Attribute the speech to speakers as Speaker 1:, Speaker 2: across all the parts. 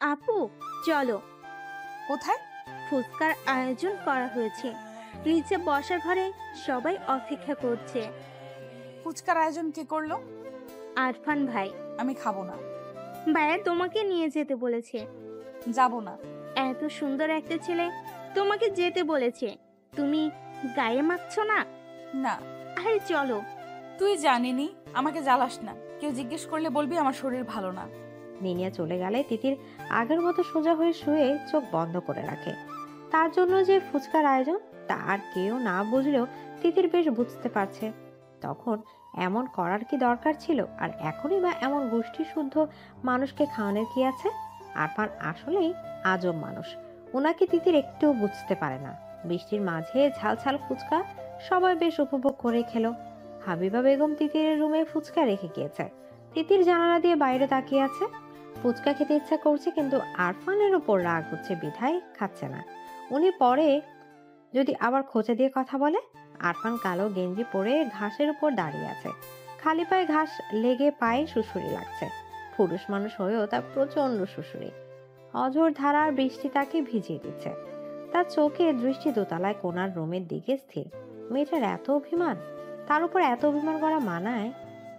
Speaker 1: আপু, চলো।
Speaker 2: কোথায়?
Speaker 1: ফুচকার আয়োজন করা হয়েছে, নিচে বসার ঘরে সবাই অপেক্ষা করছে।
Speaker 2: ফুচকার আয়োজন কে করলো?
Speaker 1: আরফান ভাই।
Speaker 2: আমি খাবো না।
Speaker 1: ভাইয়া তোমাকে নিয়ে যেতে বলেছে।
Speaker 2: যাব না।
Speaker 1: এত সুন্দর একটা ছেলে তোমাকে যেতে বলেছে, তুমি গায়ে মাখছো না?
Speaker 2: না।
Speaker 1: আরে চলো।
Speaker 2: তুই জানিনি, আমাকে জ্বালাস না। কেউ জিজ্ঞেস করলে বলবি আমার শরীর ভালো না।
Speaker 3: নিনিয়া চলে গেলে তিতির আগের মতো সোজা হয়ে শুয়ে চোখ বন্ধ করে রাখে। তার জন্য যে ফুচকার আয়োজন তা আর কেউ না বুঝলেও তিতির বেশ বুঝতে পারছে। তখন এমন করার কি দরকার ছিল, আর এখনই বা এমন গোষ্ঠী শুদ্ধ মানুষকে খাওয়ানোর কি আছে? আরফান আসলেই আজব মানুষ, ওনাকে তিতির একটুও বুঝতে পারে না। বৃষ্টির মাঝে ঝালঝাল ফুচকা সবাই বেশ উপভোগ করে খেলো। হাবিবা বেগম তিতিরের রুমে ফুচকা রেখে গিয়েছে। তিতির জানালা দিয়ে বাইরে তাকিয়ে আছে। ফুচকা খেতে ইচ্ছা করছে, কিন্তু আরফানের উপর রাগ হচ্ছে বিধায় খাচ্ছে না। উনি পরে যদি আবার খোঁচা দিয়ে কথা বলে। আরফান কালো গেঞ্জি পরে ঘাসের উপর দাঁড়িয়ে আছে। খালি পায়ে ঘাস লেগে পায়ে সুড়সুড়ি লাগছে। পুরুষ মানুষ হয়েও তার প্রচন্ড সুড়সুড়ি। অঝোর ধারার বৃষ্টি তাকে ভিজিয়ে দিচ্ছে। তার চোখে দৃষ্টি দোতলায় কোনার রুমের দিকে স্থির। মেয়েটার এত অভিমান, তার উপর এত অভিমান করা মানায়?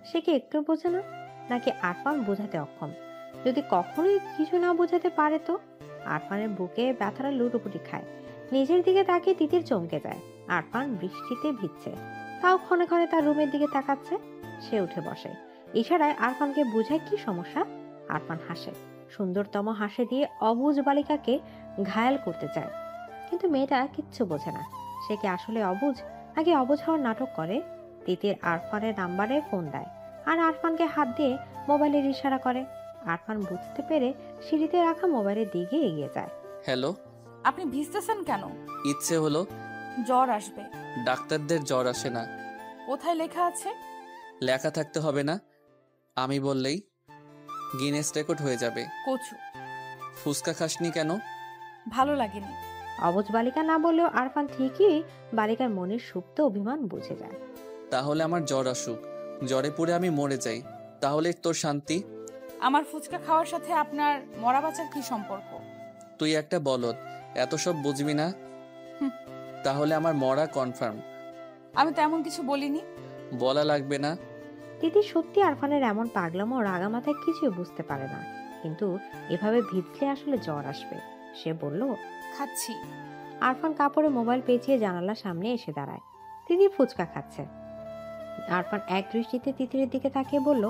Speaker 3: সে কি একটু বোঝে না, নাকি আরফান বোঝাতে অক্ষম? যদি কখনোই কিছু না বোঝাতে পারে তো? আরফানের বুকে ব্যথাটা লুটোপুটি খায়। নিজের দিকে তাকিয়ে তিতির চমকে যায়। আরফান বৃষ্টিতে ভিজছে, তাও ক্ষণে ক্ষণে তার রুমের দিকে তাকাচ্ছে। সে উঠে বসে, ইশারায় আরফানকে বুঝায় কি সমস্যা। আরফান হাসে, সুন্দরতম হাসি দিয়ে অবুঝ বালিকাকে ঘায়াল করতে চায়। কিন্তু মেয়েটা কিচ্ছু বোঝে না। সে কি আসলে অবুঝ, নাকি অবুঝ হওয়ার নাটক করে? তিতির আরফানের নাম্বারে ফোন দেয়, আর আরফানকে হাত দিয়ে মোবাইলের ইশারা করে। আরফান বুঝতে পেরে সিঁড়িতে রাখা মোবাইলের দিকে এগিয়ে যায়।
Speaker 4: হ্যালো।
Speaker 2: আপনি ভিজতেছেন কেন?
Speaker 4: ইচ্ছে হলো।
Speaker 2: জ্বর আসবে।
Speaker 4: ডাক্তারদের জ্বর আসে না।
Speaker 2: কোথায় লেখা আছে?
Speaker 4: লেখা থাকতে হবে না, আমি বললেই গিনেস রেকর্ড হয়ে যাবে।
Speaker 2: কচু।
Speaker 4: ফুচকা খাসনি কেন?
Speaker 2: ভালো লাগেনি।
Speaker 3: অবুঝ বালিকা না বললেও আরফান ঠিকই বালিকার মনের সুপ্ত অভিমান বুঝে যায়।
Speaker 4: তাহলে আমার জ্বর আসুক, জ্বরে পুড়ে আমি মরে যাই, তাহলে তোর শান্তি।
Speaker 2: আমার ফুচকা খাওয়ার সাথে আপনার মরা বাঁচার কি সম্পর্ক?
Speaker 4: তুই একটা বলদ, এত সব বুঝবি না।
Speaker 2: হুম।
Speaker 4: তাহলে আমার মরা কনফার্ম।
Speaker 2: আমি তেমন কিছু বলিনি।
Speaker 4: বলা লাগবে না।
Speaker 3: তিতির সত্যি আরফানের এমন পাগলামো রাগা মাথায় কিছুই বুঝতে পারে না, কিন্তু এভাবে ভিজলে আসলে জ্বর আসবে। সে বলল,
Speaker 2: খাচ্ছি।
Speaker 3: আরফান কাপড়ে মোবাইল পেঁচিয়ে জানালার সামনে এসে দাঁড়ায়। তিতির ফুচকা খাচ্ছে। আরফান এক দৃষ্টিতে তিতিরের দিকে তাকিয়ে বলল,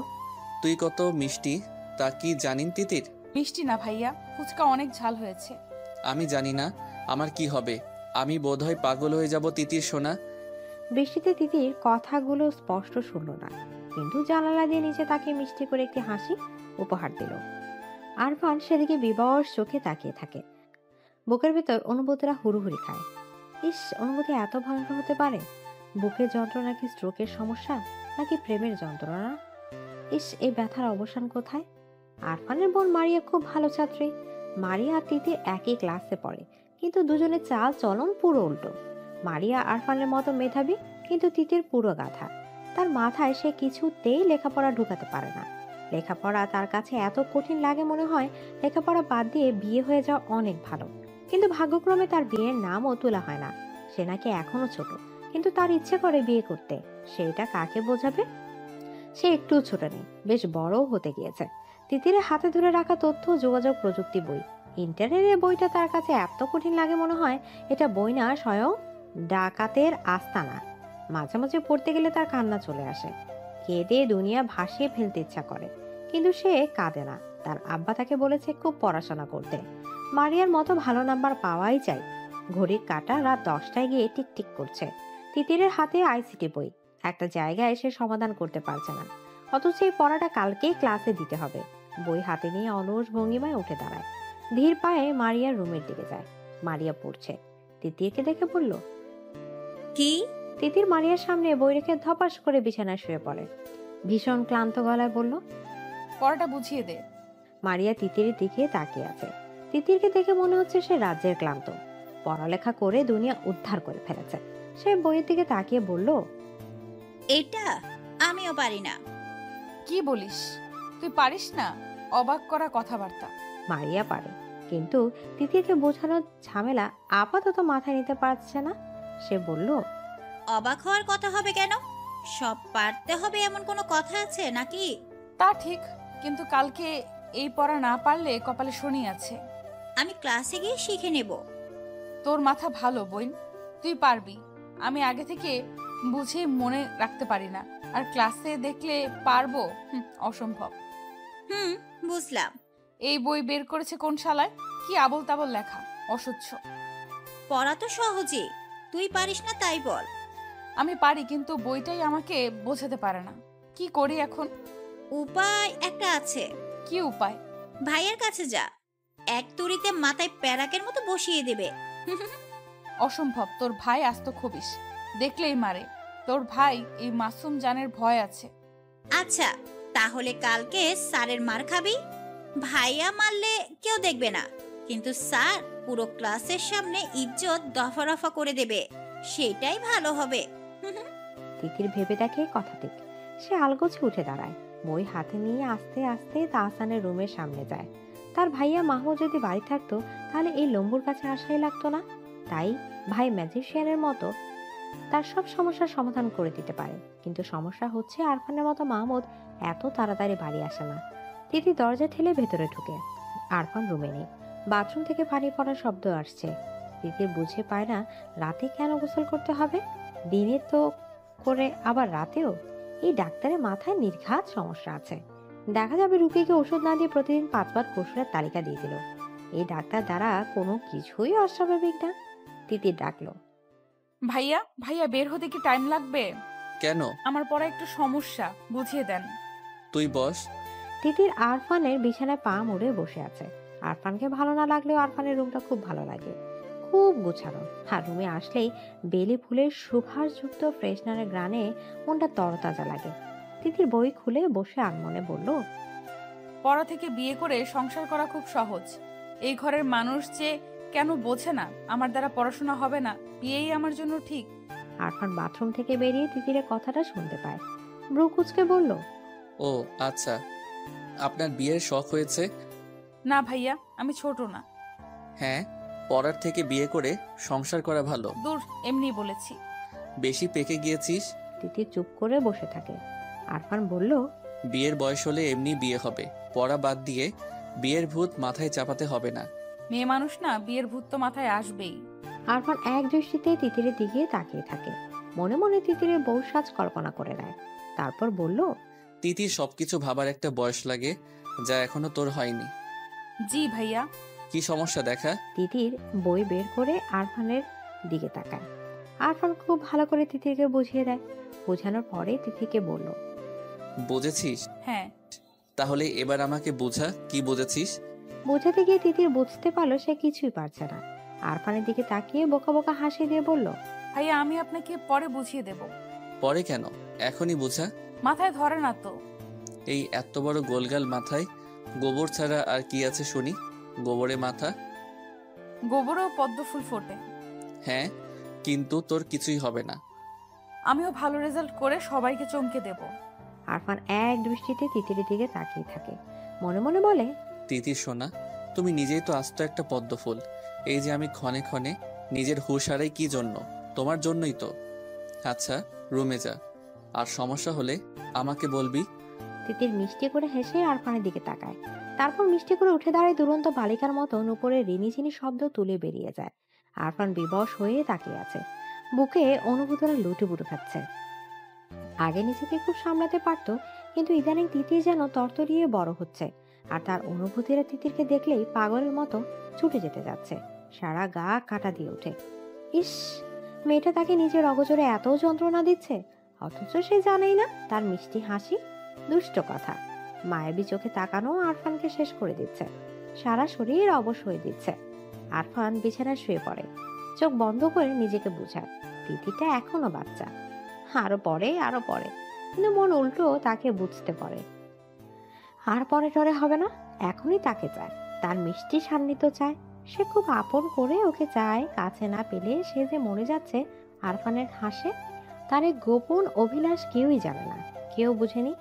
Speaker 4: তুই কত মিষ্টি তা কি জানিন তিতির?
Speaker 2: মিষ্টি না ভাইয়া, ফুচকা অনেক ঝাল হয়েছে।
Speaker 4: আমি জানি না আমার কি হবে, আমি বোধহয় পাগল হয়ে যাব তিতির সোনা।
Speaker 3: বৃষ্টিতে তিতির কথাগুলো স্পষ্ট শুনল না, কিন্তু জানালা দিয়ে নিচে তাকে মিষ্টি করে একটি হাসি উপহার দিল। আরফান সেদিকে বিবশ চোখে তাকিয়ে থাকে। বুকের ভেতর অনুভূতিরা হুড়ুহুড়ি খায়। ইস, অনুভূতি এত ভয়ঙ্কর হতে পারে? বুকের যন্ত্রণা কি স্ট্রোকের সমস্যা, নাকি প্রেমের যন্ত্রণা? ইস, এই ব্যথার অবসান কোথায়? আরফানের বোন মারিয়া খুব ভালো ছাত্রী। মারিয়া আর তিতির একই ক্লাসে পড়ে, কিন্তু দুজনের চাল চলন পুরো উল্টো। মারিয়া আরফানের মতো মেধাবী, কিন্তু তিতির পুরো গাধা। তার মাথায় সে কিছুতেই লেখাপড়া ঢুকাতে পারে না। লেখাপড়া তার কাছে এত কঠিন লাগে, মনে হয় লেখাপড়া বাদ দিয়ে বিয়ে হয়ে যাওয়া অনেক ভালো। কিন্তু ভাগ্যক্রমে তার বিয়ের নামও তোলা হয় না। সে নাকি এখনো ছোট, কিন্তু তার ইচ্ছে করে বিয়ে করতে। সেটা কাকে বোঝাবে? সে একটু ছোট নেই, বেশ বড়ও হতে গিয়েছে। তিতিরের হাতে ধরে রাখা তথ্য যোগাযোগ প্রযুক্তি বই, ইন্টারনেটের বইটা তার কাছে এত কঠিন লাগে, মনে হয় এটা বই না, স্বয়ং ডাকাতের আস্তানা। মাঝে মাঝে পড়তে গেলে তার কান্না চলে আসে। কেঁদে দুনিয়া ভাসিয়ে ফেলতে ইচ্ছা করে, কিন্তু সে কাঁদে না। তার আব্বা তাকে বলেছে খুব পড়াশোনা করতে। মারিয়ার মতো ভালো নাম্বার পাওয়াই চাই। ঘড়ির কাঁটা রাত 10টায় গিয়ে টিকটিক করছে। তিতিরের হাতে আইসিটি বই, একটা জায়গায় সে সমাধান করতে পারছে না, অথচ এই পড়াটা কালকেই ক্লাসে দিতে হবে। বই হাতে নিয়ে অলস ভঙ্গিমায় উঠে দাঁড়ায়। ধীর পায়ে মারিয়ার রুমের দিকে যায়। মারিয়া পড়ছে। তিতিরকে দেখে বলল,
Speaker 5: কি?
Speaker 3: তিতির মারিয়ার সামনে বই রেখে ধপাস করে বিছানায় শুয়ে পড়ে। ভীষণ ক্লান্ত গলায় বলল,
Speaker 2: পড়াটা বুঝিয়ে দে।
Speaker 3: মারিয়া তিতিরের দিকে তাকিয়ে আছে। তিতিরকে দেখে মনে হচ্ছে সে রাজ্যের ক্লান্ত। পড়ালেখা করে দুনিয়া উদ্ধার করে ফেলেছে। সে বইয়ের দিকে তাকিয়ে বলল,
Speaker 5: এটা আমিও পারি না।
Speaker 2: কি বলিস? তুই পারিস না? অবাক করা কথাবার্তা।
Speaker 3: মারিয়া পারে, কিন্তু তিতিরকে বোঝানোর ঝামেলা আপাতত মাথায় নিতে পারছে না। সে বলল,
Speaker 5: অবাক হওয়ার কথা হবে কেন? সব পারতে হবে এমন কোনো কথা আছে নাকি?
Speaker 2: তা ঠিক, কিন্তু কালকে এই পড়া না পারলে কপালে শনি আছে।
Speaker 5: আমি ক্লাসে গিয়ে শিখে নেব।
Speaker 2: তোর মাথা ভালো বোন, তুই পারবি। আমি আগে থেকে বুঝে মনে রাখতে পারি না, আর ক্লাসে দেখলে পারবো? অসম্ভব।
Speaker 5: বুঝলাম।
Speaker 2: এই বই বের করেছে কোন শালায়? কি আবল তাবল লেখা, অসহ্য।
Speaker 5: পড়া তো সহজে, তুই পারিস না তাই বল।
Speaker 2: আমি পারি, কিন্তু বইটাই আমাকে বোঝাতে পারে না। কি করি এখন?
Speaker 5: উপায় একটা আছে।
Speaker 2: কি উপায়?
Speaker 5: ভাইয়ের কাছে যা, এক তুড়িতে মাথায় প্যারাকের মতো বসিয়ে দেবে।
Speaker 2: অসম্ভব, তোর ভাই আস্ত খবিস, দেখলেই মারে। তোর ভাই এই মাসুম জানের ভয় আছে।
Speaker 5: আচ্ছা, তাহলে কালকে স্যারের মার খাবি। ভাইয়া মারলে কেউ দেখবে না, কিন্তু স্যার পুরো ক্লাসের সামনে ইজ্জত দফা রফা করে দেবে। সেটাই ভালো হবে।
Speaker 3: তিতির ভেবে দেখে কথা ঠিক। সে আলগোছে উঠে দাঁড়ায়, বই হাতে নিয়ে আস্তে আস্তে তাহসানের রুমের সামনে যায়। তার ভাইয়া মাহমুদ যদি বাড়ি থাকতো তাহলে এই লম্বুর কাছে আসাই লাগতো না। তাই ভাই ম্যাজিশিয়ানের মতো তার সব সমস্যার সমাধান করে দিতে পারে, কিন্তু সমস্যা হচ্ছে আরফানের মতো মাহমুদ এত তাড়াতাড়ি বাড়ি আসে না। তিতি দরজা ঠেলে ভেতরে ঢুকে। আরফান রুমে নেই। বাথরুম থেকে পানি পড়ার শব্দ আসছে। তিতির বুঝে পায় না রাতে কেন গোসল করতে হবে, দিনে তো করে আবার রাতেও। এই ডাক্তারের মাথায় নির্ঘাত সমস্যা আছে। দেখা যাবে রুগীকে ওষুধ না দিয়ে প্রতিদিন 5 বার গোসলের তালিকা দিয়ে দিল। এই ডাক্তার দ্বারা কোনো কিছুই অস্বাভাবিক না। তিতির ডাকলো,
Speaker 2: ভাইয়া ভাইয়া, বের হতে কি টাইম লাগবে?
Speaker 4: কেন?
Speaker 2: আমার পড়া একটু সমস্যা, বুঝিয়ে দেন।
Speaker 4: তুই বস।
Speaker 3: তিতির আরফানের বিছানায় পা মুড়ে বসে আছে। আরফানকে ভালো না লাগলেও আরফানের রুমটা খুব ভালো লাগে, খুব গুছানো। আর রুমে আসলেই বেলি ফুলের সুভাষযুক্ত ফ্রেশনারের গ্রানে মনটা তরতাজা লাগে। তিতির বই খুলে বসে আনমনে বলল,
Speaker 2: পড়া থেকে বিয়ে করে সংসার করা খুব সহজ। এই ঘরের মানুষ যে কেন বোঝে না আমার দ্বারা পড়াশোনা হবে না, বিয়েই আমার জন্য ঠিক।
Speaker 3: আরফান বাথরুম থেকে বেরিয়ে তিতিরের কথাটা শুনতে পায়। ব্রু কুচকে বলল,
Speaker 4: ও আচ্ছা, আপনার বিয়ের শখ হয়েছে?
Speaker 2: না ভাইয়া, আমি ছোট না।
Speaker 4: হ্যাঁ, পড়ার থেকে বিয়ে করে সংসার করা ভালো।
Speaker 2: দূর, এমনি বলেছি।
Speaker 4: বেশি পেকে গিয়েছিস।
Speaker 3: তিতির চুপ করে বসে থাকে। আরফান বলল,
Speaker 4: বিয়ের বয়স হলে এমনি বিয়ে হবে, পড়া বাদ দিয়ে বিয়ের ভূত মাথায় চাপাতে হবে না।
Speaker 2: মেয়ে মানুষ না, বিয়ের ভূত তো মাথায় আসবেই।
Speaker 3: আরফান এক দৃষ্টিতে তিতিরের দিকে তাকিয়ে থাকে। মনে মনে তিতিরের বউ সাজ কল্পনা করে নেয়। তারপর বলল,
Speaker 4: তিতির সবকিছু ভাবার একটা বয়স লাগে, যা এখনো তোর হয়নি।
Speaker 2: জি ভাইয়া।
Speaker 4: কি সমস্যা দেখা?
Speaker 3: তিতির বই বের করে আরফানের দিকে তাকায়। আরফান খুব ভালো করে তিতিরকে বুঝিয়ে দেয়। বোঝানোর পরে তিতিকে বলল,
Speaker 4: বুঝেছিস?
Speaker 2: হ্যাঁ।
Speaker 4: তাহলে এবার আমাকে বোঝা, কি বুঝেছিস?
Speaker 3: বোঝাতে গিয়ে তিতির বুঝতে পারলো সে কিছুই পারছে না। আরফানের দিকে তাকিয়ে বোকা বোকা হাসি দিয়ে বলল,
Speaker 2: ভাইয়া, আমি আপনাকে পরে বুঝিয়ে দেব।
Speaker 4: পরে কেন, এখনই বোঝা।
Speaker 2: মাথায় ধরে না তো।
Speaker 4: এই এত বড় গোলগাল মাথায় গোবর ছাড়া আর কি আছে শুনি? গোবরে মাথা।
Speaker 2: গোবরেও পদ্ম ফুল ফোটে।
Speaker 4: হ্যাঁ, কিন্তু তোর কিছুই হবে না।
Speaker 2: আমিও ভালো রেজাল্ট করে সবাইকে চমকে দেব।
Speaker 3: আরফান এক দৃষ্টিতে তিতিরের দিকে তাকিয়ে থাকে। মনে মনে বলে,
Speaker 4: তিতির সোনা, তুমি নিজেই তো আস্ত একটা পদ্ম ফুল। এই যে আমি ক্ষণে ক্ষণে নিজের হুঁশ হারাই কি জন্য? তোমার জন্যই তো। আচ্ছা, রুমে যা, আর সমস্যা হলে আমাকে বলবি।
Speaker 3: তিতির মিষ্টি করে হেসে আরফানের দিকে তাকায়। তারপর মিষ্টি করে উঠে দাঁড়ায় দুরন্ত বালিকার মতো উপরে রিনিঝিনি শব্দ তুলে বেরিয়ে যায়। আরফান বিবশ হয়ে তাকিয়ে আছে। বুকে অনুভূতিরা লুটুপুটু খাচ্ছে। আগে নিজেকে খুব সামলাতে পারতো, কিন্তু ইদানিং তিতির যেন তরতরিয়ে বড় হচ্ছে। আর তার অনুভূতিরা তিতিরকে দেখলেই পাগলের মতো ছুটে যেতে যাচ্ছে। সারা গা কাটা দিয়ে ওঠে। ইস, মেয়েটা তাকে নিজের অগোচরে এত যন্ত্রণা দিচ্ছে, অথচ সে জানেই না তার মিষ্টি হাসি দুষ্ট কথা মায়াবী চোখে তাকানো আরফানকে শেষ করে দিচ্ছে। সারা শরীর অবশ হয়ে দিচ্ছে। আরফান বিছানায় শুয়ে পড়ে, চোখ বন্ধ করে নিজেকে বুঝায় তিতিটা এখনো বাচ্চা। আরো পরে আরো পরে, কিন্তু মন উল্টো তাকে বুঝতে পারে। আর পরে টরে হবে না, এখনই তাকে চায়, তার মিষ্টি সান্নিধ্য চায়। সে খুব আপন করে ওকে চায়। কাছে না পেলে সে যে মরে যাচ্ছে আরফানের হাসে। তার এই গোপন অভিলাষ কেউই জানে না, কেউ বুঝেনি।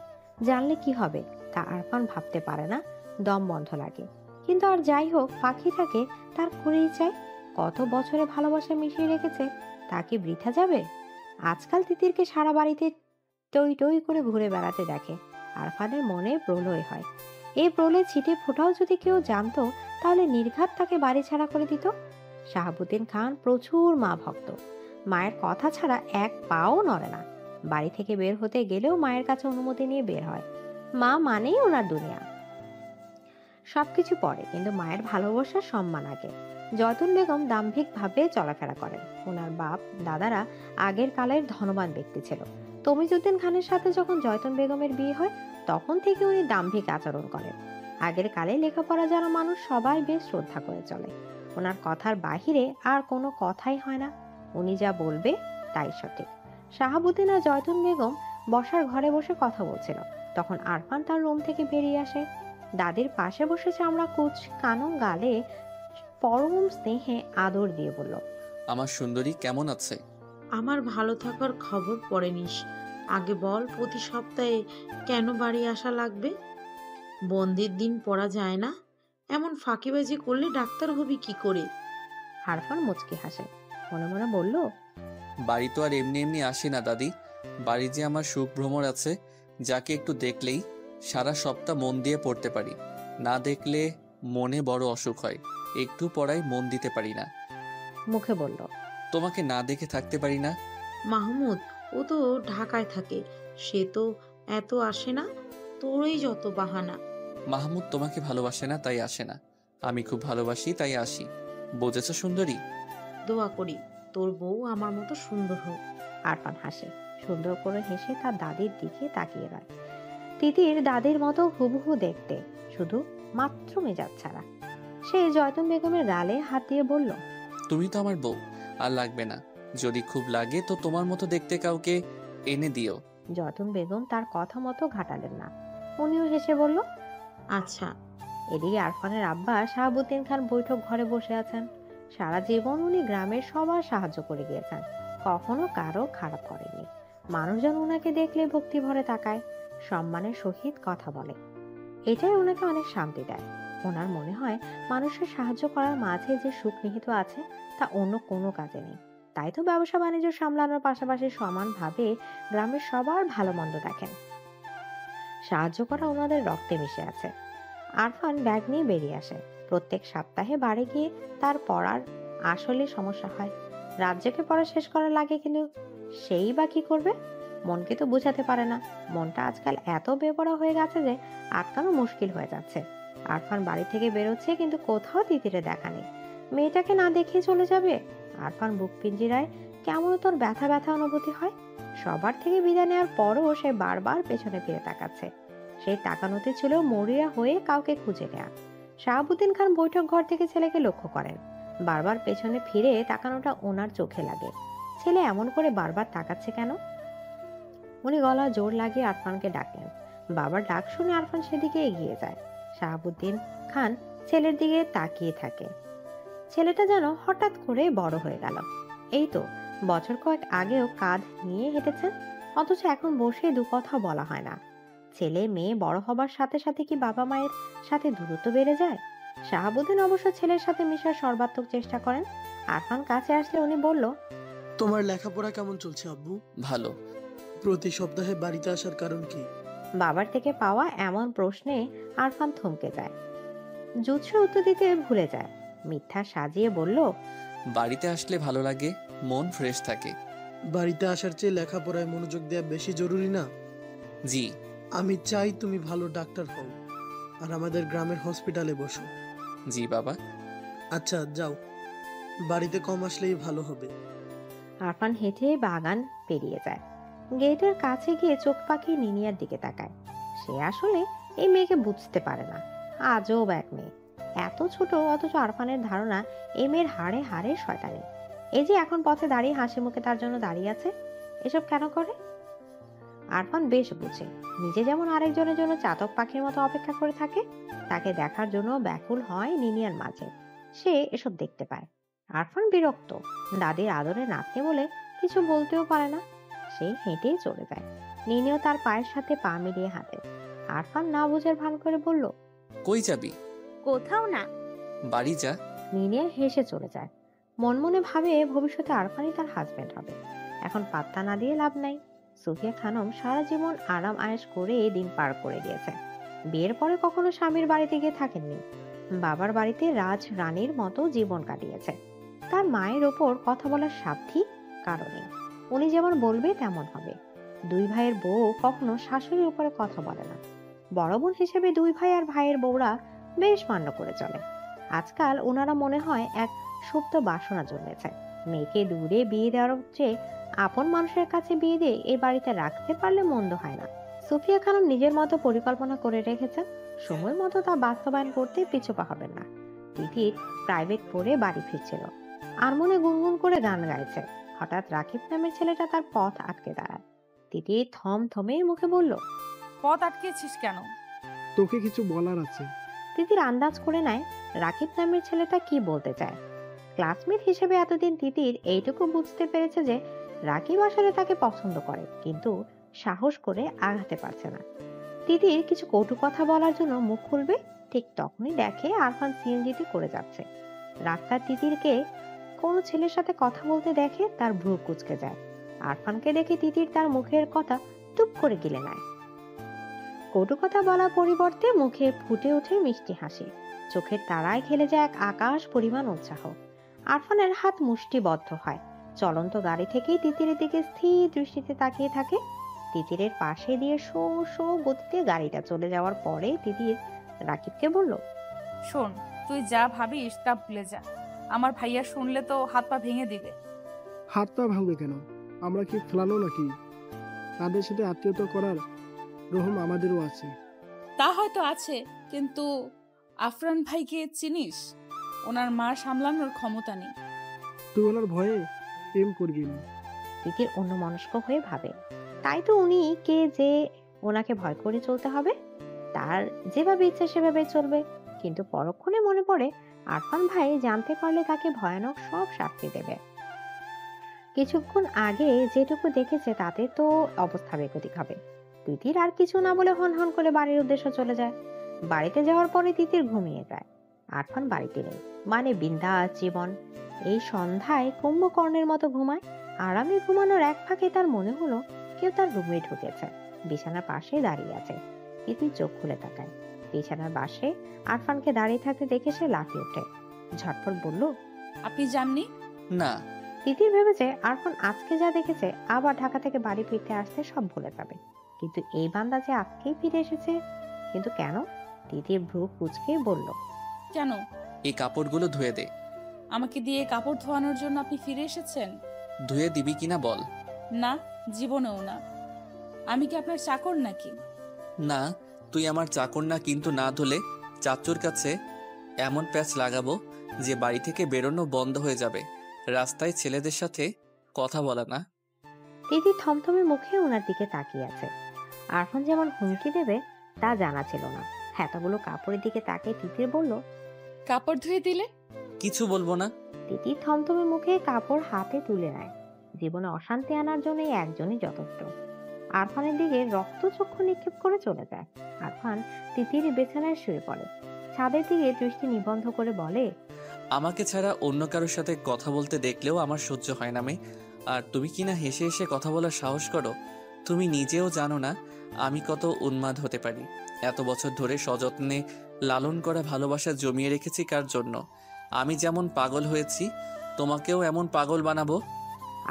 Speaker 3: জানলে কি হবে তা আরফান ভাবতে পারে না, দম বন্ধ লাগে। কিন্তু আর যাই হোক, পাখিটাকে তার করেই চাই। কত বছরে ভালোবাসা মিশিয়ে রেখেছে, তা কি বৃথা যাবে? আজকাল তিতিরকে সারা বাড়িতে টই টই করে ঘুরে বেড়াতে দেখে। আরফানের মনে প্রলয় হয়। এই প্রলয় ছিটে ফোটাও যদি কেউ জানতো, তাহলে নির্ঘাত তাকে বাড়ি ছাড়া করে দিত। শাহাবুদ্দিন খান প্রচুর মা ভক্ত। মায়ের কথা ছাড়া এক পাও নড়ে না। বাড়ি থেকে বের হতে গেলেও মায়ের কাছে অনুমতি নিয়ে বের হয়। মা মানেই ওনার দুনিয়া। সবকিছু পরে, কিন্তু মায়ের ভালোবাসা সম্মান আগে। জয়তুন বেগম দাম্ভিকভাবে চলাফেরা করেন। ওনার বাপ দাদারা আগের কালের ধনবান ব্যক্তি ছিল। তমিজউদ্দিন খানের সাথে যখন জয়তুন বেগমের বিয়ে হয়, তখন থেকে উনি দাম্ভিক আচরণ করেন। আগের কালে লেখাপড়া জানা মানুষ সবাই বেশ শ্রদ্ধা করে চলে। ওনার কথার বাহিরে আর কোনো কথাই হয় না। উনি যা বলবে তাই সঠিক। শাহাবুদ্দিন আর জয়তুন বেগম বসার ঘরে বসে কথা বলছিল। তখন আরফান তার রুম থেকে বেরিয়ে আসে। দাদির পাশে বসে চামড়া কুচ কানো গালে পরম স্নেহে আদর দিয়ে বলল,
Speaker 4: আমার সুন্দরী কেমন আছে?
Speaker 6: আমার ভালো থাকার খবর পরে নিস। আগে বল, প্রতি সপ্তাহে কেন বাড়ি আসা লাগবে? বন্দির দিন পড়া যায় না? এমন ফাঁকিবাজি করলে ডাক্তার হবি কি করে?
Speaker 3: আরফান মুচকি হাসে, মনে মনে বলল,
Speaker 4: বাড়ি তো আর এমনি এমনি আসি না দাদি। বাড়ি যে আমার সুখ ভ্রমর আছে, যাকে একটু দেখলেই সারা সপ্তাহ মন দিয়ে পড়তে পারি। না দেখলে মনে বড় অসুখ হয়, একটু পড়ায় মন দিতে পারি না।
Speaker 3: মুখে বলল,
Speaker 4: তোমাকে না দেখে থাকতে পারি না।
Speaker 6: মাহমুদ, ও তো ঢাকায় থাকে, সে তো এত আসে না। তোরই যত বাহানা।
Speaker 4: মাহমুদ তোমাকে ভালোবাসে না তাই আসে না, আমি খুব ভালোবাসি তাই আসি। বুঝেছ সুন্দরী?
Speaker 6: দোয়া করি তোর বউ আমার মতো সুন্দর হোক।
Speaker 3: আরফান হাসে। সুন্দর করে হেসে তার দাদির দিকে তাকিয়ে রয়। তিতির দাদির মতো হুবহু দেখতে, শুধু মাত্র মেজাজ ছাড়া। সে জয়তুন বেগমের গালে হাত দিয়ে বলল,
Speaker 4: তুমি তো আমার বউ, আর লাগবে না। যদি খুব লাগে তো তোমার মতো দেখতে কাউকে এনে দিও।
Speaker 3: জয়তুন বেগম তার কথা মতো ঘাটালেন না। উনিও হেসে বলল,
Speaker 6: আচ্ছা।
Speaker 3: এদিকে আরফানের আব্বা শাহাবুদ্দিন খান বৈঠক ঘরে বসে আছেন। সারা জীবন উনি গ্রামের সবার সাহায্য করে গিয়েছেন, কখনো কারো খারাপ করেননি। মানুষজন ওনাকে দেখলে ভক্তি ভরে তাকায়, সম্মানের সহিত কথা বলে। এটাই ওনাকে অনেক শান্তি দেয়। ওনার মনে হয় মানুষের সাহায্য করার মাঝে যে সুখ নিহিত আছে, তা অন্য কোনো কাজে নেই। তাই তো ব্যবসা বাণিজ্য সামলানোর পাশাপাশি সমানভাবে গ্রামের সবার ভালো মন্দ দেখেন। সাহায্য করা ওনাদের রক্তে মিশে আছে। আরফান ব্যাগ নিয়ে বেরিয়ে আসে। প্রত্যেক সপ্তাহে বাড়ি গিয়ে তার পড়ার আসলে সমস্যা হয়। রাজ্যকে পড়া শেষ করার লাগে, কিন্তু সেই বা কি করবে? মনকে তো বোঝাতে পারে না। মনটা আজকাল এত বেপরোয়া হয়ে গেছে যে আটকানো মুশকিল হয়ে যাচ্ছে। আরফান বাড়ি থেকে বেরোচ্ছে, কিন্তু কোথাও তিতিরে দেখা নেই। মেয়েটাকে না দেখে চলে যাবে? আরফান বুক পিঞ্জিরায় কেমন তোর ব্যথা ব্যথা অনুভূতি হয়। সবার থেকে বিদায় নেওয়ার পরও সে বারবার পেছনে ফিরে তাকাচ্ছে। সেই তাকানোতে ছিল মরিয়া হয়ে কাউকে খুঁজে নেয়া। শাহাবুদ্দিন খান বৈঠক ঘর থেকে ছেলেকে লক্ষ্য করেন। বারবার পেছনে ফিরে তাকানোটা ওনার চোখে লাগে। ছেলে এমন করে বারবার তাকাচ্ছে কেন? উনি গলা জোর লাগিয়ে আরফানকে ডাকলেন। বাবার ডাক শুনে আরফান সেদিকে এগিয়ে যায়। শাহাবুদ্দিন খান ছেলের দিকে তাকিয়ে থাকে। ছেলেটা যেন হঠাৎ করে বড় হয়ে গেল। এই তো বছর কয়েক আগেও কাঁধ নিয়ে হেঁটেছেন, অথচ এখন বসে দু কথা বলা হয় না। ছেলে মেয়ে বড় হবার সাথে সাথে কি বাবা মায়ের সাথে দূরত্ব বেড়ে যায়? শাহাবুদ্দিন অবশ্য ছেলের সাথে মেশার সর্বাত্মক চেষ্টা করেন। আরফান কাছে আসলে উনি বলল,
Speaker 7: তোমার লেখাপড়া কেমন চলছে আব্বু?
Speaker 4: ভালো।
Speaker 7: প্রতি সপ্তাহে বাড়িতে আসার কারণ কি?
Speaker 3: বাবার থেকে পাওয়া এমন প্রশ্নে আরফান থমকে যায়। জুৎসে উত্তর দিতে ভুলে যায়। মিথ্যা সাজিয়ে বলল,
Speaker 4: বাড়িতে আসলে ভালো লাগে, মন ফ্রেশ থাকে।
Speaker 7: বাড়িতে আসার চেয়ে লেখাপড়ায় মনোযোগ দেওয়া বেশি জরুরি না?
Speaker 4: জি।
Speaker 7: আমি চাই তুমি ভালো ডাক্তার হও আর আমাদের গ্রামের হসপিটালে বসো।
Speaker 4: জি বাবা।
Speaker 7: আচ্ছা যাও, বাড়িতে কম আসলেই ভালো হবে।
Speaker 3: আরফান হেঁটে বাগান পেরিয়ে যায়। গেটের কাছে গিয়ে চোখ পাকিয়ে নিনিয়ার দিকে তাকায়। সে আসলে এই মেয়েকে বুঝতে পারে না। আজব এক মেয়ে, এত ছোট, অথচ আরফানের ধারণা এই মেয়ের হাড়ে হাড়ে শয়তানি। এই যে এখন পথে দাঁড়িয়ে হাসি মুখে তার জন্য দাঁড়িয়ে আছে, এসব কেন করে? আরফান বেশ বুঝে, নিজে যেমন আরেকজনের জন্য চাতক পাখির মতো অপেক্ষা করে থাকে, তাকে দেখার জন্য ব্যাকুল হয় নিনিয়ার মাঝে। সে এসব দেখতে পায়। আরফান বিরক্ত। দাদির আদরে নাতনি বলে কিছু বলতেও পারে না। সে হেঁটেই চলে যায়। নিনিও তার পায়ের সাথে পা মিলিয়ে হাঁটে। আরফান না বুঝার ভান করে বলল,
Speaker 4: কই যাবি?
Speaker 1: কোথাও না।
Speaker 4: বাড়ি যা।
Speaker 3: মিনিয়া হেসে চলে যায়। মন মনে ভাবে ভবিষ্যতে আরফানই তার হাজবেন্ড হবে। এখন পাত্তা না দিয়ে লাভ নাই। সুফিয়া খানম সারা জীবন আরাম আয়েশ করে দিন পার করে দিয়েছে। বিয়ের পরে কখনো স্বামীর বাড়িতে গিয়ে থাকেননি। বাবার বাড়িতে রাজ রানীর মতো জীবন কাটিয়েছে। তার মায়ের ওপর কথা বলার সাধ্যি কারণে উনি যেমন বলবে তেমন হবে। দুই ভাইয়ের বউ কখনো শাশুড়ির উপরে কথা বলে না। বড় বোন হিসেবে দুই ভাই আর ভাইয়ের বউরা বেশ মান্য করে চলে। আজকাল ওনারা মনে হয় এক সুপ্ত বাসনা জন্মেছে। মেয়েকে দূরে বিয়ে দেওয়ার চেয়ে আপন মানুষের কাছে বিয়ে দিয়ে এই বাড়িতে রাখতে পারলে মন্দ হয় না। সুফিয়া খানম নিজের মতো পরিকল্পনা করে রেখেছেন। সময় মতো তা বাস্তবায়ন করতে পিছুপা হবেন না। তিতির প্রাইভেট পড়ে বাড়ি ফিরছিল। আর মনে গুনগুন করে গান গাইছে। হঠাৎ রাকিব নামের ছেলেটা তার পথ আটকে দাঁড়ায়। তিতির থমথমে মুখে বলল,
Speaker 2: পথ আটকেছিস কেন?
Speaker 7: তোকে কিছু বলার আছে।
Speaker 3: তিতির আন্দাজ করে নেয় রাকিব নামের ছেলেটা কি বলতে চায়। ক্লাসমেট হিসেবে এতদিন তিতির এইটুকু বুঝতে পেরেছে যে রাকিব আসলে তাকে পছন্দ করে, কিন্তু সাহস করে আগাতে পারছে না। তিতির কিছু কটু কথা বলার জন্য মুখ খুলবে, ঠিক তখনই দেখে আরফান সিএনজিতে করে যাচ্ছে। রাস্তার তিতিরকে কোনো ছেলের সাথে কথা বলতে দেখে তার ভ্রু কুঁচকে যায়। আরফানকে দেখে তিতির তার মুখের কথা টুপ করে গিলে নেয়। কটু কথা বলার পরিবর্তে মুখে ফুটে ওঠে মিষ্টি হাসি। চোখের তারায় খেলে যায় এক আকাশ পরিমাণ উৎসাহ। আরফানের হাত মুষ্টিবদ্ধ হয়। চলন্ত গাড়ি থেকেই তিতিরের দিকে স্থির দৃষ্টিতে তাকিয়ে থাকে। তিতিরের পাশে দিয়ে শো শো গতিতে গাড়িটা চলে যাওয়ার পরে তিতির রাকিবকে বলল,
Speaker 2: শোন, তুই যা ভাবিস তা ভুলে যা। আমার ভাইয়া শুনলে তো হাত পা ভেঙে দিবে।
Speaker 7: হাত পা ভাঙবে কেন? আমরা কি ফেলানো নাকি? তাদের সাথে আত্মীয়তা করার রহম আমাদেরও আছে।
Speaker 2: তা হয়তো আছে, কিন্তু আফরান ভাইকে চিনিস? ওনার মা সামলানোর ক্ষমতা নেই।
Speaker 7: তুই ওনার ভয়ে প্রেম করবি না।
Speaker 3: তিতির অন্যমনস্ক হয়ে ভাবে, তাই তো উনি কে যে ওনাকে ভয় করে চলতে হবে। তার যেভাবে ইচ্ছে সেভাবে চলবে। কিন্তু পরক্ষণে মনে পড়ে আরফান ভাই জানতে পারলে তাকে ভয়ানক সব শাস্তি দেবে। কিছুক্ষণ আগে যেটুকু দেখেছে তাতে তো অবস্থা বেগতিক হবে। তিতির আর কিছু না বলে হন হন করে বাড়ির উদ্দেশ্যে চলে যায়। বাড়িতে যাওয়ার পরে তিতির ঘুমিয়ে যায়। আরফান বাড়িতে নেই, মানে বিন্দাস জীবন। এই সন্ধ্যায় কুম্ভকর্ণের মতো ঘুমায়। আরামে ঘুমানোর এক ফাঁকে তার মনে হলো কেউ তার রুমে ঢুকেছে। বিছানার পাশে দাঁড়িয়ে আছে। তিতির চোখ খুলে তাকায়। বিছানার পাশে আরফানকে দাঁড়িয়ে থাকতে দেখে সে লাফিয়ে ওঠে। ঝটপট বলল,
Speaker 2: আপনি জাননি?
Speaker 4: না।
Speaker 3: তিতির ভেবেছে আরফান আজকে যা দেখেছে আবার ঢাকা থেকে বাড়ি ফিরতে আসতে সব ভুলে যাবে। কিন্তু এই বান্দা যে আজকেই ফিরে এসেছে, কিন্তু কেন? তিতির ভ্রু কুঁচকে বলল,
Speaker 2: কেন?
Speaker 4: এই কাপড়গুলো ধুয়ে দে।
Speaker 2: আমাকে দিয়ে কাপড় ধোয়ানোর জন্য আপনি ফিরে এসেছেন?
Speaker 4: ধুয়ে দিবি কিনা বল।
Speaker 2: না, জীবনেও না। আমি কি আপনার চাকর নাকি?
Speaker 4: না, তুই আমার চাকর না, কিন্তু না ধুলে চাচুর কাছে এমন প্যাচ লাগাবো যে বাড়ি থেকে বেরোনো বন্ধ হয়ে যাবে। রাস্তায় ছেলেদের সাথে কথা বলা না।
Speaker 3: তিতির থমথমে মুখে ওনার দিকে তাকিয়ে আছে। আরফান যেমন হুমকি দেবে তা জানা ছিল না। এতগুলো কাপড়ের দিকে তাকিয়ে তিতির বলল,
Speaker 2: কাপড় ধুয়ে দিলে?
Speaker 4: কিছু বলবো না।
Speaker 3: তিতির থমথমে মুখে কাপড় হাতে তুলে নেয়। জীবনে অশান্তি আনার জন্য এই একজনই যথেষ্ট। আরফানের দিকে রক্তচক্ষু নিক্ষেপ করে চলে যায়। আরফান তিতির বিছানায় শুয়ে পড়ে। ছাদের দিকে দৃষ্টি নিবন্ধ করে বলে,
Speaker 4: আমাকে ছাড়া অন্য কারোর সাথে কথা বলতে দেখলেও আমার সহ্য হয় না মেয়ে। আর তুমি কিনা হেসে হেসে কথা বলার সাহস করো। তুমি নিজেও জানো না আমি কত উন্মাদ হতে পারি। এত বছর ধরে সযত্নে লালন করা ভালোবাসা জমিয়ে রেখেছি কার জন্য? আমি যেমন পাগল হয়েছি তোমাকেও এমন পাগল বানাবো।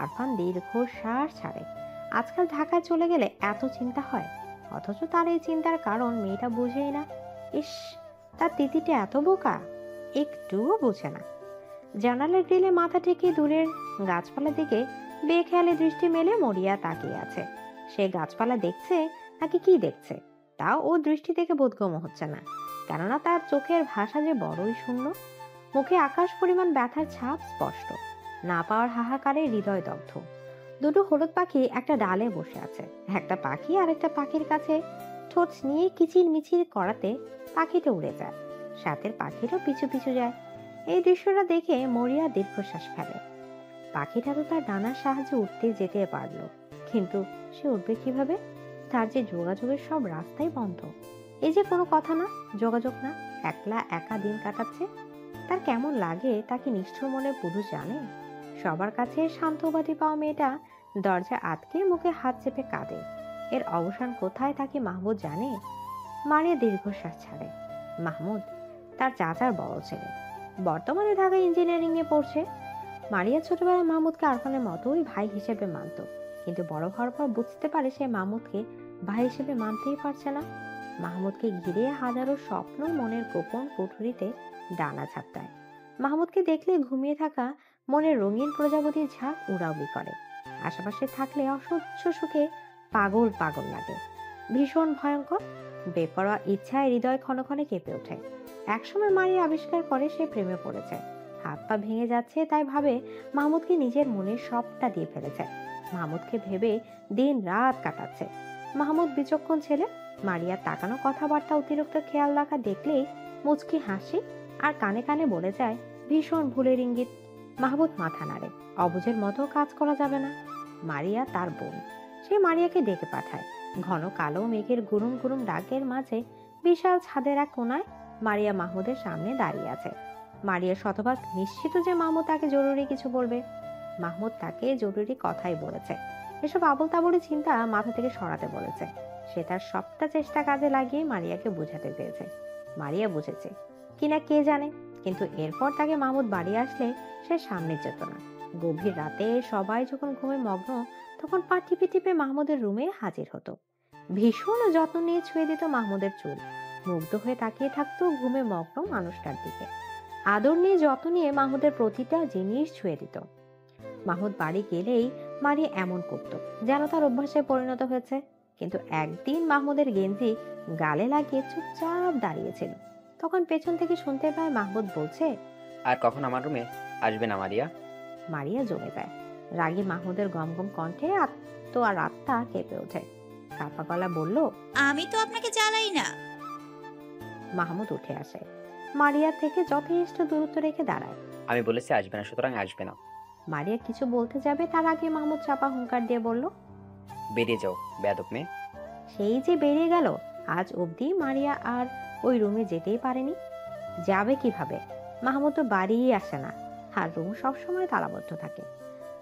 Speaker 3: আরফান দীর্ঘশ্বাস ছাড়ে। আজকাল ঢাকায় চলে গেলে এত চিন্তা হয়, অথচ তার এই চিন্তার কারণ মেয়েটা বুঝেই না। ইস, তার তিতিটা এত বোকা, একটুও বুঝে না। জানালার গ্রিলে মাথা ঠেকে দূরের গাছপালার দিকে বেখেয়ালি দৃষ্টি মেলে মরিয়া তাকিয়ে আছে। সে গাছপালা দেখছে নাকি কি দেখছে তাও ও দৃষ্টি থেকে বোধগম্য হচ্ছে না, কেননা তার চোখের ভাষা যে বড়ই শূন্য। মুখে আকাশ পরিমাণ ব্যথার ছাপ স্পষ্ট। না পাওয়ার হাহাকারে হৃদয় দগ্ধ। দুটো হলুদ পাখি একটা ডালে বসে আছে। একটা পাখি আরেকটা পাখির কাছে ঠোঁট নিয়ে কিচির মিচির করাতে পাখিটা উড়ে যায়। সাথের পাখিরও পিছু পিছু যায়। এই দৃশ্যটা দেখে মরিয়া দীর্ঘশ্বাস ফেলে। পাখিটা তো তার ডানার সাহায্যে উঠতে যেতে পারলো, কিন্তু সে উঠবে কিভাবে? তার যে যোগাযোগের সব রাস্তাই বন্ধ। এই যে কোনো কথা না, যোগাযোগ না, একলা একা দিন কাটাচ্ছে। তার কেমন লাগে তা কি নিষ্ঠুর মনে পুরুষ জানে? সবার কাছে শান্তবাদী পাওয়া মেয়েটা দরজা আটকে মুখে হাত চেপে কাঁদে। এর অবসান কোথায় তা কি মাহমুদ জানে? মারিয়া দীর্ঘশ্বাস ছাড়ে। মাহমুদ তার চাচার বড় ছেলে, বর্তমানে ঢাকায় ইঞ্জিনিয়ারিং এ পড়ছে। মারিয়া ছোটবেলায় মাহমুদকে আরফানের মতোই ভাই হিসেবে মানত, কিন্তু বড় হওয়ার পর বুঝতে পারে সে মাহমুদকে ভাই হিসেবে মানতেই পারছে না। মাহমুদকে ঘিরে হাজারো স্বপ্ন মনের গোপন কুঠুরিতে ডানা ঝাপটায়। মাহমুদকে দেখলে ঘুমিয়ে থাকা মনের রঙিন প্রজাপতির ঝাঁক উড়াউড়ি করে। আশেপাশে থাকলে অসহ্য সুখে পাগল পাগল লাগে। ভীষণ ভয়ঙ্কর বেপরোয়া ইচ্ছায় হৃদয় ক্ষণে ক্ষণে কেঁপে ওঠে। একসময় মারিয়া আবিষ্কার করে সে প্রেমে পড়েছে। হাত পা ভেঙে যাচ্ছে তাই ভাবে মাহমুদকে নিজের মনে সবটা দিয়ে ফেলেছে। মাহমুদকে ভেবে দিন রাত কাটাচ্ছে। মাহমুদ বিচক্ষণ ছেলে। মারিয়ার তাকানো কথাবার্তা অতিরিক্ত খেয়াল রাখা দেখলেই মুচকি হাসি আর কানে কানে বলে যায় ভীষণ ভুলের ইঙ্গিত। মাহমুদ মাথা নাড়ে। অবুঝের মতো কাজ করা যাবে না। মারিয়া তার বোন, সে মারিয়াকে ডেকে পাঠায়। ঘন কালো মেঘের গুরুম গুরুম ডাকের মাঝে বিশাল ছাদের এক কোনায় মারিয়া মাহমুদের সামনে দাঁড়িয়ে আছে। মারিয়া শতভাগ নিশ্চিত যে মাহমুদ তাকে জরুরি কিছু বলবে। মাহমুদ তাকে জরুরি কথাই বলেছে। এসব আবল তাবলি চিন্তা মাথা থেকে সরাতে বলেছে। সে তার সবটা চেষ্টা কাজে লাগিয়ে মারিয়াকে বুঝাতে পেরেছে। মারিয়া বুঝেছে কিনা কে জানে, কিন্তু এরপর তাকে মাহমুদ বাড়ি আসলে সে সামনে যেত না। গভীর রাতে সবাই যখন ঘুমে মগ্ন তখন পা টিপে টিপে মাহমুদের রুমে হাজির হতো। ভীষণ যত্ন নিয়ে ছুঁয়ে দিত মাহমুদের চুল। মুগ্ধ হয়ে তাকিয়ে থাকতো ঘুমে মগ্ন মানুষটার দিকে। আদর নিয়ে যত্ন নিয়ে মাহমুদের প্রতিটা জিনিস ছুঁয়ে দিত। মাহমুদ বাড়ি গেলেই মারিয়া এমন করত যেন তার অভ্যাসে পরিণত হয়েছে। কিন্তু একদিন মাহমুদের গেঞ্জি গালে লাগিয়ে চুপচাপ দাঁড়িয়েছিল। তখন পেছন থেকে শুনতে পায় মাহমুদ বলছে,
Speaker 8: আর কখন আমার রুমে আসবে না মারিয়া?
Speaker 3: মারিয়া জমে যায়। রাগী মাহমুদের গমগম কণ্ঠে আত্মা কেঁপে ওঠে। কাপা গলা বলল,
Speaker 5: আমি তো আপনাকে জ্বালাই না।
Speaker 3: মাহমুদ উঠে আসে। মারিয়া থেকে যথেষ্ট দূরত্ব রেখে দাঁড়ায়।
Speaker 8: আমি বলেছি আসবে না, সুতরাং আসবে না।
Speaker 3: মারিয়া কিছু বলতে যাবে তার আগে মাহমুদ চাপা হুঙ্কার দিয়ে বলল,
Speaker 8: বেরিয়ে যাও বেয়াদব মেয়ে।
Speaker 3: সেই যে বেরিয়ে গেল। আজ অবধি মারিয়া আর ওই রুমে যেতেই পারেনি। যাবে কিভাবে? মাহমুদ তো বাড়িই আসে না, আর রুম সবসময় তালাবদ্ধ থাকে।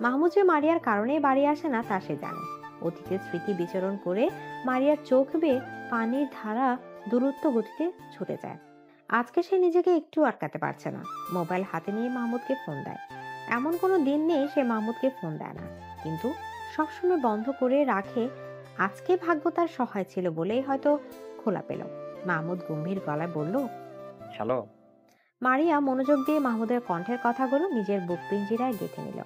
Speaker 3: মাহমুদ যে মারিয়ার কারণেই বাড়ি আসে না তা সে জানে। অতীতের স্মৃতি বিচরণ করে মারিয়ার চোখ বেয়ে পানির ধারা দূরত্ব গতিতে ছুটে যায়। আজকে সে নিজেকে একটু আটকাতে পারছে না। মোবাইল হাতে নিয়ে মাহমুদকে ফোন দেয়। এমন কোনো দিন নেই সে মাহমুদকে ফোন দেয় না, কিন্তু সবসময় বন্ধ করে রাখে। আজকে ভাগ্য তার সহায় ছিল বলেই হয়তো খোলা পেল। মাহমুদ গম্ভীর গলায় বলল,
Speaker 8: হ্যালো।
Speaker 3: মারিয়া মনোযোগ দিয়ে মাহমুদের কণ্ঠের কথাগুলো নিজের বুক পিঞ্জিরায় গেঁথে নিল।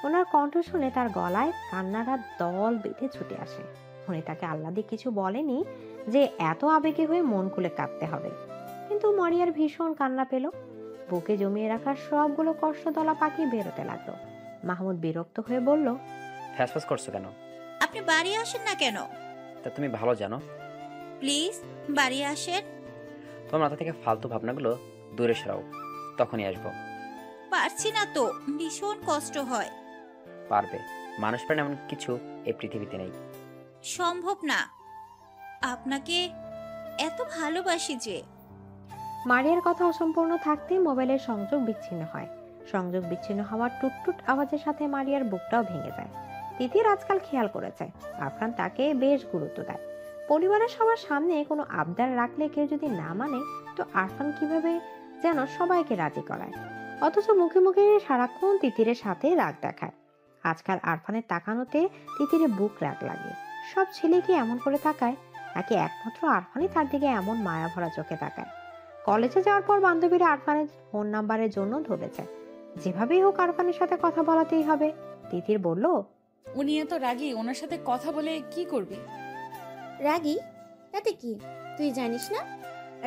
Speaker 3: ওনার কণ্ঠ শুনে তার গলায় কান্নারা দল বেঁধে ছুটে আসে। উনি তাকে আহ্লাদে কিছু বলেনি যে এত আবেগে হয়ে মন খুলে কাঁদতে হবে, কিন্তু মারিয়ার ভীষণ কান্না পেল। বুকে জমিয়ে রাখা সবগুলো কষ্টতলা পাখি বেরোতে লাগলো। মাহমুদ বিরক্ত হয়ে বলল,
Speaker 8: ফ্যাসফ্যাস করছো কেন?
Speaker 5: আপনি বাড়ি আসেন না কেন?
Speaker 8: তা তুমি ভালো জানো।
Speaker 5: প্লিজ বাড়ি আসেন।
Speaker 8: তোমার মাথা থেকে ফালতু ভাবনাগুলো দূরে সরাও, তখনই আসবো।
Speaker 5: পারছি না তো, ভীষণ কষ্ট হয়।
Speaker 8: পারবে। মানুষ প্রাণ এমন কিছু এই পৃথিবীতে নেই।
Speaker 5: সম্ভব না, আপনাকে এত ভালোবাসি যে।
Speaker 3: মারিয়ার কথা অসম্পূর্ণ থাকতে মোবাইলের সংযোগ বিচ্ছিন্ন হয়। সংযোগ বিচ্ছিন্ন হওয়ার টুটটুট আওয়াজের সাথে মারিয়ার বুকটাও ভেঙে যায়। তিতির আজকাল খেয়াল করেছে আফরান তাকে বেশ গুরুত্ব দেয়। পরিবারের সবার সামনে কোনো আবদার রাখলে কেউ যদি না মানে তো আরফান কিভাবে যেন সবাইকে রাজি করায়, অথচ মুখে মুখে সারাক্ষণ তিতিরের সাথে রাগ দেখায়। আজকাল আরফানের তাকানোতে তিতিরের বুক রাগ লাগে। সব ছেলে কি এমন করে তাকায়, নাকি একমাত্র আরফানই তার দিকে এমন মায়া ভরা চোখে তাকায়? কলেজে যাওয়ার পর বান্ধবীরা আরফানের ফোন নাম্বারের জন্য ধরেছে। যেভাবেই হোক আরফানের সাথে কথা বলাতেই হবে। তিতির বলল,
Speaker 2: উনি এত রাগী, ওনার সাথে কথা বলে কি করবি?
Speaker 9: রাগী তাতে কি, তুই জানিস না?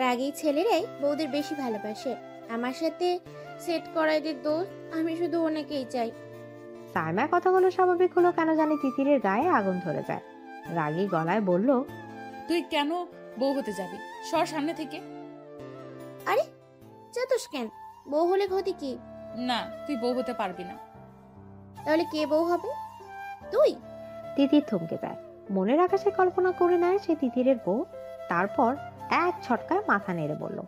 Speaker 9: রাগী ছেলেরাই বউদের বেশি ভালোবাসে। আমার সাথে সেট করাই দে দোষ, আমি শুধু ওনাকেই চাই।
Speaker 3: সাইমার কথাগুলো স্বাভাবিক হলো কেন জানি তিতিরের গায়ে আগুন ধরে যায়। রাগী গলায় বলল,
Speaker 2: তুই কেন বউ হতে যাবি? সর সামনে থেকে।
Speaker 9: আরে চাতুস কেন? বউ হলে ক্ষতি কি?
Speaker 2: না, তুই বউ হতে পারবি না।
Speaker 9: তাহলে কে বউ হবে? তুই?
Speaker 3: তিতির থমকে যায়। মনের আকাশে কল্পনা করে নেয় সে তিতিরের বউ। তারপর এক ছটকায় মাথা নেড়ে বলল,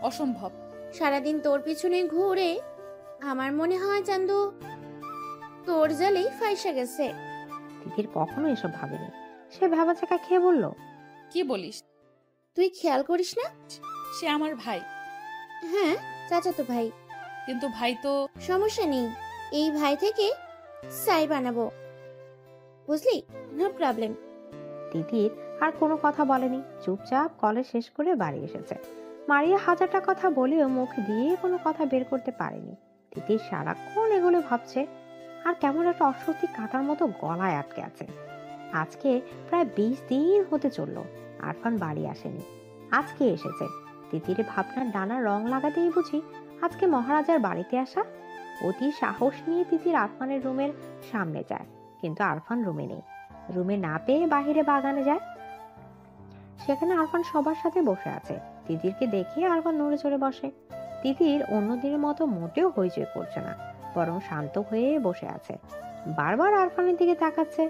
Speaker 2: অসম্ভব।
Speaker 9: সারাদিন তোর পিছনে ঘুরে আমার মনে হয় চান্দু তোর জালেই ফাইসা গেছে।
Speaker 3: তিতির কখনো এসব ভাবেনি। সে ভেবাচাকা খেয়ে বলল,
Speaker 2: কি বলিস?
Speaker 9: তুই খেয়াল করিস না?
Speaker 2: সে আমার ভাই।
Speaker 9: হ্যাঁ, চাচাতো ভাই।
Speaker 2: কিন্তু ভাই তো।
Speaker 9: সমস্যা নেই, এই ভাই থেকে সাই বানাবো, বুঝলি? No problem.
Speaker 3: তিতির আর কোনো কথা বলেনি, চুপচাপ কলেজ শেষ করে বাড়ি এসেছে। মারিয়া হাজারটা কথা বলেও মুখ দিয়ে কোনো কথা বের করতে পারেনি। তিতির সারাক্ষণ এগুলো ভাবছে, আর কেমন একটা অস্বস্তি কাটার মতো গলায় আটকে আছে। আজকে প্রায় 20 দিন হতে চললো আরফান বাড়ি আসেনি, আজকে এসেছে। তিতির ভাবনার ডানা রং লাগাতেই বুঝি আজকে মহারাজার বাড়িতে আসা। অতি সাহস নিয়ে তিতির আরফানের রুমের সামনে যায়, কিন্তু আরফান রুমে নেই। রুমে না পেয়ে বাহিরে বাগানে যায়, সেখানে আরফান সবার সাথে বসে আছে। তিতিরকে দেখে আরফান নড়ে চড়ে বসে। তিতির অন্যদিনের মতো মোটেও হইচই করছে না, বরং শান্ত হয়ে বসে আছে। বারবার আরফানের দিকে তাকাচ্ছে।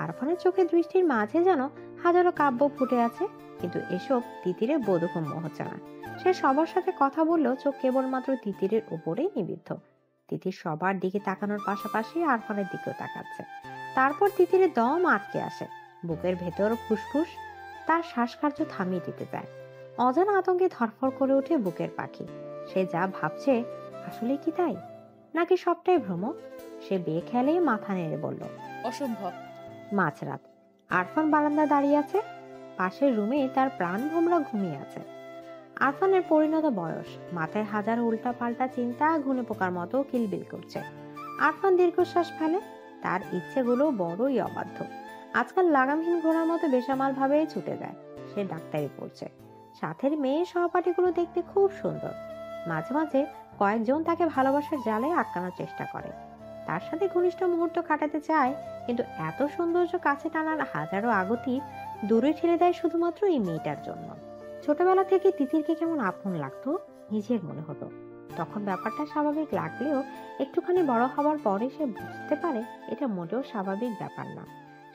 Speaker 3: আরফানের চোখে দৃষ্টির মাঝে যেন হাজারো কাব্য ফুটে আছে, কিন্তু এসব তিতিরের বোধগম্য হচ্ছে না। সে সবার সাথে কথা বললেও চোখ কেবলমাত্র তিতিরের উপরেই নিবিদ্ধ। তিতির সবার দিকে তাকানোর পাশাপাশি আরফানের দিকেও তাকাচ্ছে। তারপর তিতিরের দম আটকে আসে, বুকের ভেতর ফুসফুস, তার শ্বাসকার্য থামিয়ে দিতে চায়। অজানা আতঙ্কে ধরফর করে ওঠে বুকের পাখি। সে যা ভাবছে আসলে কি তাই, নাকি সবটাই ভ্রম? সে বেখেয়ালে মাথা নেড়ে বলল,
Speaker 2: অসম্ভব।
Speaker 3: মাঝরাত। আরফান বারান্দা দাঁড়িয়ে আছে, পাশের রুমে তার প্রাণ ভোমরা ঘুমিয়ে আছে। আরফানের পরিণত বয়স, মাথায় হাজার উল্টা পাল্টা চিন্তা ঘুনে পোকার মতো কিলবিল করছে। আরফান দীর্ঘশ্বাস ফেলে, তার ইচ্ছেগুলো বড়ই অবাধ্য। আজকাল লাগামহীন ঘোড়ার মতো বেসামাল ভাবে ছুটে যায়। সে ডাক্তারি পড়ছে, সাথের মেয়ে সহপাঠীগুলো দেখতে খুব সুন্দর। মাঝে মাঝে কয়েকজন তাকে ভালোবাসার জালে আটকানোর চেষ্টা করে, তার সাথে ঘনিষ্ঠ মুহূর্ত কাটাতে চায়, কিন্তু এত সৌন্দর্য কাছে টানার হাজারো আগতি দূরে ঠেলে দেয় শুধুমাত্র এই মেয়েটার জন্য। ছোটবেলা থেকে তিতিরকে কেমন আপন লাগতো নিজের মনে হতো। তখন ব্যাপারটা স্বাভাবিক লাগলেও একটুখানি বড় হওয়ার পরে সে বুঝতে পারে এটা মোটেও স্বাভাবিক ব্যাপার না।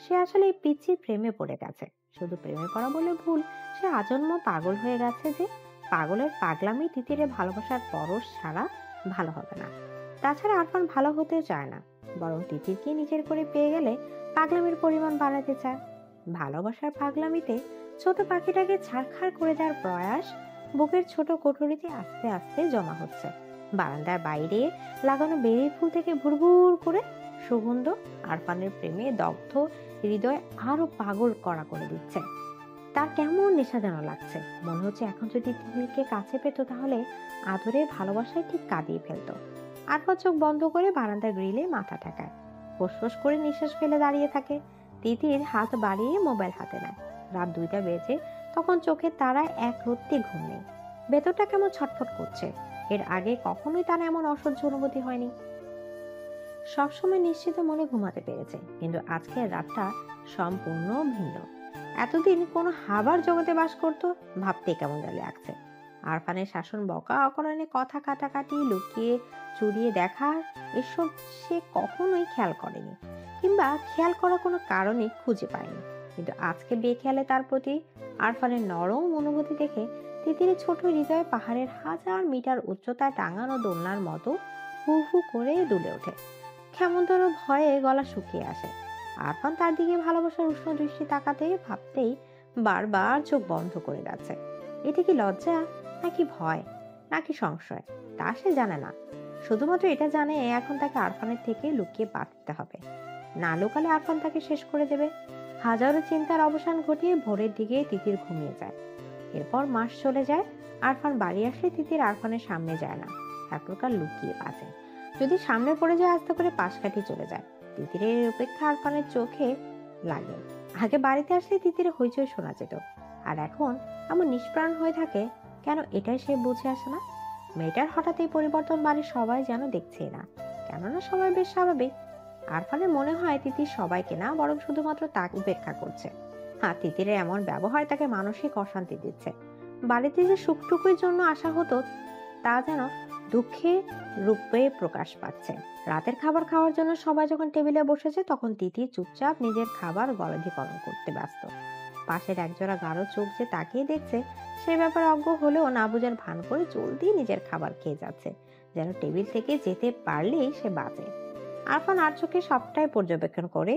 Speaker 3: সে আসলে এই পিচ্চির প্রেমে পড়ে গেছে। শুধু প্রেমে পড়া বলে ভুল, সে আজন্ম পাগল হয়ে গেছে যে পাগলের পাগলামি তিতিরে ভালোবাসার পরশ ছাড়া ভালো হবে না। তাছাড়া আরফান ভালো হতে চায় না, বরং তিতিরকে নিজের করে পেয়ে গেলে পাগলামির পরিমাণ বাড়াতে চায়। ভালোবাসার পাগলামিতে ছোট পাখিটাকে ছাড়খাড় করে দেওয়ার প্রয়াস বুকের ছোট কোঠরিতে আস্তে আস্তে জমা হচ্ছে। বারান্দার বাইরে লাগানো বেরি ফুল থেকে ভুরভুর করে সুগন্ধ আরফানের প্রেমে দগ্ধ হৃদয় আরো পাগল করা করে দিচ্ছে। তার কেমন নেশা যেন লাগছে, মনে হচ্ছে এখন যদি তিতিরকে কাছে পেত তাহলে আদরে ভালোবাসায় ঠিক কাঁদিয়ে ফেলতো। আরফান চোখ বন্ধ করে বারান্দার গ্রিলে মাথা ঠেকায়, ফোঁস করে নিঃশ্বাস ফেলে দাঁড়িয়ে থাকে। তিতির হাত বাড়িয়ে মোবাইল হাতে নেয়। রাত 2টা বেজে, তখন চোখের তারায় এক রত্তি ঘুম নেই। ভেতরটা কেমন ছটফট করছে। এর আগে কখনোই তার এমন অসহ্য অনুভূতি হয়নি। সবসময় নিশ্চিত মনে ঘুমাতে পেরেছে, কিন্তু আজকের রাতটা সম্পূর্ণ ভিন্ন। এতদিন কোনো হাবার জগতে বাস করত, ভাবতে কেমন জানি লাগছে। আরফানের শাসন, বকা, অকারণে কথা কাটাকাটি, লুকিয়ে চুরিয়ে দেখা, এসব সে কখনোই খেয়াল করেনি, কিংবা খেয়াল করার কোনো কারণই খুঁজে পায়নি। কিন্তু আজকে বেখেয়ালে তার প্রতি আরফানের নরম অনুভূতি দেখে তিতিরের ছোট হৃদয়ে পাহাড়ের 1000 মিটার উচ্চতায় টাঙানো দোলনার মতো হু হু করে দুলে ওঠে। কেমনতর ভয়ে গলা শুকিয়ে আসে। আরফান তার দিকে ভালোবাসার উষ্ণ দৃষ্টি তাকাতে ভাবতেই বারবার চোখ বন্ধ করে যাচ্ছে। এটি কি লজ্জা, নাকি ভয়, নাকি সংশয়, তা সে জানে না। শুধুমাত্র এটা জানে এখন তাকে আরফানের থেকে লুকিয়ে বাঁচতে হবে, না লুকালে আরফান তাকে শেষ করে দেবে। হাজারো চিন্তার অবসান ঘটিয়ে ভোরের দিকে তিতির ঘুমিয়ে যায়। এরপর মাস চলে যায়। আরফান বাড়ি আসলে তিতির আরফানের সামনে যায় না, এক প্রকার লুকিয়ে বাঁচে। যদি সামনে পড়ে যায় আস্তে করে পাশ কাটিয়ে চলে যায়। তিতিরের উপেক্ষা আরফানের চোখে লাগে। আগে বাড়িতে আসলে তিতিরে হইচই শোনা যেত, আর এখন এমন নিষ্প্রাণ হয়ে থাকে কেন, এটাই সে বুঝে আসে না। মেয়েটার হঠাৎ এই পরিবর্তন বাড়ির সবাই যেন দেখছেই না, কেননা সবাই বেশ স্বাভাবিক। আরফানের মনে হয় তিতির সবাইকে না, বরং শুধুমাত্র তাকে উপেক্ষা করছে। তিতিরের এমন ব্যবহার তাকে মানসিক অশান্তি দিচ্ছে। বাড়িতে যে সুখটুকুর জন্য আসা হতো তা যেন দুঃখে রূপে প্রকাশ পাচ্ছে। রাতের খাবার খাওয়ার জন্য সবাই যখন টেবিলে বসেছে, তখন তিতির চুপচাপ নিজের খাবার গলাধিকরণ করতে ব্যস্ত। পাশের একজোড়া গাঢ় চোখ যে তাকিয়ে দেখছে সে ব্যাপারে অজ্ঞ হলেও না বোঝার ভান করে জলদি নিজের খাবার খেয়ে যাচ্ছে, যেন টেবিল থেকে যেতে পারলেই সে বাঁচে। আরফান আর চোখে সবটাই পর্যবেক্ষণ করে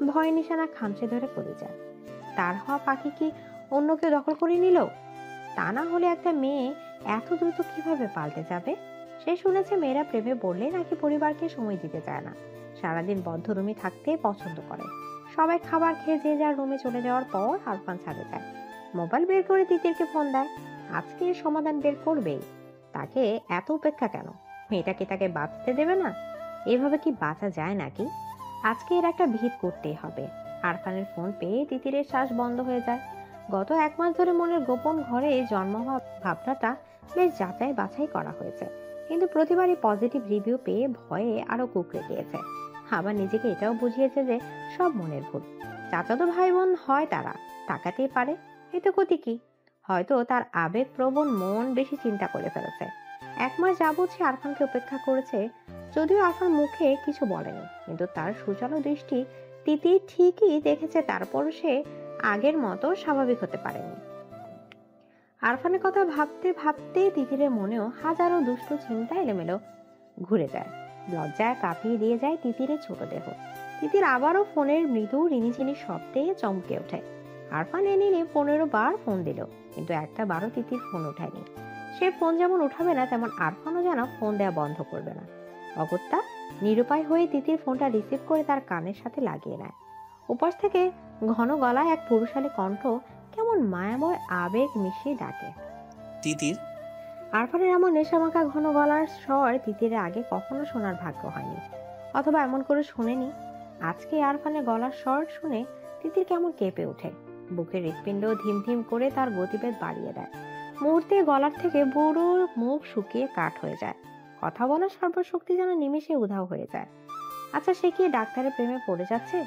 Speaker 3: ভয় নিশানা খামচে ধরে পড়ে যায়। তার হওয়া পাখি কি অন্য কেউ দখল করে নিল? তা না হলে একটা মেয়ে এত দ্রুত কিভাবে পাল্টে যাবে? সে শুনেছে মেয়েরা প্রেমে পড়লে নাকি পরিবারকে সময় দিতে চায় না, সারাদিন বদ্ধ রুমে থাকতে পছন্দ করে। সবাই খাবার খেয়ে যে যার রুমে চলে যাওয়ার পর আরফান ছাদে যায়, মোবাইল বের করে তিতিরকে ফোন দেয়। আজকে এর সমাধান বের করবেই। তাকে এত উপেক্ষা কেন? মেয়েটা কি তাকে বাঁচতে দেবে না? এভাবে কি বাঁচা যায় নাকি? আজকে এর একটা ভিত করতেই হবে। আরফানের ফোন পেয়ে তিতিরের শ্বাস বন্ধ হয়ে যায়। গত 1 মাস ধরে মনের গোপন ঘরে জন্ম হওয়া ভাবনাটা বেশ যাচাই বাছাই করা হয়েছে, কিন্তু প্রতিবারই পজিটিভ রিভিউ পেয়ে ভয়ে আরো কুঁকড়ে গিয়েছে। আবার নিজেকে এটাও বুঝিয়েছে যে সব মনের ভুল। চাচাতো ভাই বোন হয়, তারা তাকাতেই পারে, এতে ক্ষতি কি? হয়তো তার আবেগপ্রবণ মন বেশি চিন্তা করে ফেলেছে। 1 মাস যাবৎ সে আরফানকে উপেক্ষা করেছে, যদিও আরফান মুখে কিছু বলেনি, কিন্তু তার সুচালো দৃষ্টি তিতির ঠিকই দেখেছে। তারপরও সে আগের মতো স্বাভাবিক হতে পারেনি। আরফানের কথা ভাবতে ভাবতে তিতিরের মনেও হাজারো দুষ্ট চিন্তা এলোমেলো ঘুরে যায়। লজ্জায় কাঁপিয়ে দিয়ে যায় তিতিরের ছোট দেহ। তিতির আবারও ফোনের মৃদু রিনিঝিনি শব্দে চমকে ওঠে। আরফান এনে 15 বার ফোন দিল, কিন্তু একটা বারও তিতির ফোন ওঠায়নি। সে ফোন যেমন উঠাবে না, তেমন আরফানও যেন ফোন দেওয়া বন্ধ করবে না। অগত্যা নিরুপায় হয়ে তিতির ফোনটা রিসিভ করে তার কানের সাথে লাগিয়ে নেয়। উপাস থেকে ঘন গলায় এক পুরুষালী কণ্ঠ কেমন মায়াময় আবেগ মিশিয়ে ডাকে,
Speaker 4: তিতির।
Speaker 3: আরফানের এমন নেশামাখা ঘন গলার স্বর তিতিরের আগে কখনো শোনার ভাগ্য হয়নি, অথবা এমন করে শোনেনি। আজকে আরফানের গলার স্বর শুনে তিতির কেমন কেঁপে ওঠে। বুকের হৃৎপিণ্ড ধিম ধিম করে তার গতিবেগ বাড়িয়ে দেয়। মুহূর্তে গলার থেকে বুড়ো মুখ শুকিয়ে কাঠ হয়ে যায়। কথা বলার সর্বশক্তি যেন নিমেষে উধাও হয়ে যায়। আচ্ছা, সে কি ডাক্তারের প্রেমে পড়ে যাচ্ছে?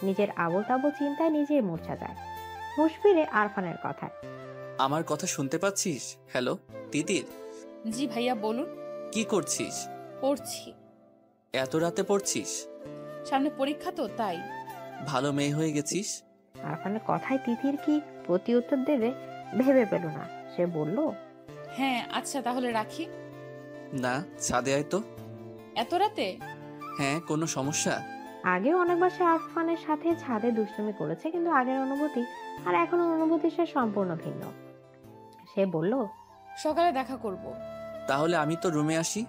Speaker 3: নিজের আবোল তাবোল চিন্তায় নিজেই মূর্ছা যায়। হুঁশ ফিরে আরফানের কথায়,
Speaker 4: আমার কথা শুনতে পাচ্ছিস? হ্যালো তিতির।
Speaker 2: জি ভাইয়া বলুন।
Speaker 4: কি করছিস?
Speaker 2: পড়ছি।
Speaker 4: এত রাতে পড়ছিস?
Speaker 2: সামনে পরীক্ষা তো, তাই।
Speaker 4: ভালো মেয়ে হয়ে গেছিস।
Speaker 3: আরফানের কথায় তিতির কি প্রতি উত্তর দেবে ভেবে পেল না। সে বলল,
Speaker 2: হ্যাঁ আচ্ছা তাহলে রাখি।
Speaker 4: না, ছাদে আয় তো।
Speaker 2: এত রাতে?
Speaker 4: হ্যাঁ, কোনো সমস্যা?
Speaker 3: আগেও অনেকবার সে আরফানের সাথে ছাদে দুষ্টুমি করেছে, কিন্তু আগের অনুভূতি আর এখনো অনুভূতি সে সম্পূর্ণ ভিন্ন। সে বলল,
Speaker 2: সকালে দেখা করব।
Speaker 4: তাহলে আমি তো রুমে আসি।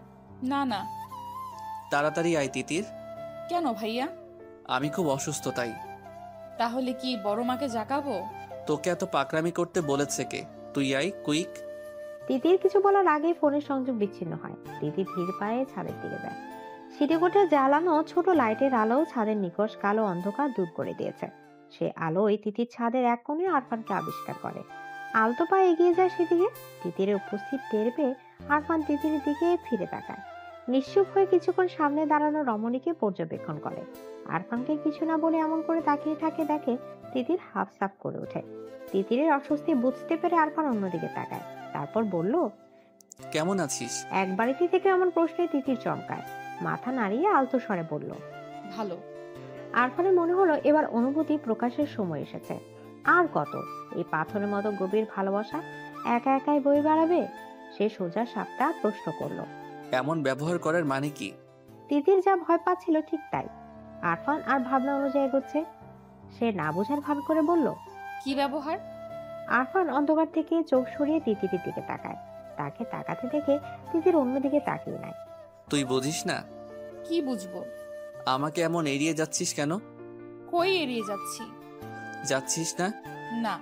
Speaker 2: না না।
Speaker 4: তাড়াতাড়ি আয় তিতির।
Speaker 2: কেন ভাইয়া?
Speaker 4: আমি খুব অসুস্থ তাই।
Speaker 2: তাহলে কি বড় মাকে জাগাবো?
Speaker 4: তোকে এত পাকরামি করতে বলেছে কে? তুই আয় কুইক।
Speaker 3: তিতির কিছু বলার আগেই ফোনের সংযোগ বিচ্ছিন্ন হয়। তিতির ধীর পায়ে ছাদের দিকে যায়। সিঁড়িকোঠে জ্বালানো ছোট লাইটের আলো ছাদের নিকষ কালো অন্ধকার দূর করে দিয়েছে। সে আলোয় তিতির ছাদের এক কোণে আরফানকে আবিষ্কার করে। আলতো পায়ে এগিয়ে যায় সেদিকে। তিতিরের উপস্থিত টের পেয়ে আরফান তিতিরের দিকে ফিরে তাকায়। নিশ্চুপ হয়ে কিছুক্ষণ সামনে দাঁড়ানো রমণীকে পর্যবেক্ষণ করে। আরফানকে কিছু না বলে এমন করে তাকিয়ে থাকে দেখে তিতির হাফ সাফ করে ওঠে। তিতিরের অস্বস্তি বুঝতে পেরে আরফান অন্যদিকে তাকায়, তারপর বলল,
Speaker 4: কেমন আছিস?
Speaker 3: এক বাড়িতে থেকে এমন প্রশ্নে তিতির চমকায়। মাথা নাড়িয়ে আলতো স্বরে বলল,
Speaker 2: ভালো।
Speaker 3: আরফানের মনে হলো এবার অনুভূতি প্রকাশের সময় এসেছে। আর কত এই পাথরের মতো গভীর ভালোবাসা একা একাই বয়ে বেড়াবে? সে সোজা সাপটা প্রশ্ন করলো,
Speaker 4: এমন ব্যবহার করার মানে কি?
Speaker 3: তিতির যা ভয় পাচ্ছিল ঠিক তাই। আরফান আর ভাবনা অনুযায়ী এগোচ্ছে। সে না বোঝার ভান করে বলল,
Speaker 2: কি ব্যবহার?
Speaker 3: আরফান অন্ধকার থেকে চোখ সরিয়ে তিতিরের দিকে তাকায়। তাকে তাকাতে দেখে তিতির অন্যদিকে তাকিয়ে নেয়।
Speaker 4: তুই বুঝিস না?
Speaker 2: কি বুঝবো?
Speaker 4: আমাকে এমন এড়িয়ে যাচ্ছিস কেন?
Speaker 2: কই এড়িয়ে যাচ্ছি?
Speaker 4: যাচ্ছিস না?
Speaker 2: না।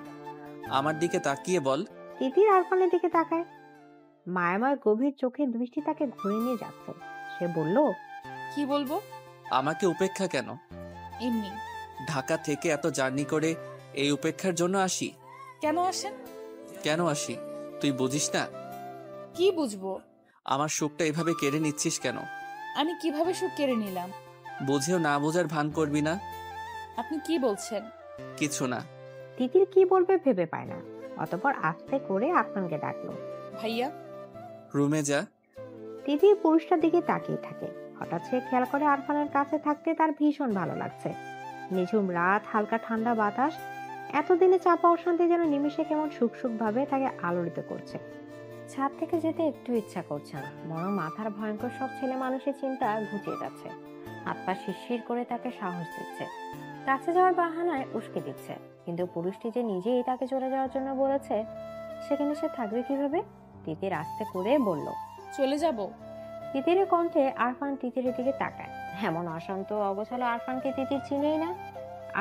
Speaker 4: আমার দিকে তাকিয়ে বল।
Speaker 3: তিতির আরফানের দিকে তাকায়। মায়াময় গভীর চোখের দৃষ্টি তাকে ঘুরে নিয়ে যাচ্ছে। সে বলল,
Speaker 2: কি বলবো?
Speaker 4: আমাকে উপেক্ষা কেন?
Speaker 2: এমনি।
Speaker 4: ঢাকা থেকে এত জার্নি করে এই উপেক্ষার জন্য আসি?
Speaker 2: কেন আসেন?
Speaker 4: কেন আসি তুই বুঝিস না?
Speaker 2: কি বুঝবো?
Speaker 4: আমার সুখটা এভাবে কেড়ে নিচ্ছিস কেন?
Speaker 2: আমি কিভাবে সুখ কেড়ে নিলাম?
Speaker 4: বুঝেও না বোঝার ভান করবি না।
Speaker 2: আপনি কি বলছেন?
Speaker 4: কিছু না।
Speaker 3: তিতির কি বলবে ভেবে পায় না। অতঃপর আস্তে করে আরফানকে ডাকলো,
Speaker 2: ভাইয়া।
Speaker 4: রুমে যা।
Speaker 3: তিতির পুরুষটার দিকে তাকিয়ে থাকে। হঠাৎ সে খেয়াল করে আরফানের কাছে থাকতে তার ভীষণ ভালো লাগছে। নিঝুম রাত, হালকা ঠান্ডা বাতাস, এতদিনে চাপা অশান্তি যেন নিমিষে কেমন সুখ সুখ ভাবে তাকে আলোড়িত করছে। ছাদ থেকে যেতে একটু ইচ্ছা করছে না, বরং মাথার ভয়ঙ্কর সব ছেলে মানুষের চিন্তা ঘুচিয়ে যাচ্ছে। হাত পা শিরশির করে তাকে সাহস দিচ্ছে, কাছে যাওয়ার বাহানায় উস্কে দিচ্ছে। কিন্তু পুরুষটি যে নিজেই তাকে চলে যাওয়ার জন্য বলেছে, সেখানে সে থাকবে কিভাবে? তিতির আস্তে করে বলল,
Speaker 2: চলে যাব।
Speaker 3: তিতিরের কণ্ঠে আরফান তিতিরের দিকে তাকায়। এমন অশান্ত অগোছালো আরফানকে তিতির চিনেই না।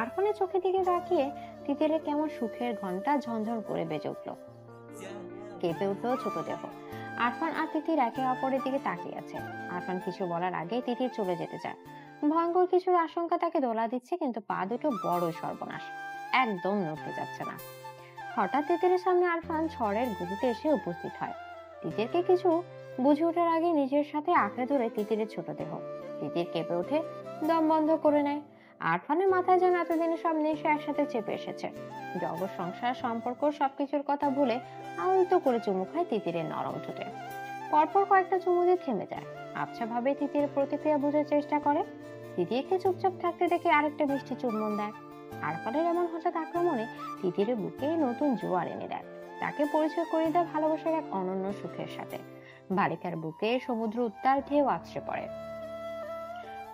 Speaker 3: আরফানের চোখের দিকে তাকিয়ে তিতিরের কেমন সুখের ঘন্টা ঝনঝন করে বেজে উঠল, কেঁপে উঠলো ছোট দেহ। আরফান আর তিতির একে অপরের দিকে তাকিয়ে আছে। আরফান কিছু বলার আগে তিতির চলে যেতে চায়। ভয়ঙ্কর কিছুর আশঙ্কা তাকে দোলা দিচ্ছে, কিন্তু পা দুটো বড় সর্বনাশ, একদম নড়তে যাচ্ছে না। হঠাৎ তিতিরের সামনে আরফান ঝড়ের গতিতে এসে উপস্থিত হয়। তিতিরকে কিছু বুঝে ওঠার আগে নিজের সাথে আঁকড়ে ধরে তিতিরের ছোট দেহ। তিতির কেঁপে ওঠে, দম বন্ধ করে নেয়। আরফানের মাথায় যেন এতদিনে সব নেশা একসাথে চেপে এসেছে। জগৎ, সংসার, সম্পর্ক সবকিছুর কথা ভুলে আলতো করে চুমু খায় তিতিরের নরম ঠোঁটে। পরপর কয়েকটা চুমু দিয়ে থেমে যায়। আবছা ভাবে তিতিরের প্রতিক্রিয়া বোঝার চেষ্টা করে। তিতিরকে চুপচাপ থাকতে দেখে আরেকটা মিষ্টি চুম্বন দেয়। আরফানের এমন হঠাৎ আক্রমণে তিতিরের বুকে নতুন জোয়ার এনে দেয়। তাকে পরিচয় করে দেয় ভালোবাসার এক অনন্য সুখের সাথে। বালিকার বুকে সমুদ্র উত্তাল ঢেউ আছড়ে পড়ে,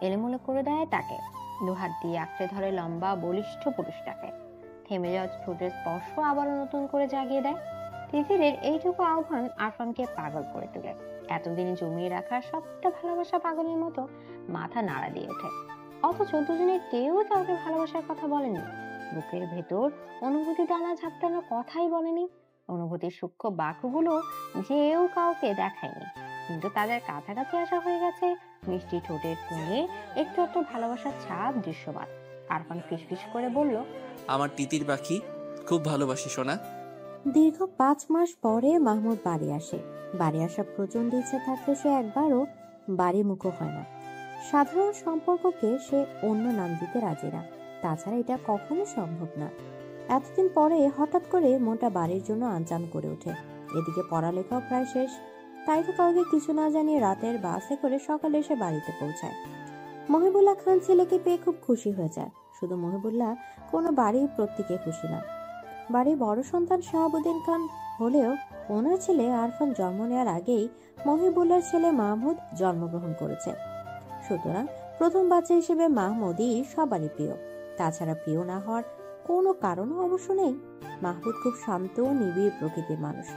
Speaker 3: এলোমেলো করে দেয় তাকে। দুহাত দিয়ে আঁকড়ে ধরে লম্বা বলিষ্ঠ পুরুষটাকে। থেমে যাওয়া ঠোঁটের স্পর্শ আবারও নতুন করে জাগিয়ে দেয়। তিতিরের এইটুকু আহ্বান আরফানকে পাগল করে তোলে। এতদিন জমিয়ে রাখা সবটা ভালোবাসা পাগলের মতো মাথা নাড়া দিয়ে ওঠে। অথচ দুজনের কেউ কাউকে ভালোবাসার কথা বলেনি। বুকের ভেতর অনুভূতি দানা ঝাপটানোর কথাই বলেনি। অনুভূতির সূক্ষ্ম বাক্যগুলো যেও কাউকে দেখায়নি, কিন্তু তাদের কাছাকাছি আসা হয়ে গেছে। মিষ্টি ঠোঁটের কোণে একটু একটু ভালোবাসার ছাপ দৃশ্যমান। আরফান ফিসফিস করে বলল,
Speaker 4: আমার তিতির পাখি, খুব ভালোবাসি সোনা।
Speaker 3: দীর্ঘ 5 মাস পরে মাহমুদ বাড়ি আসে। বাড়ি আসা প্রচন্ড ইচ্ছে থাকলে সে একবারও বাড়ি মুখো হয় না। সাধারণ সম্পর্ককে সে অন্য নাম দিতে রাজি না, তাছাড়া এটা কখনো সম্ভব না। এতদিন পরে হঠাৎ করে মনটা বাড়ির জন্য আনচান করে ওঠে। এদিকে পড়ালেখাও প্রায় শেষ, তাই তো কাউকে কিছু না জানিয়ে রাতের বাসে করে সকালে এসে বাড়িতে পৌঁছায়। মহিবুল্লাহ খান ছেলেকে পেয়ে খুব খুশি হয়ে যায়। শুধু মহিবুল্লাহ, কোনো বাড়ির প্রত্যেকে খুশি না। বাড়ির বড় সন্তান শাহাবুদ্দিন খান হলেও ওনার ছেলে আরফান জন্ম নেওয়ার আগেই মহিবুল্লাহর ছেলে মাহমুদ জন্মগ্রহণ করেছে। সুতরাং প্রথম বাচ্চা হিসেবে মাহমুদই সবারই প্রিয়। তাছাড়া প্রিয় না হওয়ার কোনো কারণও অবশ্য নেই। মাহমুদ খুব শান্ত ও নিবিড় প্রকৃতির মানুষ।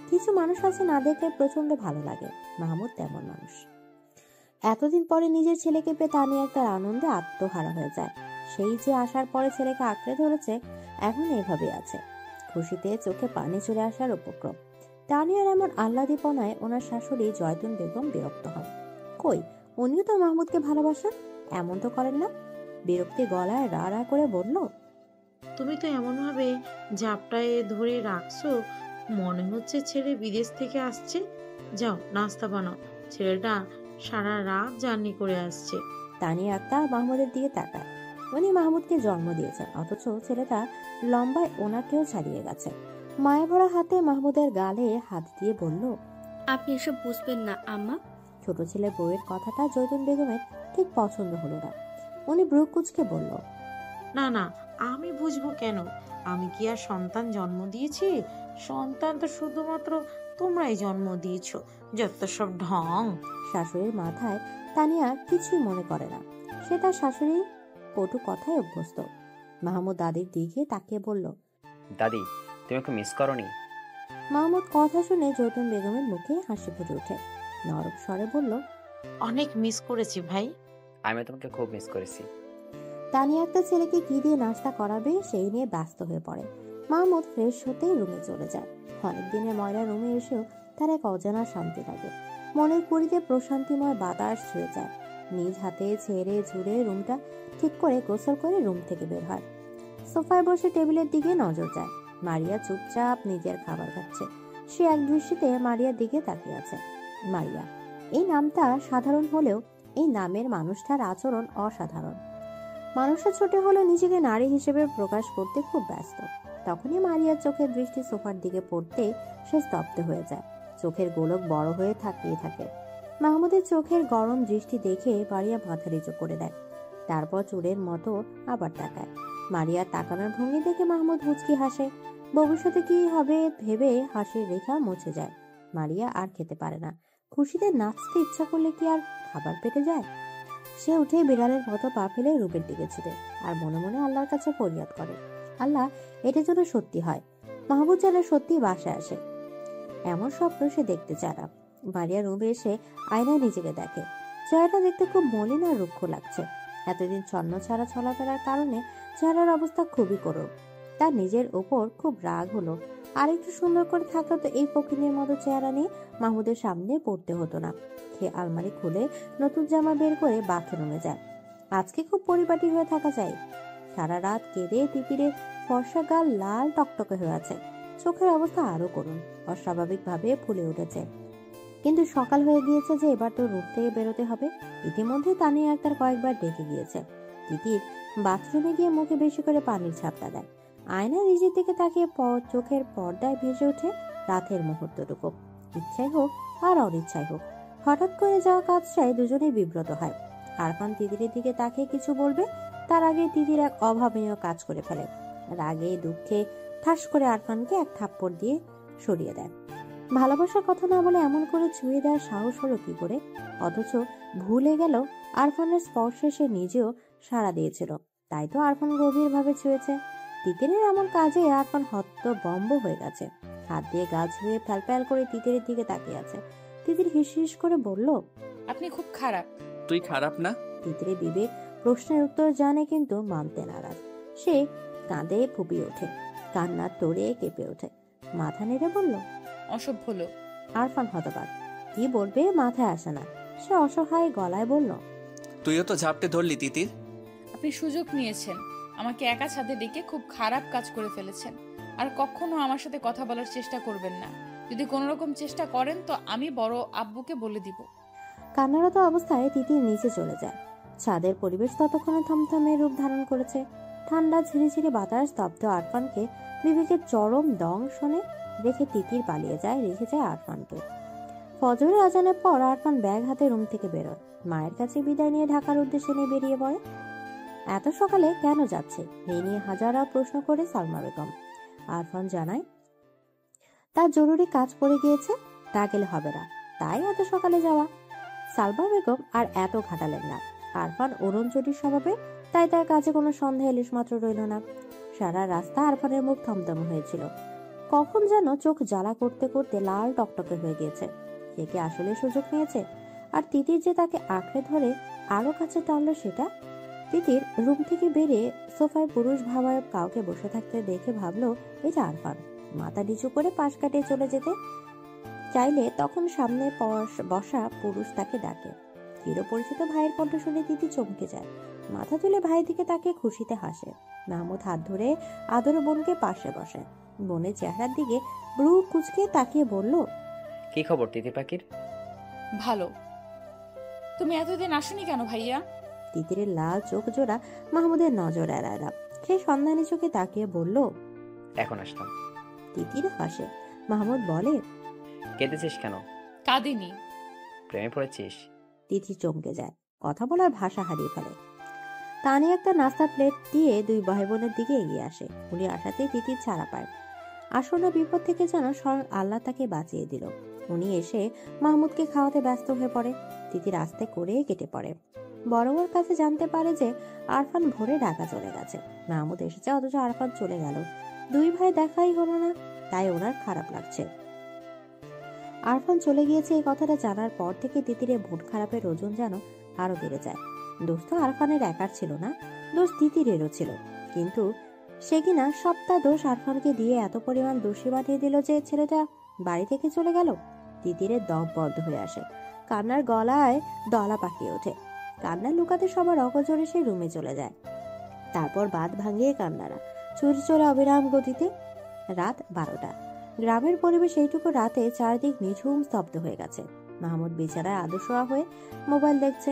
Speaker 3: কিছু মানুষ আছে না দেখলে প্রচন্ড ভালো লাগে, মাহমুদ তেমন মানুষ। এতদিন পরে নিজের ছেলেকে পেয়ে তানিয়া তার আনন্দে আত্মহারা হয়ে যায়। সেই যে আসার পরে ছেলেকে আঁকড়ে ধরেছে, এখন এভাবে আছে। খুশিতে চোখে পানি চলে আসার উপক্রম। তানিয়ার এমন আহ্লাদীপনায় ওনার শাশুড়ি জয়তুন বেগম বিরক্ত হন। কই, উনিও তো মাহমুদকে ভালোবাসেন, এমন তো করেন না। বিরক্তি গলায় রা রা করে বলল,
Speaker 6: তুমি তো এমন ভাবে জাপটায় ধরে রাখছো, মনে হচ্ছে ছেলে বিদেশ থেকে আসছে। যাও নাস্তা বানাও, ছেলেটা সারা রাত জার্নি করে আসছে।
Speaker 3: তানিয়া আক্তার মাহমুদের দিকে তাকায়। উনি মাহমুদকে জন্ম দিয়েছেন, অথচ ছেলেটা লম্বায় ওনাকেও ছাড়িয়ে গেছে। মায়া ভরা হাতে মাহমুদের গালে হাত দিয়ে বলল,
Speaker 10: আপনি এসব বুঝবেন না আম্মা।
Speaker 3: ছোট ছেলে বউয়ের কথাটা জয়তুন বেগমের ঠিক পছন্দ হলো না। উনি ব্রু কুঁচকে বলল,
Speaker 6: না না, আমি বুঝবো কেন? আমি কি আর সন্তান জন্ম দিয়েছি? সন্তান তো শুধুমাত্র তোমরাই জন্ম দিয়েছো, যত সব ঢং।
Speaker 3: শাশুড়ির মাথায় তানিয়া কিছুই মনে করে না। সে তার শাশুড়ির কটু কথায় অভ্যস্ত। মাহমুদ দাদির দিকে তাকিয়ে বলল,
Speaker 8: দাদি, তুমি ওকে মিস করনি?
Speaker 3: মাহমুদ কথা শুনে জয়তুন বেগমের মুখে হাসি ফুটে ওঠে। নরম স্বরে বলল,
Speaker 6: অনেক মিস করেছি ভাই।
Speaker 8: আমি তোমাকে খুব মিস করেছি।
Speaker 3: তানিয়া একটা ছেলেকে কি দিয়ে নাস্তা করাবে সেই নিয়ে ব্যস্ত হয়ে পড়ে। মাহমুদ ফ্রেশ হতেই রুমে চলে যায়। অনেকদিনের ময়লা রুমে এসেও তার এক অজানা শান্তি লাগে। মনের কুড়িতে প্রশান্তিময় বাতাস ছুঁয়ে যায়। নিজ হাতে ছেড়ে ঝুড়ে রুমটা ঠিক করে গোসল করে রুম থেকে বের হয়। সোফায় বসে টেবিলের দিকে নজর যায়। মারিয়া চুপচাপ নিজের খাবার খাচ্ছে। সে এক দৃষ্টিতে মারিয়ার দিকে তাকিয়ে আছে। মারিয়া, এই নামটা সাধারণ হলেও এই নামের মানুষটার আচরণ অসাধারণ। মানুষটা ছোট হলেও নিজেকে নারী হিসেবে প্রকাশ করতে খুব ব্যস্ত। তখনই মারিয়ার চোখের দৃষ্টি সোফার দিকে পড়তে সে স্তব্ধ হয়ে যায়। চোখের গোলক বড় হয়ে তাকিয়ে থাকে। মাহমুদের চোখের গরম দৃষ্টি দেখে মারিয়া মাথা নিচু করে দেয়। তারপর চোরের মতো আবার তাকায়। মারিয়ার তাকানোর ভঙ্গি দেখে মাহমুদ মুচকি হাসে। ভবিষ্যতে কি হবে ভেবে হাসির রেখা মুছে যায়। মারিয়া আর খেতে পারে না। খুশিতে নাচতে ইচ্ছা করলে কি আর খাবার পেটে যায়? সে উঠে বিড়ালের মতো পা ফেলে রূপের দিকে ছুটে আর মনে মনে আল্লাহর কাছে ফরিয়াদ করে, আল্লাহ, এটা যেন সত্যি হয়, মাহমুদ যেন সত্যি বাসায় আসে। এমন স্বপ্ন সে দেখতে চায় না। মারিয়া রুমে এসে আয়নায় নিজেকে দেখে। চেহারাটা দেখতে খুব মলিন আর রুক্ষ লাগছে। এতদিন ছন্ন ছাড়া চলাফেরার কারণে চেহারার অবস্থা খুবই করুণ। তার নিজের ওপর খুব রাগ হলো। আর একটু সুন্দর করে থাকলে তো এই ফকিনের মতো চেহারা নিয়ে মাহমুদের সামনে পড়তে হতো না। সে আলমারি খুলে নতুন জামা বের করে বাথরুমে যায়। আজকে খুব পরিপাটি হয়ে থাকা চাই। সারা রাত কেঁদে তিতিরের ফর্সা গাল লাল টকটকে হয়ে আছে। চোখের অবস্থা আরো করুণ, অস্বাভাবিক ভাবে ফুলে উঠেছে। কিন্তু সকাল হয়ে গিয়েছে যে এবার তো রূপ থেকে বেরোতে হবে। ইতিমধ্যে তানিয়া আক্তার কয়েকবার ডেকে গিয়েছে। তিতির বাথরুমে গিয়ে মুখে বেশি করে পানির ছাপটা দেয়। আয়নায় নিজের দিকে তাকিয়ে চোখের পর্দায় ভেসে ওঠে রাতের মুহূর্তটুকু। ইচ্ছাই হোক আর অনিচ্ছাই হোক, হঠাৎ করে যাওয়া কাজটায় দুজনেই বিব্রত হয়। আরফান তিতিরের দিকে তাকিয়ে কিছু বলবে, তার আগে তিতির এক অভাবনীয় কাজ করে ফেলে। রাগে দুঃখে ঠাস করে আরফানকে এক থাপ্পড় দিয়ে সরিয়ে দেয়। ভালোবাসার কথা না বলে এমন করে ছুঁয়ে দেওয়ার সাহস হলো কি করে? অথচ ভুলে গেল আরফানের স্পর্শে সে নিজেও সাড়া দিয়েছিল। তাই তো আরফান গভীরভাবে ছুঁয়েছে। তিতিরের এমন কাজে আরফান হতবম্ব হয়ে গেছে। হাত দিয়ে গা ছুঁয়ে ফ্যাল করে তিতিরের দিকে তাকিয়ে আছে। তিতির হিস করে বলল,
Speaker 2: আপনি খুব খারাপ।
Speaker 4: তুই খারাপ না?
Speaker 3: তিতিরে বিবেক প্রশ্নের উত্তর জানে কিন্তু মানতে নারাজ। সে কাঁদে ফুপিয়ে ওঠে, কান্নার তোড়ে কেঁপে ওঠে, মাথা নেড়ে বলল,
Speaker 2: অসভ্য লোক।
Speaker 3: আরফান হতবাক, কি বলবে মাথায় আসে না। সে অসহায় গলায় বলল,
Speaker 4: তুইও তো ঝাপটে ধরলি তিতির।
Speaker 2: আপনি সুযোগ নিয়েছেন, আমাকে একা ছাদে ডেকে খুব খারাপ কাজ করে ফেলেছেন। আর কখনো আমার সাথে কথা বলার চেষ্টা করবেন না। যদি কোনো রকম চেষ্টা করেন তো আমি বড় আব্বুকে বলে দিব।
Speaker 3: কান্নারত অবস্থায় তিতির নিচে চলে যায়। ছাদের পরিবেশ ততক্ষণে থমথমে রূপ ধারণ করেছে। ঠান্ডা ঝিরিঝিরি বাতাস স্তব্ধ আরফানকে বিবেকের চরম দংশনে রেখে তিতির পালিয়ে যায়, রেখে যায় আরফানকে। ফজরের আজানের পর আরফান ব্যাগ হাতে রুম থেকে বেরোয়। মায়ের কাছে বিদায় নিয়ে ঢাকার উদ্দেশ্যে নিয়ে বেরিয়ে পড়ে। এত সকালে কেন যাচ্ছে এই নিয়ে হাজারো প্রশ্ন করে সালমা বেগম। আরফান জানায়, তার জরুরি কাজ পড়ে গিয়েছে, তা গেলে হবে না, তাই এত সকালে যাওয়া। সালমা বেগম আর এত ঘাটালেন না। আরফান ওরণচটির স্বভাবে, তাই তার কাছে কোনো সন্দেহ ইলিশ মাত্র রইল না। সারা রাস্তা আরফানের মুখ থমথম হয়েছিল। কখন যেন চোখ জ্বালা করতে করতে লাল টকটকে হয়ে গিয়েছে। সে কি আসলে সুযোগ নিয়েছে? আর তিতির যে তাকে আঁকড়ে ধরে আরো কাছে টানলো সেটা। তিতির রুম থেকে বেরিয়ে সোফায় পুরুষ ভাবায়ক কাউকে বসে থাকতে দেখে ভাবলো এটা আরফান। মাথা নিচু করে পাশ কাটিয়ে চলে যেতে চাইলে তখন সামনে বসা পুরুষ তাকে ডাকে। চিরপরিচিত ভাইয়ের কণ্ঠ শুনে তিতি চমকে যায়। মাথা তুলে ভাইয়ের দিকে তাকে খুশিতে হাসে। মাহমুদ হাত ধরে আদরে বোনকে পাশে বসে। বোনের চেহারার দিকে ব্রু কুচকে তাকিয়ে বলল,
Speaker 8: কি খবর তিতি পাখির?
Speaker 2: ভালো। তুমি এতদিন আসনি কেন ভাইয়া?
Speaker 3: তিতিরের লাল চোখ জোড়া মাহমুদের নজর এড়ায় না। সে সন্ধানী চোখে তাকিয়ে বলল,
Speaker 8: এখন আসলাম।
Speaker 3: তিতির হাসে। মাহমুদ বলে,
Speaker 8: কেঁদেছিস কেন?
Speaker 2: কাঁদিনি।
Speaker 8: প্রেমে পড়েছিস?
Speaker 3: তিথি চমকে যায়, কথা বলার ভাষা হারিয়ে ফেলে। তানি একটা নাস্তা প্লেট দিয়ে দুই ভাই বোনের দিকে এগিয়ে আসে। উনি আসাতেই তিতির ছাড়া পায়। আসন্ন বিপদ থেকে যেন স্বয়ং আল্লাহ তাকে বাঁচিয়ে দিল। উনি এসে মাহমুদকে খাওয়াতে ব্যস্ত হয়ে পড়ে। তিতির আস্তে করে কেটে পড়ে। বড়োর কাছে জানতে পারে যে আরফান ভোরে ঢাকা চলে গেছে। মাহমুদ এসেছে অথচ আরফান চলে গেল। দুই ভাই দেখাই হলো না, তাই ওনার খারাপ লাগছে। আরফান চলে গিয়েছে এই কথাটা জানার পর থেকে তিতিরের মন খারাপের ওজন যেন আরো বেড়ে যায়। দোষ তো আরফানের একার ছিল না, দোষ তিতিরেরও ছিল। কিন্তু সে কিনা সবটা দোষ আরফানকে দিয়ে এত পরিমাণ দোষী বানিয়ে দিল যে ছেলেটা বাড়ি থেকে চলে গেল। তিতিরের দম বন্ধ হয়ে আসে, কান্নার গলায় দলা পাকিয়ে ওঠে। কান্না লুকাতে সবার অগজরে সে রুমে চলে যায়। তারপর বাঁধ ভাঙিয়ে কান্নারা ছুটে চলে অবিরাম গতিতে। রাত 12টা। গ্রামের পরিবেশ এইটুকু রাতে চারদিক নিঝুম স্তব্ধ হয়ে গেছে। মাহমুদ বিছানায় আদশোয়া হয়ে মোবাইল দেখছে।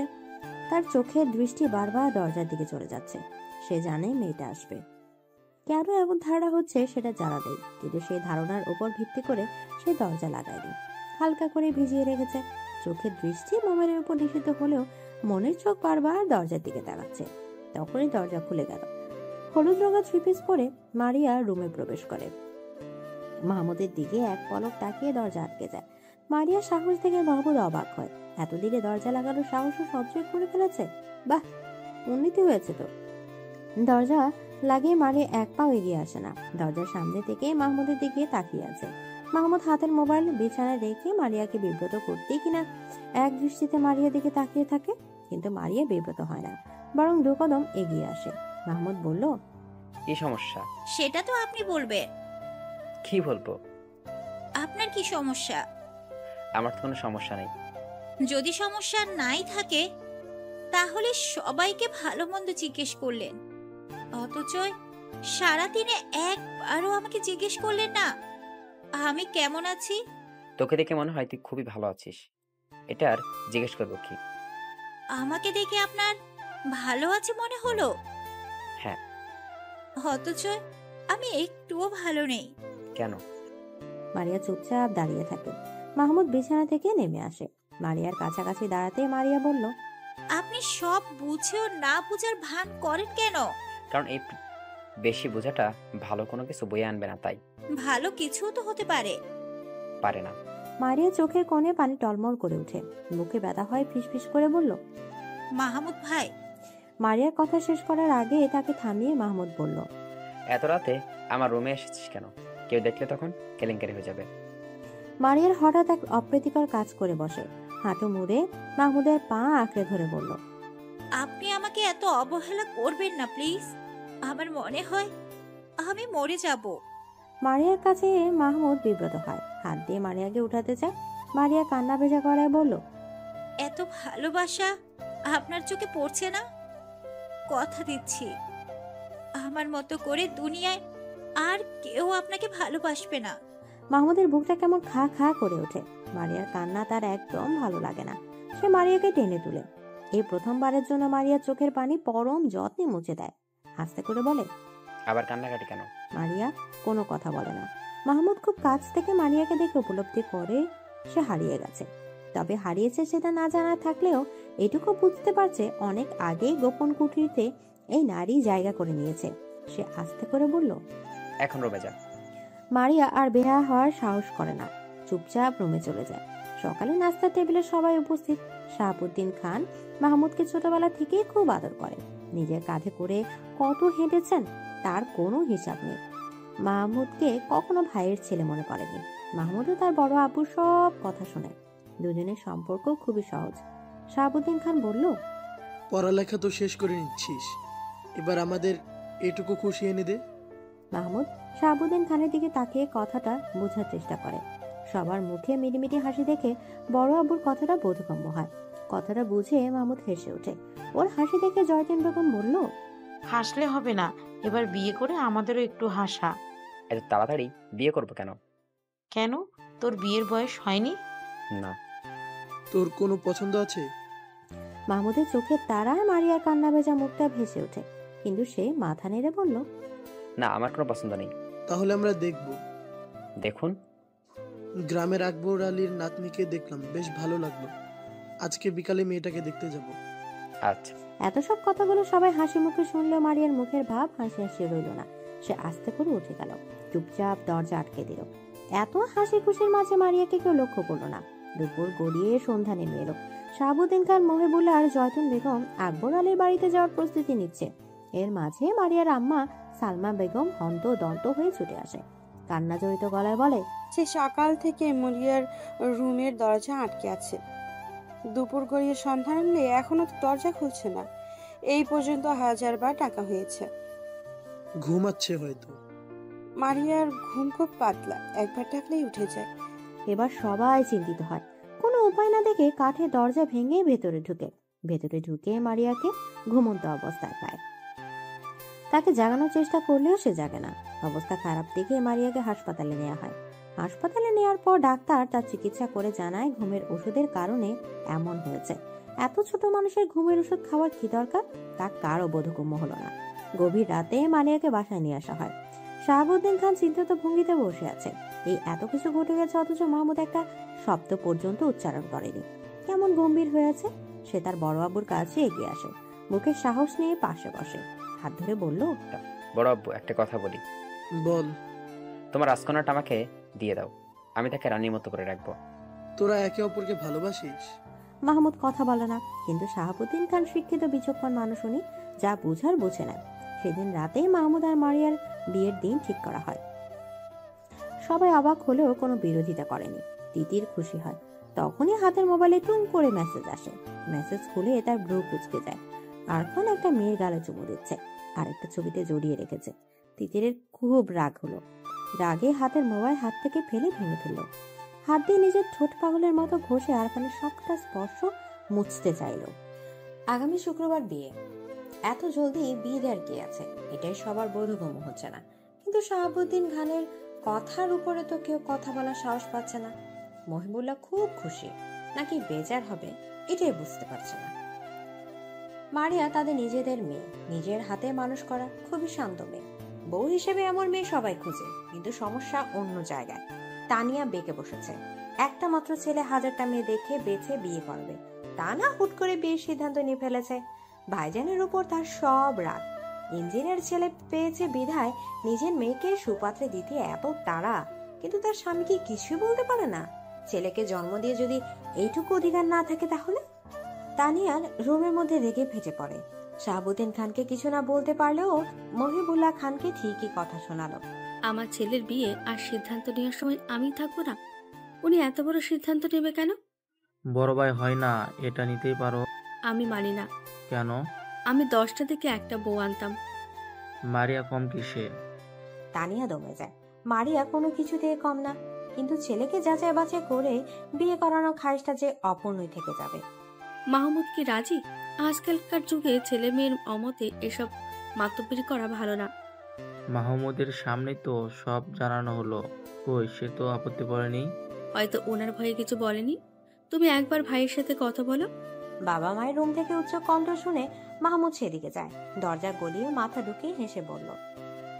Speaker 3: তার চোখের দৃষ্টি বারবার দরজার দিকে চলে যাচ্ছে। সে জানে মেয়েটা আসবে। কেন এমন ধারণা হচ্ছে সেটা জানা নেই, কিন্তু সেই ধারণার উপর ভিত্তি করে সে দরজা লাগায়নি, হালকা করে ভিজিয়ে রেখেছে। চোখের দৃষ্টি মোবাইলের উপর নিষিদ্ধ হলেও মনের চোখ বারবার দরজার দিকে তাকাচ্ছে। তখনই দরজা খুলে গেল। হলুদ রঙা থ্রি পিস পরে মারিয়া রুমে প্রবেশ করে। মাহমুদের দিকে এক পলক তাকিয়ে দরজা আটকে যায়। মারিয়ার সাহস দেখে মাহমুদ অবাক হয়। এত দিনে দরজা লাগানোর সাহসও সঞ্চয় করে ফেলেছে। বাহ, উন্নতি হয়েছে তো। দরজা লাগিয়ে মারিয়া এক পাও এগিয়ে আসে না। দরজার সামনে থেকে মাহমুদের দিকে তাকিয়ে আছে। মাহমুদ হাতের মোবাইল বিছানায় রেখে মারিয়াকে বিব্রত করতে কিনা এক দৃষ্টিতে মারিয়ার দিকে তাকিয়ে থাকে, কিন্তু মারিয়া বিব্রত হয় না, বরং দু কদম এগিয়ে আসে। মাহমুদ বলল,
Speaker 8: কি সমস্যা?
Speaker 5: সেটা তো আপনি বলবেন।
Speaker 8: কি বলবো?
Speaker 5: আপনার কি সমস্যা?
Speaker 8: আমার তো কোনো সমস্যা নেই।
Speaker 5: যদি সমস্যা নাই থাকে তাহলে সবাইকে ভালো মন্দ জিজ্ঞেস করলেন, অথচ সারাদিনে একবারও আমাকে জিজ্ঞেস করলেন না আমি কেমন আছি।
Speaker 8: তোকে দেখে মনে হয় তুই খুবই ভালো আছিস, এটা আর জিজ্ঞেস করবো কি?
Speaker 5: আমাকে দেখে আপনার ভালো আছে মনে হলো?
Speaker 8: হ্যাঁ।
Speaker 5: অথচ আমি একটুও ভালো নেই।
Speaker 8: কেন?
Speaker 3: মারিয়া চুপচাপ দাঁড়িয়ে থাকে। মাহমুদ বিছানা থেকে নেমে আসে। মারিয়ার কাছাকাছি দাঁড়াতে মারিয়া বলল,
Speaker 5: আপনি সব বুঝেও না বুঝার ভান করেন কেন?
Speaker 8: কারণ এই বেশি বোঝাটা ভালো কোনো কিছু বয়ে আনবে না, তাই।
Speaker 5: ভালো কিছু তো হতে পারে।
Speaker 8: পারে না।
Speaker 3: মারিয়া চোখের কোণে পানি টলমল করে ওঠে। মুখে ব্যথা হয়, ফিসফিস করে বলল,
Speaker 5: মাহমুদ ভাই।
Speaker 3: মারিয়ার কথা শেষ করার আগে তাকে থামিয়ে মাহমুদ বলল,
Speaker 8: এত রাতে আমার রুমে এসেছিস কেন? কেউ দেখলে তখন কেলেঙ্কারি হয়ে যাবে।
Speaker 3: মারিয়ার হঠাৎ এক অপ্রীতিকর কাজ করে বসে। হাঁটু মুড়ে মাহমুদের পা আঁকড়ে ধরে বলল,
Speaker 5: আপনি আমাকে এত অবহেলা করবেন না প্লিজ। আমার মনে হয় আমি মরে যাব।
Speaker 3: মারিয়ার কাছে মাহমুদ বিব্রত হয়, হাত দিয়ে মারিয়াকে উঠাতে চায়। মারিয়া কান্না ভেজা গলায় বলল,
Speaker 5: এত ভালোবাসা আপনার চোখে পড়ছে না? কথা দিচ্ছি আমার মতো করে দুনিয়ায় আর কেউ আপনাকে ভালোবাসবে না।
Speaker 3: মাহমুদের বুকটা কেমন খা খা করে ওঠে। মারিয়ার কান্না তার একদম ভালো লাগে না। সে মারিয়াকে টেনে তুলে। এই প্রথমবারের জন্য মারিয়া চোখের পানি পরম যত্নে মুছে দেয়। হাসতে করে বলে,
Speaker 8: আবার কান্নাকাটি কেন?
Speaker 3: মারিয়া কোনো কথা বলে না। মাহমুদ খুব কাছ থেকে মারিয়াকে দেখে উপলব্ধি করে সে হারিয়ে গেছে। তবে হারিয়েছে সেটা না জানা থাকলেও এটুকু বুঝতে পারছে অনেক আগেই গোপন কুঠিরিতে এই নারী জায়গা করে নিয়েছে। সে আস্তে করে বলল,
Speaker 8: এখন রুমে যা।
Speaker 3: মারিয়া আর বের হওয়ার সাহস করে না, চুপচাপ রুমে চলে যায়। সকালে নাস্তার টেবিলে সবাই উপস্থিত। শাহাবুদ্দিন খান মাহমুদকে ছোটবেলা থেকেই খুব আদর করে। নিজের কাঁধে করে কত হেঁটেছেন তার কোনো হিসাব নেই। মাহমুদকে কখনো ভাইয়ের ছেলে মনে করেনি। মাহমুদও তার বড় আপুর সব কথা শোনে। দুজনের সম্পর্ক খুবই সহজ। শাহাবুদ্দিন খান বলল,
Speaker 11: পড়ালেখা তো শেষ করে নিচ্ছিস, এবার আমাদের এটুকু খুশি এনে দে।
Speaker 3: মাহমুদ শাহাবুদ্দিন খানের দিকে তাকিয়ে কথাটা বোঝার চেষ্টা করে। সবার মুখে মিটিমিটি হাসি দেখে বড় আব্বুর কথাটা বোধগম্য হয়। কথাটা বুঝে মাহমুদ হেসে ওঠে। ওর হাসি দেখে জয়তিন বেগম বলল,
Speaker 6: হাসলে হবে না, এবার বিয়ে করে আমাদেরও একটু হাসা।
Speaker 8: এত তাড়াতাড়ি বিয়ে করবো কেন?
Speaker 6: কেন, তোর বিয়ের বয়স হয়নি?
Speaker 8: না।
Speaker 11: তোর কোনো পছন্দ আছে?
Speaker 3: মাহমুদের চোখের তারায় মারিয়ার কান্না ভেজা মুখটা ভেসে ওঠে, কিন্তু সে মাথা নেড়ে বলল,
Speaker 8: না, আমার কোনো পছন্দ নেই।
Speaker 11: তাহলে আমরা দেখব।
Speaker 8: দেখুন,
Speaker 11: গ্রামের আকবর আলীর নাতনিকে দেখলাম, বেশ ভালো লাগলো। আজকে বিকালে মেয়েটাকে দেখতে যাব।
Speaker 8: আচ্ছা।
Speaker 3: এত সব কথাগুলো সবাই হাসি মুখে শুনলেও মারিয়ার মুখের ভাব হাসি হাসি রইল না। সে আস্তে করে উঠে গেল, চুপচাপ দরজা আটকে দিল। এত হাসি খুশির মাঝে মারিয়াকে কেউ লক্ষ্য করলো না। দুপুর গড়িয়ে সন্ধ্যা নেমে এলো। শাহাবুদ্দিন খান মহিবুল্লাহ আর জয়তুন বেগম আকবর আলীর বাড়িতে যাওয়ার প্রস্তুতি নিচ্ছে। এর মাঝে মারিয়ার আম্মা সালমা বেগম হন্ত দন্ত হয়ে ছুটে আসে। কান্না জড়িত গলায় বলে,
Speaker 12: সে সকাল থেকে মরিয়ার রুমের দরজা আটকে আছে। দুপুর গড়িয়ে সন্ধ্যা নামলে এখনো তো দরজা খুলছে না। এই পর্যন্ত 1000 বার টাকা হয়েছে।
Speaker 11: ঘুমাচ্ছে হয়তো।
Speaker 12: মারিয়ার ঘুম খুব পাতলা, একবার ডাকলেই উঠে যায়।
Speaker 3: এবার সবাই চিন্তিত হয়। কোনো উপায় না দেখে কাঠের দরজা ভেঙে ভেতরে ঢুকে মারিয়াকে ঘুমন্ত অবস্থায় পায়। তাকে জাগানোর চেষ্টা করলেও সে জাগে না। অবস্থা খারাপ দেখে মারিয়াকে হাসপাতালে নেওয়া হয়। হাসপাতালে নেওয়ার পর ডাক্তার তার চিকিৎসা করে জানায় ঘুমের ওষুধের কারণে এমন হয়েছে। এত ছোট মানুষের ঘুমের ওষুধ খাওয়ার কি দরকার, তা কারও বোধগম্য হলো না। গভীর রাতে মারিয়াকে বাসায় নিয়ে আসা হয়। শাহাবুদ্দিন খান চিন্তিত ভঙ্গিতে বসে আছে। এই এত কিছু ঘটে গেছে, অথচ মাহমুদ একটা শব্দ পর্যন্ত উচ্চারণ করেনি। কেমন গম্ভীর হয়ে আছে। সে তার বড় আব্বুর কাছে এগিয়ে আসে, মুখে সাহস নিয়ে পাশে বসে, হাত ধরে বলল,
Speaker 8: বড় আব্বু, একটা কথা বলি।
Speaker 11: বল।
Speaker 8: তোমার রাজকন্যাটা আমাকে দিয়ে দাও, আমি তাকে রানীর মতো করে রাখবো।
Speaker 11: তোরা একে অপরকে ভালোবাসিস?
Speaker 3: মাহমুদ কথা বলে না, কিন্তু শাহাবুদ্দিন খান শিক্ষিত বিচক্ষণ মানুষ, উনি যা বুঝার বুঝে নেন। সেদিন রাতেই মাহমুদ আর মারিয়ার বিয়ের দিন ঠিক করা হয়। সবাই অবাক হলেও কোনো বিরোধিতা করেনি। তিতির খুশি হয়। তখনই হাতের মোবাইলে টুং করে মেসেজ আসে। মেসেজ খুলে তার ভ্রু কুঁচকে যায়। আরফান একটা মেয়ের গালে চুমু দিচ্ছে, আর একটা ছবিতে জড়িয়ে রেখেছে। তিতিরের খুব রাগ হলো। রাগে হাতের মোবাইল হাত থেকে ফেলে ভেঙে ফেললো। হাত দিয়ে নিজের ঠোঁট পাগলের মতো ঘষে আরফানের সবটা স্পর্শ মুছতে চাইল। আগামী শুক্রবার বিয়ে। এত জলদি বিয়ে দেওয়ার কি আছে, এটাই সবার বোধগম্য হচ্ছে না। কিন্তু শাহাবুদ্দিন খানের কথার উপরে তো কেউ কথা বলার সাহস পাচ্ছে না। মহিবুল্লাহ খুব খুশি নাকি বেজার হবে এটাই বুঝতে পারছে না। মারিয়া তাদের নিজেদের মেয়ে, নিজের হাতে মানুষ করা, খুবই শান্ত মেয়ে। বউ হিসেবে এমন মেয়ে সবাই খুঁজে, কিন্তু সমস্যা অন্য জায়গায়। তানিয়া বেঁকে বসেছে। একটা মাত্র ছেলে, হাজারটা মেয়ে দেখে বেছে বিয়ে করবে, তা না হুট করে বিয়ের সিদ্ধান্ত নিয়ে ফেলেছে। ভাইজানের উপর তার সব রাগ। ইঞ্জিনিয়ার ছেলে পেয়েছে বিধায় নিজের মেয়েকে সুপাত্রে দিতে এত তাড়া, কিন্তু তার স্বামী কি কিছুই বলতে পারে না? ছেলেকে জন্ম দিয়ে যদি এইটুকু অধিকার না থাকে তাহলে? তানিয়ার রুমের মধ্যে রেগে ফেটে পড়ে। শাহাবুদ্দিন খানকে কিছু না বলতে পারলেও মহিবুল্লাহ খানকে ঠিকই কথা শোনালো।
Speaker 10: আমার ছেলের বিয়ে আর সিদ্ধান্ত নেওয়ার সময় আমি থাকবো না? উনি এত বড় সিদ্ধান্ত নেবে কেন?
Speaker 13: বড় ভাই হয় না, এটা নিতেই পারো।
Speaker 10: আমি মানি না।
Speaker 13: কেন?
Speaker 10: আমি 10টা থেকে একটা বউ আনতাম।
Speaker 13: মারিয়া কম কিসে?
Speaker 3: তানিয়া দমে যায়। মারিয়া কোনো কিছুতেই কম না, কিন্তু ছেলেকে যাচাই বাছাই করে বিয়ে করানো খাইশটা যে অপূর্ণই থেকে যাবে।
Speaker 10: মাহমুদ কি রাজি? আজকালকার যুগে ছেলে মেয়ের অমতে এসব মাতব্বরি করা ভালো না।
Speaker 13: মাহমুদের সামনে তো সব জানানো হলো, কই সে তো আপত্তি বলেনি।
Speaker 10: হয়তো ওনার ভয়ে কিছু বলেনি। তুমি একবার ভাইয়ের সাথে কথা বলো।
Speaker 3: বাবা মায়ের রুম থেকে উচ্চ কণ্ঠ শুনে মাহমুদ সেদিকে যায়। দরজা গলিয়ে মাথা ঢুকিয়ে হেসে বলল,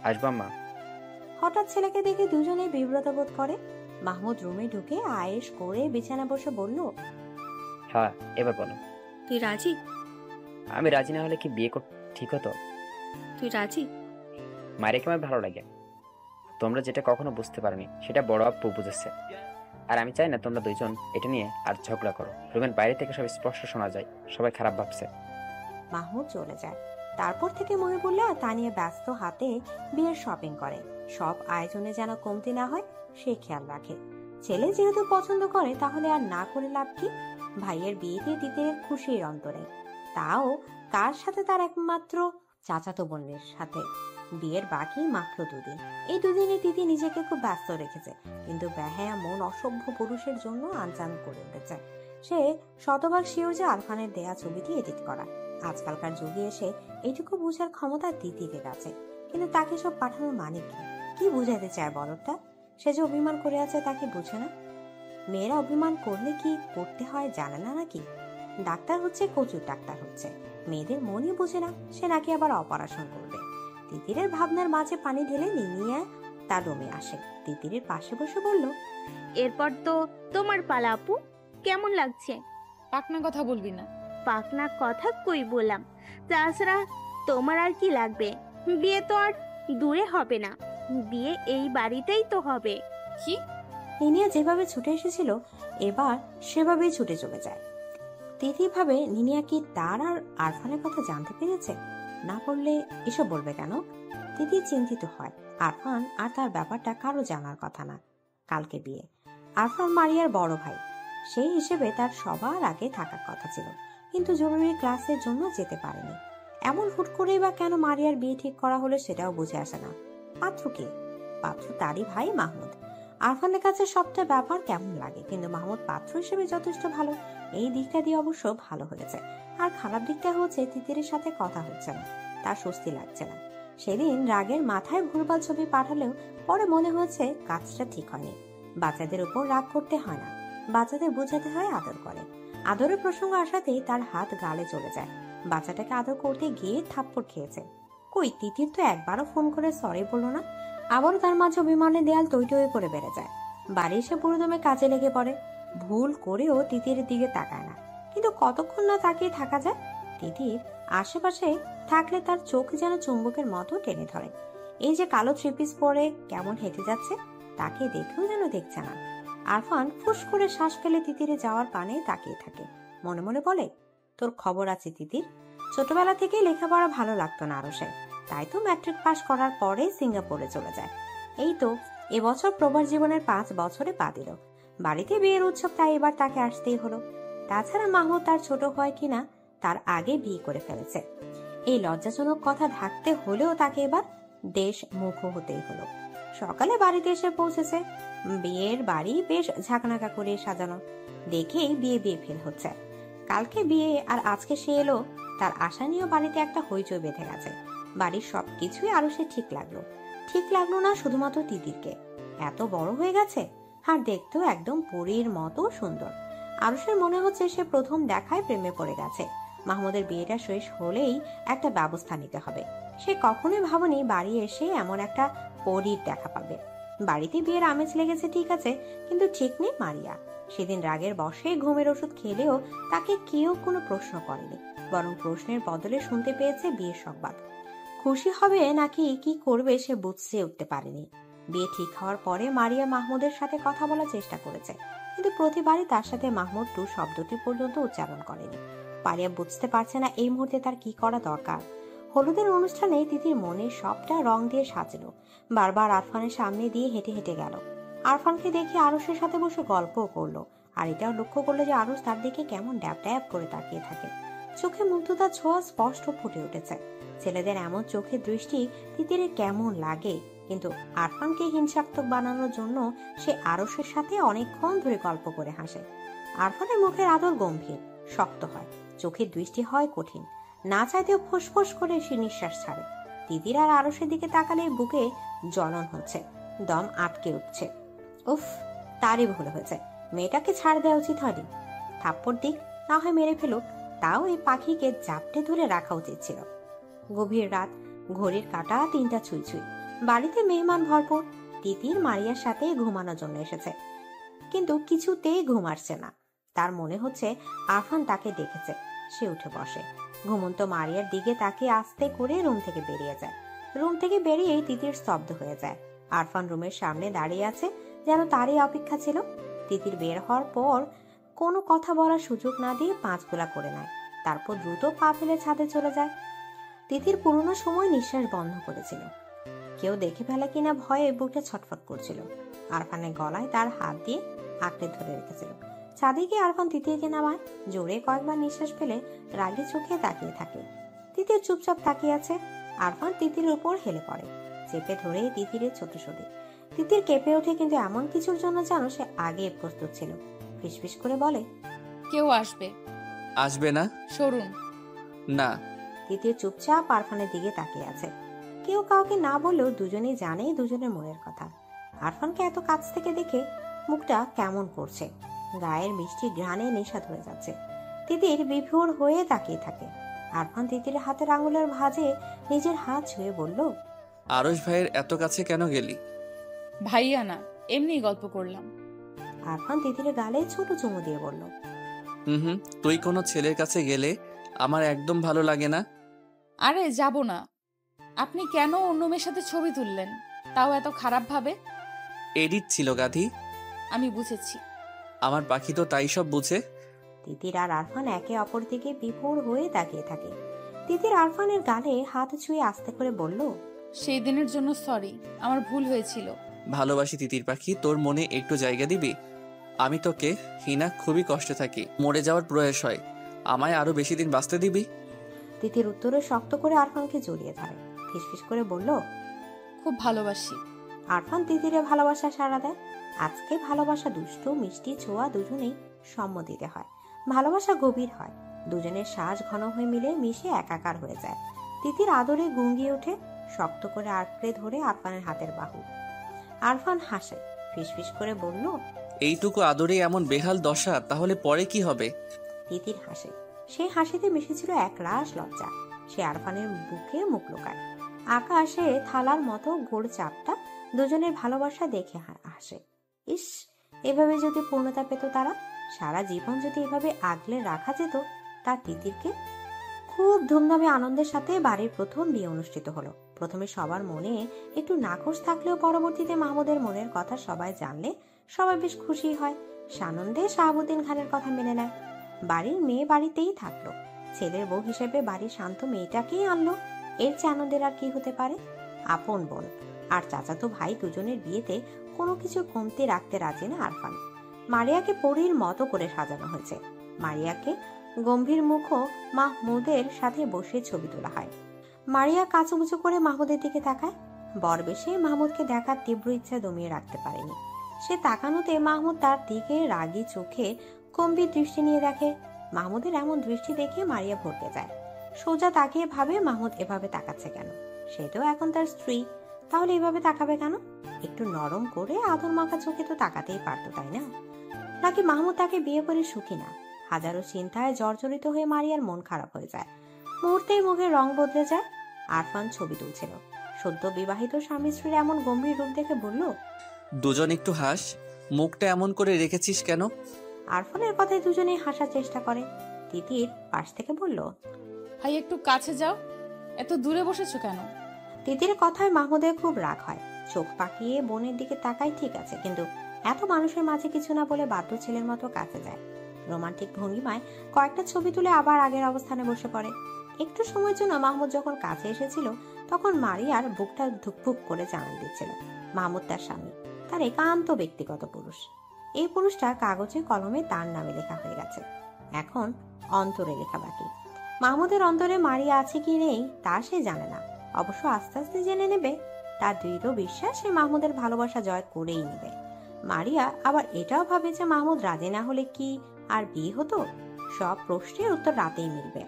Speaker 8: আসবা মা।
Speaker 3: হঠাৎ ছেলেকে দেখে দুজনে বিব্রত বোধ করে। মাহমুদ রুমে ঢুকে আয়েশ করে বিছানা বসে বলল,
Speaker 8: হ্যাঁ, এবার বলো।
Speaker 10: তুই রাজি?
Speaker 8: আমি রাজি না হলে কি বিয়ে ঠিক হতো?
Speaker 10: তুই রাজি?
Speaker 8: মারিয়াকে আমার ভালো লাগে। তোমরা যেটা কখনো বুঝতে পারোনি সেটা বড় আপু বুঝেছে। আর আমি চাই না তোমরা দুইজন এটা নিয়ে আর ঝগড়া করো। রুমের বাইরে থেকে সব স্পষ্ট শোনা যায়, সবাই খারাপ ভাবছে।
Speaker 3: মাহমুদ চলে যায়। তারপর থেকে মহিবুল্লাহ তানিয়া ব্যস্ত হাতে বিয়ের শপিং করে। সব আয়োজনে যেন কমতি না হয় সে খেয়াল রাখে। ছেলে যেহেতু পছন্দ করে তাহলে আর না করে লাভ কি? ভাইয়ের বিয়েতে দিতে খুশির অন্তরে, তাও কার সাথে? তার একমাত্র চাচাতো বোনের সাথে। বিয়ের বাকি মাত্র 2 দিন। এই 2 দিনে দিদি নিজেকে খুব ব্যস্ত রেখেছে, কিন্তু বেহায়া মন অসভ্য পুরুষের জন্য আনচান করে উঠেছে। সে শতভাগ শিওর যে আরফানের দেয়া ছবিটি এডিট করা। আজকালকার যুগে এসে এইটুকু বোঝার ক্ষমতা দিদির কাছে, কিন্তু তাকে সব পাঠানোর মানে কি বুঝাতে চায় বলটা? সে যে অভিমান করে আছে তাকে বুঝে না? মেয়েরা অভিমান করলে কি করতে হয় জানে না নাকি? ডাক্তার হচ্ছে, কচুর ডাক্তার হচ্ছে, মেয়েদের মনই বুঝে না সে নাকি আবার অপারেশন করবে। তিতিরের ভাবনার মাঝে পানি ঢেলে নিনিয়া তার রুমে আসে। তিতিরের পাশে বসে বলল,
Speaker 1: এরপর তো তোমার পালা আপু, কেমন লাগছে?
Speaker 2: পাকনা কথা বলবি না।
Speaker 1: পাকনা কথা কই বললাম, তাছাড়া তোমার আর কি লাগবে? বিয়ে তো আর দূরে হবে না, বিয়ে এই বাড়িতেই তো হবে।
Speaker 2: কি?
Speaker 3: নিনিয়া যেভাবে ছুটে এসেছিল এবার সেভাবেই ছুটে চলে যায়। তিথি ভাবে নিনিয়া কি তার আর আরফানের কথা জানতে পেরেছে? না বললে এসব বলবে কেন? তিথি চিন্তিত হয়। আরফান আর তার ব্যাপারটা কারো জানার কথা না। কালকে বিয়ে। আরফান মারিয়ার বড় ভাই, সেই হিসেবে তার সবার আগে থাকার কথা ছিল, কিন্তু জরুরি ক্লাসের জন্য যেতে পারেনি। এমন হুট করেই বা কেন মারিয়ার বিয়ে ঠিক করা হলো সেটাও বুঝে আসে না। পাত্র কে? পাত্র তারই ভাই মাহমুদ। আরফানের কাছে সবটা ব্যাপার কেমন লাগে, কিন্তু মাহমুদ পাত্র হিসেবে যথেষ্ট ভালো। এই দিকটা দিয়ে অবশ্য ভালো হয়েছে। আর খারাপ দিকটা হচ্ছে তিতিরের সাথে কথা হচ্ছে না, তার স্বস্তি লাগছে না। সেদিন রাগের মাথায় ভুলভাল ছবি পাঠালেও পরে মনে হয়েছে কাজটা ঠিক হয়নি। বাচ্চাদের উপর রাগ করতে হয় না, বাচ্চাদের বোঝাতে হয় আদর করে। আদরের প্রসঙ্গ আসাতেই তার হাত গালে চলে যায়। বাচ্চাটাকে আদর করতে গিয়ে থাপ্পড় খেয়েছে। কই, তিতির তো একবারও ফোন করে সরি বলল না। আবারও তার মাঝে অভিমানের দেয়াল টই টই করে বেড়ে যায়। বাড়ি এসে পুরোদমে কাজে লেগে পড়ে। ভুল করেও তিতিরের দিকে তাকায় না, কিন্তু কতক্ষণ না তাকিয়ে থাকা যায়? তিতির আশেপাশে থাকলে তার চোখ যেন চুম্বকের মতো টেনে ধরে। এই যে কালো থ্রি পিস পরে কেমন হেঁটে যাচ্ছে, তাকে দেখেও যেন দেখছে না। আরফান ফুস করে শ্বাস ফেলে তিতিরে যাওয়ার পানে তাকিয়ে থাকে। মনে মনে বলে, তোর খবর আছে তিতির। ছোটবেলা থেকেই লেখাপড়া ভালো লাগতো না আরশের, তাই তো ম্যাট্রিক পাশ করার পরে সিঙ্গাপুরে চলে যায়। এই তো এবছর প্রবাস জীবনের 5 বছরে পা দিল। বাড়িতে বিয়ের উৎসব, তাই এবার তাকে আসতেই হলো। তাছাড়া মাহমুদ তার ছোট হয় কিনা তার আগে বিয়ে করে ফেলেছে। এই লজ্জাজনক কথা ঢাকতে হলেও তাকে এবার দেশ মুখ হতেই হলো। সকালে বাড়িতে এসে পৌঁছেছে। বিয়ের বাড়ি বেশ ঝাঁকনাকা করে সাজানো, দেখেই বিয়ে বিয়ে ফিল হচ্ছে। কালকে বিয়ে আর আজকে সে এলো, তার আশা নিয়েও বাড়িতে একটা হইচই বেঁধে গেছে। বাড়ির সবকিছুই আরো সে ঠিক লাগলো না শুধুমাত্র তিতিরকে। এত বড় হয়ে গেছে আর দেখতেও একদম পরীর মতো সুন্দর। আরুষের মনে হচ্ছে সে প্রথম দেখায় প্রেমে পড়ে গেছে। মাহমুদের বিয়েটা শেষ হলেই একটা ব্যবস্থা নিতে হবে। সে কখনোই ভাবেনি বাড়ি এসে এমন একটা পরীর দেখা পাবে। বাড়িতে বিয়ের আমেজ লেগেছে ঠিক আছে, কিন্তু ঠিক নেই মারিয়া। সেদিন রাগের বশে ঘুমের ওষুধ খেলেও তাকে কেউ কোনো প্রশ্ন করেনি, বরং প্রশ্নের বদলে শুনতে পেয়েছে বিয়ের সংবাদ। খুশি হবে নাকি কি করবে সে বুঝতে উঠতে পারেনি। বিয়ে ঠিক হওয়ার পরে মারিয়া মাহমুদের সাথে কথা বলার চেষ্টা করেছে, কিন্তু প্রতিবারই তার সাথে মাহমুদ টু শব্দটি পর্যন্ত উচ্চারণ করেনি। মারিয়া বুঝতে পারছে না এই মুহূর্তে তার কি করা দরকার। হলুদের অনুষ্ঠানে তিতির মনে সবটা রং দিয়ে সাজলো। বারবার আরফানের সামনে দিয়ে হেঁটে হেঁটে গেল। আরফানকে দেখে আরুষের সাথে বসে গল্পও করলো, আর এটাও লক্ষ্য করলো যে আরুষ তার দিকে কেমন ড্যাব ড্যাব করে তাকিয়ে থাকে। চোখে মুগ্ধতার ছোঁয়া স্পষ্ট ফুটে উঠেছে। ছেলেদের এমন চোখের দৃষ্টি তিতিরের কেমন লাগে, কিন্তু আরফানকে হিংসাত্মক বানানোর জন্য সে আরুষের সাথে অনেকক্ষণ ধরে গল্প করে হাসে। আরফানের মুখের আদর গম্ভীর, শক্ত হয়, চোখের দৃষ্টি হয় কঠিন। না চাইতেও ফোঁস করে সে নিঃশ্বাস ছাড়ে। তিতির আর আরুষের দিকে তাকালে বুকে জ্বলন হচ্ছে, দম আটকে উঠছে। উফ, তারই ভুল হয়েছে। মেয়েটাকে ছাড় দেওয়া উচিত হয়নি। থাপ্পড় দিক না হয় মেরে ফেলুক, তাও এই পাখিকে জাপটে ধরে রাখা উচিত ছিল। গভীর রাত, ঘড়ির কাঁটা 3টা ছুঁই ছুঁই। বাড়িতে মেহমান ভরপুর। তিতির মারিয়ার সাথে ঘুমানোর জন্য এসেছে, কিন্তু কিছুতেই ঘুম আসছে না। তার মনে হচ্ছে আরফান তাকে দেখেছে। সে উঠে বসে, ঘুমন্ত মারিয়ার দিকে তাকিয়ে আস্তে করে রুম থেকে বেরিয়ে যায়। রুম থেকে বেরিয়েই তিতির স্তব্ধ হয়ে যায়। আরফান রুমের সামনে দাঁড়িয়ে আছে, যেন তারই অপেক্ষা ছিল। তিতির বের হওয়ার পর কোনো কথা বলার সুযোগ না দিয়ে 5 গোলা করে নেয়, তারপর দ্রুত পা ফেলে ছাদে চলে যায়। তিতির পুরোনো সময় নিঃশ্বাস বন্ধ করেছিল। কেউ দেখে ফেলে কিনা ভয়ে বুকটা ছটফট করছিল। আরফানের গলায় তার হাত দিয়ে আঁকড়ে ধরে রেখেছিল। ছাদে গিয়ে আরফান তিতিরকে নামায়। জোরে কয়েকবার নিঃশ্বাস ফেলে রাগে চোখে তাকিয়ে থাকে। তিতির চুপচাপ তাকিয়ে আছে। আরফান তিতিরের উপর হেলে পড়ে, চেপে ধরে তিতিরের ছোট শরীর। তিতির কেঁপে ওঠে, কিন্তু এমন কিছুর জন্য যেন সে আগে প্রস্তুত ছিল। ফিসফিস করে বলে,
Speaker 2: কেউ আসবে।
Speaker 4: আসবে না?
Speaker 2: সরুন।
Speaker 4: না।
Speaker 3: তিতির চুপচাপ আরফানের দিকে তাকিয়ে আছে। কেউ কাউকে না বলেও দুজনেই জানে দুজনের মনের কথা। আরফানকে এত কাছ থেকে দেখে মুখটা কেমন করছে, গায়ের মিষ্টি ঘ্রাণে নেশা ধরে যাচ্ছে। তিতির বিভোর হয়ে তাকিয়ে থাকে। আরফান তিতিরের হাতের আঙুলের ভাঁজে নিজের হাত ছুঁয়ে বলল,
Speaker 4: আরশ ভাইয়ের এত কাছে কেন গেলি?
Speaker 2: ভাইয়া না, এমনি গল্প করলাম।
Speaker 3: আরফান তিতিরের গালে ছোট চুমু দিয়ে বলল,
Speaker 4: হুম, তুই কোনো ছেলের কাছে গেলে আমার একদম ভালো লাগে না।
Speaker 2: আরে যাব না। আপনি কেন অন্য মেয়ের সাথে ছবি তুললেন, তাও এত খারাপ ভাবে?
Speaker 4: এডিট ছিল গাধি।
Speaker 2: আমি বুঝেছি।
Speaker 4: আমার পাখি তো তাই সব বুঝে।
Speaker 3: তিতির আর আরফান একে অপর দিকে বিভোর হয়ে তাকিয়ে থাকে। তিতির আরফানের গালে হাত ছুঁয়ে আস্তে করে বলল,
Speaker 2: সেই দিনের জন্য সরি, আমার ভুল হয়েছিল।
Speaker 4: ভালোবাসি তিতির পাখি, তোর মনে একটু জায়গা দিবি? আমি তোকে হিনা খুবই কষ্টে থাকি, মরে যাওয়ার প্রয়াস হয়, আমায় আরো বেশি দিন বাঁচতে দিবি?
Speaker 3: তিতির উত্তরে শক্ত করে আরফানকে জড়িয়ে ধরে, ফিসফিস করে বলল,
Speaker 2: খুব ভালোবাসি।
Speaker 3: আরফান তিতিরে ভালোবাসা সাড়া দেয়। আজকে ভালোবাসা দুষ্টু মিষ্টি ছোঁয়া দুজনেই সম্মতিতে হয়। ভালোবাসা গভীর হয়, দুজনের শ্বাস ঘন হয়ে মিলে মিশে একাকার হয়ে যায়। তিতির আদরে গুঙ্গিয়ে ওঠে, শক্ত করে আঁকড়ে ধরে আরফানের হাতের বাহু। আরফান হাসে, ফিসফিস করে বলল,
Speaker 4: এইটুকু আদরে এমন বেহাল দশা, তাহলে পরে কি হবে?
Speaker 3: তিতির হাসে, সেই হাসিতে মিশেছিল একরাশ লজ্জা। সে আরফানের বুকে মুখ লুকায়। আকাশে থালার মতো গোড় চাপটা দুজনের ভালোবাসা দেখে হাসে। ইস, এভাবে যদি পূর্ণতা পেত তারা, সারা জীবন যদি এভাবে আগলে রাখা যেত তার তিতিরকে, খুব ধুমধামে আনন্দের সাথে বাড়ির প্রথম বিয়ে অনুষ্ঠিত হলো। প্রথমে সবার মনে একটু নাখোশ থাকলেও পরবর্তীতে মাহমুদের মনের কথা সবাই জানলে সবাই বেশ খুশি হয়। সানন্দে শাহাবুদ্দিন খানের কথা মেনে নেয়। বাড়ির মেয়ে বাড়িতেই থাকলো, ছেলের বউ হিসেবে বাড়ির শান্ত মেয়েটাকেই আনলো। এর চেয়ে আনন্দের আর কি হতে পারে? আপন বোন আর চাচাতো ভাই দুজনের বিয়েতে কোনো কিছু কমতে রাখতে রাজি না আরফান। মারিয়াকে পরীর মতো করে সাজানো হয়েছে। মারিয়াকে গম্ভীর মুখও মাহমুদের সাথে বসে ছবি তোলা হয়। মারিয়া কাঁচুমুচু করে মাহমুদের দিকে তাকায়। বরবেশে মাহমুদকে দেখার তীব্র ইচ্ছা দমিয়ে রাখতে পারেনি। সে তাকানোতে মাহমুদ তার দিকে রাগী চোখে গম্ভীর দৃষ্টি নিয়ে দেখে। মাহমুদের এমন দৃষ্টি দেখে মারিয়া ভরকে যায়। সোজা তাকিয়ে ভাবে মাহমুদ এভাবে তাকাচ্ছে কেন? সে তো এখন তার স্ত্রী, তাহলে এভাবে তাকাবে কেন? একটু নরম করে আদর মাখা চোখে তো তাকাতেই পারতো, তাই না? নাকি মাহমুদ তাকে বিয়ে করে সুখী না? হাজারো চিন্তায় জর্জরিত হয়ে মারিয়ার মন খারাপ হয়ে যায়। মুহূর্তেই মুখের রং বদলে যায়। আরফান ছবি তুলছিল। সদ্য বিবাহিত স্বামী স্ত্রীর এমন গম্ভীর রূপ দেখে বলল,
Speaker 4: দুজন একটু হাস, মুখটা এমন করে রেখেছিস কেন?
Speaker 3: আরফানের কথায় দুজনেই হাসার চেষ্টা করে। তিতির পাশ থেকে বলল,
Speaker 2: ভাই একটু কাছে যাও, এত দূরে বসেছো কেন?
Speaker 3: তিতির কথায় মাহমুদের খুব রাগ হয়। চোখ পাকিয়ে বোনের দিকে তাকায়, ঠিক আছে, কিন্তু এত মানুষের মাঝে কিছু না বলে বাধ্য ছেলের মতো কাছে যায়। রোমান্টিক ভঙ্গিমায় কয়েকটা ছবি তুলে আবার আগের অবস্থানে বসে পড়ে। একটু সময়ের জন্য মাহমুদ যখন কাছে এসেছিল তখন মারিয়ার বুকটা ধুকপুক করে জানান দিচ্ছিল মাহমুদ তার স্বামী, তার একান্ত ব্যক্তিগত পুরুষ। এই পুরুষটা কাগজে কলমে তার নামে লেখা হয়ে গেছে, এখন অন্তরে লেখা বাকি। মাহমুদের অন্তরে মারিয়া আছে কি নেই তা সে জানে না, অবশ্য আস্তে আস্তে জেনে নেবে। তার দৃঢ় বিশ্বাস সে মাহমুদের ভালোবাসা জয় করেই নেবে। মারিয়া আবার এটাও ভাবে যে মাহমুদ রাজি না হলে কি আর বিয়ে হতো? সব প্রশ্নের উত্তর রাতেই মিলবে।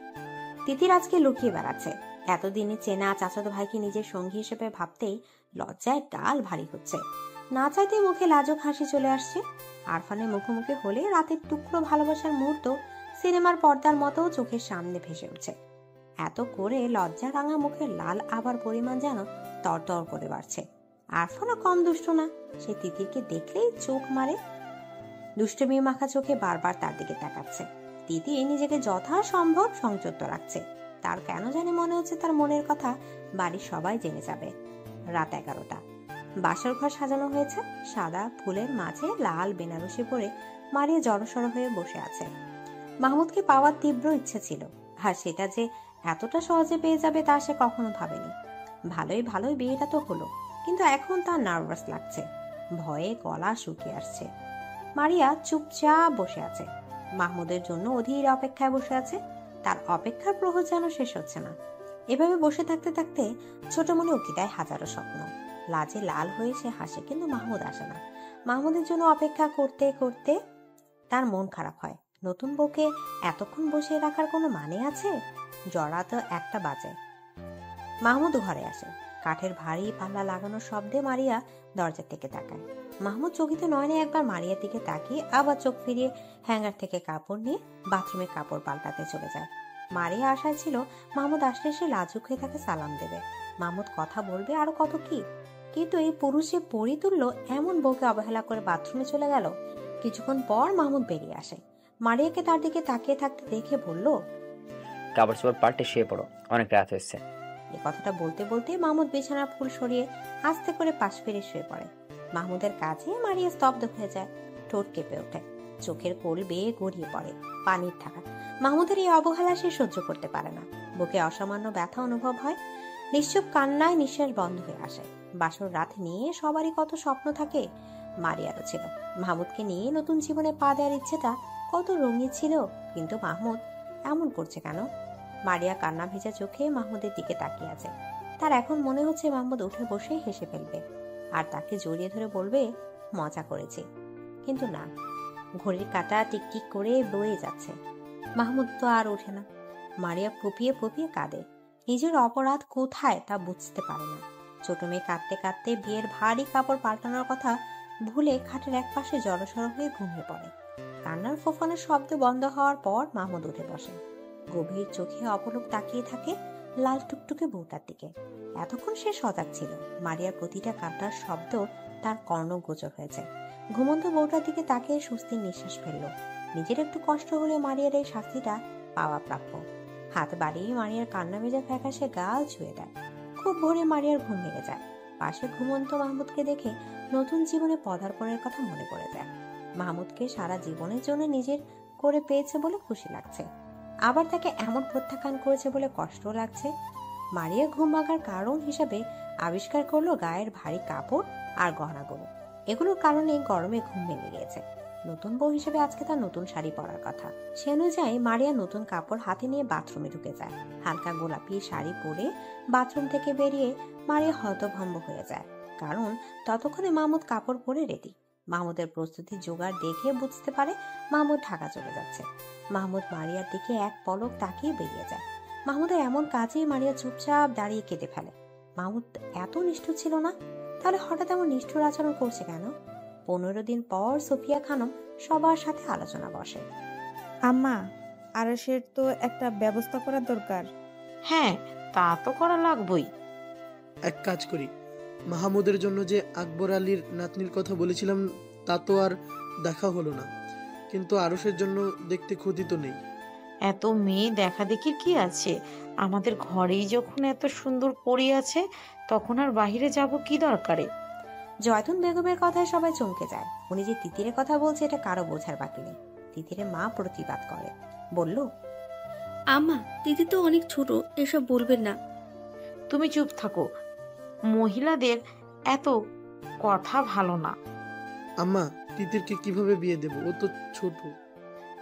Speaker 3: তিতির আজকে লুকিয়ে বেড়াচ্ছে। এতদিনে চেনা চাচাতো ভাইকে নিজের সঙ্গী হিসেবে ভাবতেই লজ্জায় ডাল ভারী হচ্ছে। না চাইতে মুখে লাজুক হাসি চলে আসছে। আরফানের মুখোমুখি হলে রাতের টুকরো ভালোবাসার মুহূর্ত সিনেমার পর্দার মতো চোখের সামনে ভেসে উঠছে। এত করে লজ্জা রাঙা মুখের লাল আবার পরিমাণ যেন তরতর করে বাড়ছে। আরফানও কম দুষ্ট না, সে তিতিরকে দেখলেই চোখ মারে। দুষ্টমি মাখা চোখে বারবার তার দিকে তাকাচ্ছে। তিতির নিজেকে যথাসম্ভব সংযত রাখছে। তার কেন জানি মনে হচ্ছে তার মনের কথা বাড়ির সবাই জেনে যাবে। রাত 11টা। বাসর ঘর সাজানো হয়েছে। সাদা ফুলের মাঝে লাল বেনারসি পরে মারিয়া জড়সড় হয়ে বসে আছে। মাহমুদকে পাওয়ার তীব্র ইচ্ছে ছিল, আর সেটা যে এতটা সহজে পেয়ে যাবে তা সে কখনো ভাবেনি। ভালোই ভালোই বিয়েটা তো হলো, কিন্তু এখন তার নার্ভাস লাগছে, ভয়ে গলা শুকিয়ে আসছে। মারিয়া চুপচাপ বসে আছে। মাহমুদের জন্য অধীর অপেক্ষায় বসে আছে। তার অপেক্ষার প্রহর যেন শেষ হচ্ছে না। এভাবে বসে থাকতে থাকতে ছোট মনে উকি দেয় হাজারো স্বপ্ন। লাজে লাল হয়ে সে হাসে, কিন্তু মাহমুদ আসে না। মাহমুদের জন্য অপেক্ষা করতে করতে তার মন খারাপ হয়। নতুন বউকে এতক্ষণ বসিয়ে রাখার কোনো মানে আছে? জড়া তো 1টা বাজে। মাহমুদ ঘরে আসে। কাঠের ভারী পাল্লা লাগানোর শব্দে মারিয়া দরজার দিকে তাকায়। মাহমুদ চকিতে নয়নে একবার মারিয়ার দিকে তাকিয়ে আবার চোখ ফিরিয়ে হ্যাঙ্গার থেকে কাপড় নিয়ে বাথরুমে কাপড় পাল্টাতে চলে যায়। মারিয়া আশায় ছিল মাহমুদ আসলে সে লাজুক হয়ে তাকে সালাম দেবে, মাহমুদ কথা বলবে, আরো কত কি। কিন্তু এই পুরুষে পরি তুললো এমন বউকে অবহেলা করে বাথরুমে চলে গেল। কিছুক্ষণ পর মাহমুদ বেরিয়ে আসে। মারিয়াকে তার দিকে তাকিয়ে থাকতে দেখে বলল,
Speaker 8: কাপড় চোপড় পাল্টে শুয়ে পড়ো, অনেক রাত হয়েছে।
Speaker 3: এই কথাটা বলতে বলতে মাহমুদ বিছানার ফুল সরিয়ে আস্তে করে পাশ ফিরে শুয়ে পড়ে। মাহমুদের কাছে মারিয়া স্তব্ধ হয়ে যায়, ঠোঁট কেঁপে ওঠে, চোখের কোল বেয়ে গড়িয়ে পড়ে পানির ঢাকা। মাহমুদের এই অবহেলা সে সহ্য করতে পারে না। বুকে অসামান্য ব্যথা অনুভব হয়। নিশ্চুপ কান্নায় নিঃশ্বাস বন্ধ হয়ে আসে। বাসর রাত নিয়ে সবারই কত স্বপ্ন থাকে, মারিয়ারও ছিল। মাহমুদকে নিয়ে নতুন জীবনে পা দেওয়ার ইচ্ছেটা কত রঙিন ছিল, কিন্তু মাহমুদ এমন করছে কেন? মারিয়া কান্না ভেজা চোখে মাহমুদের দিকে তাকিয়ে আছে। তার এখন মনে হচ্ছে মাহমুদ উঠে বসেই হেসে ফেলবে আর তাকে জড়িয়ে ধরে বলবে, মজা করেছি। কিন্তু না, ঘড়ির কাঁটা টিকটিক করে বয়ে যাচ্ছে। মাহমুদ তো আর ওঠে না। মারিয়া ফুপিয়ে ফুপিয়ে কাঁদে। নিজের অপরাধ কোথায় তা বুঝতে পারে না। ছোট মেয়ে কাঁদতে কাঁদতে বিয়ের ভারী কাপড় পাল্টানোর কথা ভুলে খাটের এক পাশে জড়সড় হয়ে ঘুমিয়ে পড়ে। কান্নার ফোফানোর শব্দ বন্ধ হওয়ার পর মাহমুদ উঠে বসে। গভীর চোখে অপলক তাকিয়ে থাকে লাল টুকটুকে বউটার দিকে। এতক্ষণ সে সজাগ ছিল। মারিয়ার প্রতিটা কান্নার শব্দ তার কর্ণগোচর হয়েছে। ঘুমন্ত বউটার দিকে তাকিয়ে স্বস্তির নিঃশ্বাস ফেলল। নিজের একটু কষ্ট হলে মারিয়ার এই শাস্তিটা পাওয়া প্রাপ্য। হাত বাড়িয়ে মারিয়ার কান্না ভেজা ফ্যাকাশে গাল ছুঁয়ে দেয়। খুব ভোরে মারিয়ার ঘুম ভেঙে যায়। পাশে ঘুমন্ত মাহমুদকে দেখে নতুন জীবনে পদার্পণের কথা মনে পড়ে যায়। মাহমুদকে সারা জীবনের জন্য নিজের করে পেয়েছে বলে খুশি লাগছে, আবার তাকে এমন প্রত্যাখ্যান করেছে বলে কষ্টও লাগছে। মারিয়া ঘুম ভাঙার কারণ হিসাবে আবিষ্কার করলো গায়ের ভারী কাপড় আর গহনাগুলো। এগুলোর কারণে গরমে ঘুম ভেঙে গিয়েছে। নতুন বউ হিসেবে আজকে তার নতুন শাড়ি পরার কথা। সে অনুযায়ী মারিয়া নতুন কাপড় হাতে নিয়ে বাথরুমে ঢুকে যায়। হালকা গোলাপি শাড়ি পরে বাথরুম থেকে বেরিয়ে মারিয়া হতভম্ব হয়ে যায়, কারণ ততক্ষণে মাহমুদ কাপড় পরে রেডি। মাহমুদের প্রস্তুতি জোগাড় দেখে বুঝতে পারে মাহমুদ ঢাকা চলে যাচ্ছে। মাহমুদ মারিয়ার দিকে এক পলক তাকিয়ে বেরিয়ে যায়। মাহমুদের এমন কাজেই মারিয়া চুপচাপ দাঁড়িয়ে কেঁদে ফেলে। মাহমুদ এত নিষ্ঠুর ছিল না, তাহলে হঠাৎ এমন নিষ্ঠুর আচরণ করছে কেন? 15 দিন পর সোফিয়া খানম সবার সাথে আলোচনা বসে।
Speaker 12: আম্মা, আরশের তো একটা ব্যবস্থা করা দরকার।
Speaker 6: হ্যাঁ, তা তো করা লাগবেই।
Speaker 11: এক কাজ করি, মাহমুদের জন্য যে আকবর আলীর নাতনির কথা বলেছিলাম তা তো আর দেখা হলো না, কিন্তু আরশের জন্য দেখতে ক্ষতি তো নেই।
Speaker 6: এত মেয়ে দেখা দেখির কি আছে? আমাদের ঘরেই যখন এত সুন্দর পড়ে আছে, তখন আর বাহিরে যাব কি দরকারে?
Speaker 3: জয়তুন বেগমের কথায় সবাই চমকে যায়। উনি যে তিতিরের কথা বলছে এটা কারো বোঝার বাকি নেই। তিতিরের মা প্রতিবাদ করে, বলল,
Speaker 10: আম্মা, দিদি তো অনেক ছোট, এসব বলবেন না।
Speaker 6: তুমি চুপ থাকো, মহিলাদের এত কথা ভালো না।
Speaker 11: আম্মা, তিতিরকে কিভাবে বিয়ে দেব? ও তো ছোট।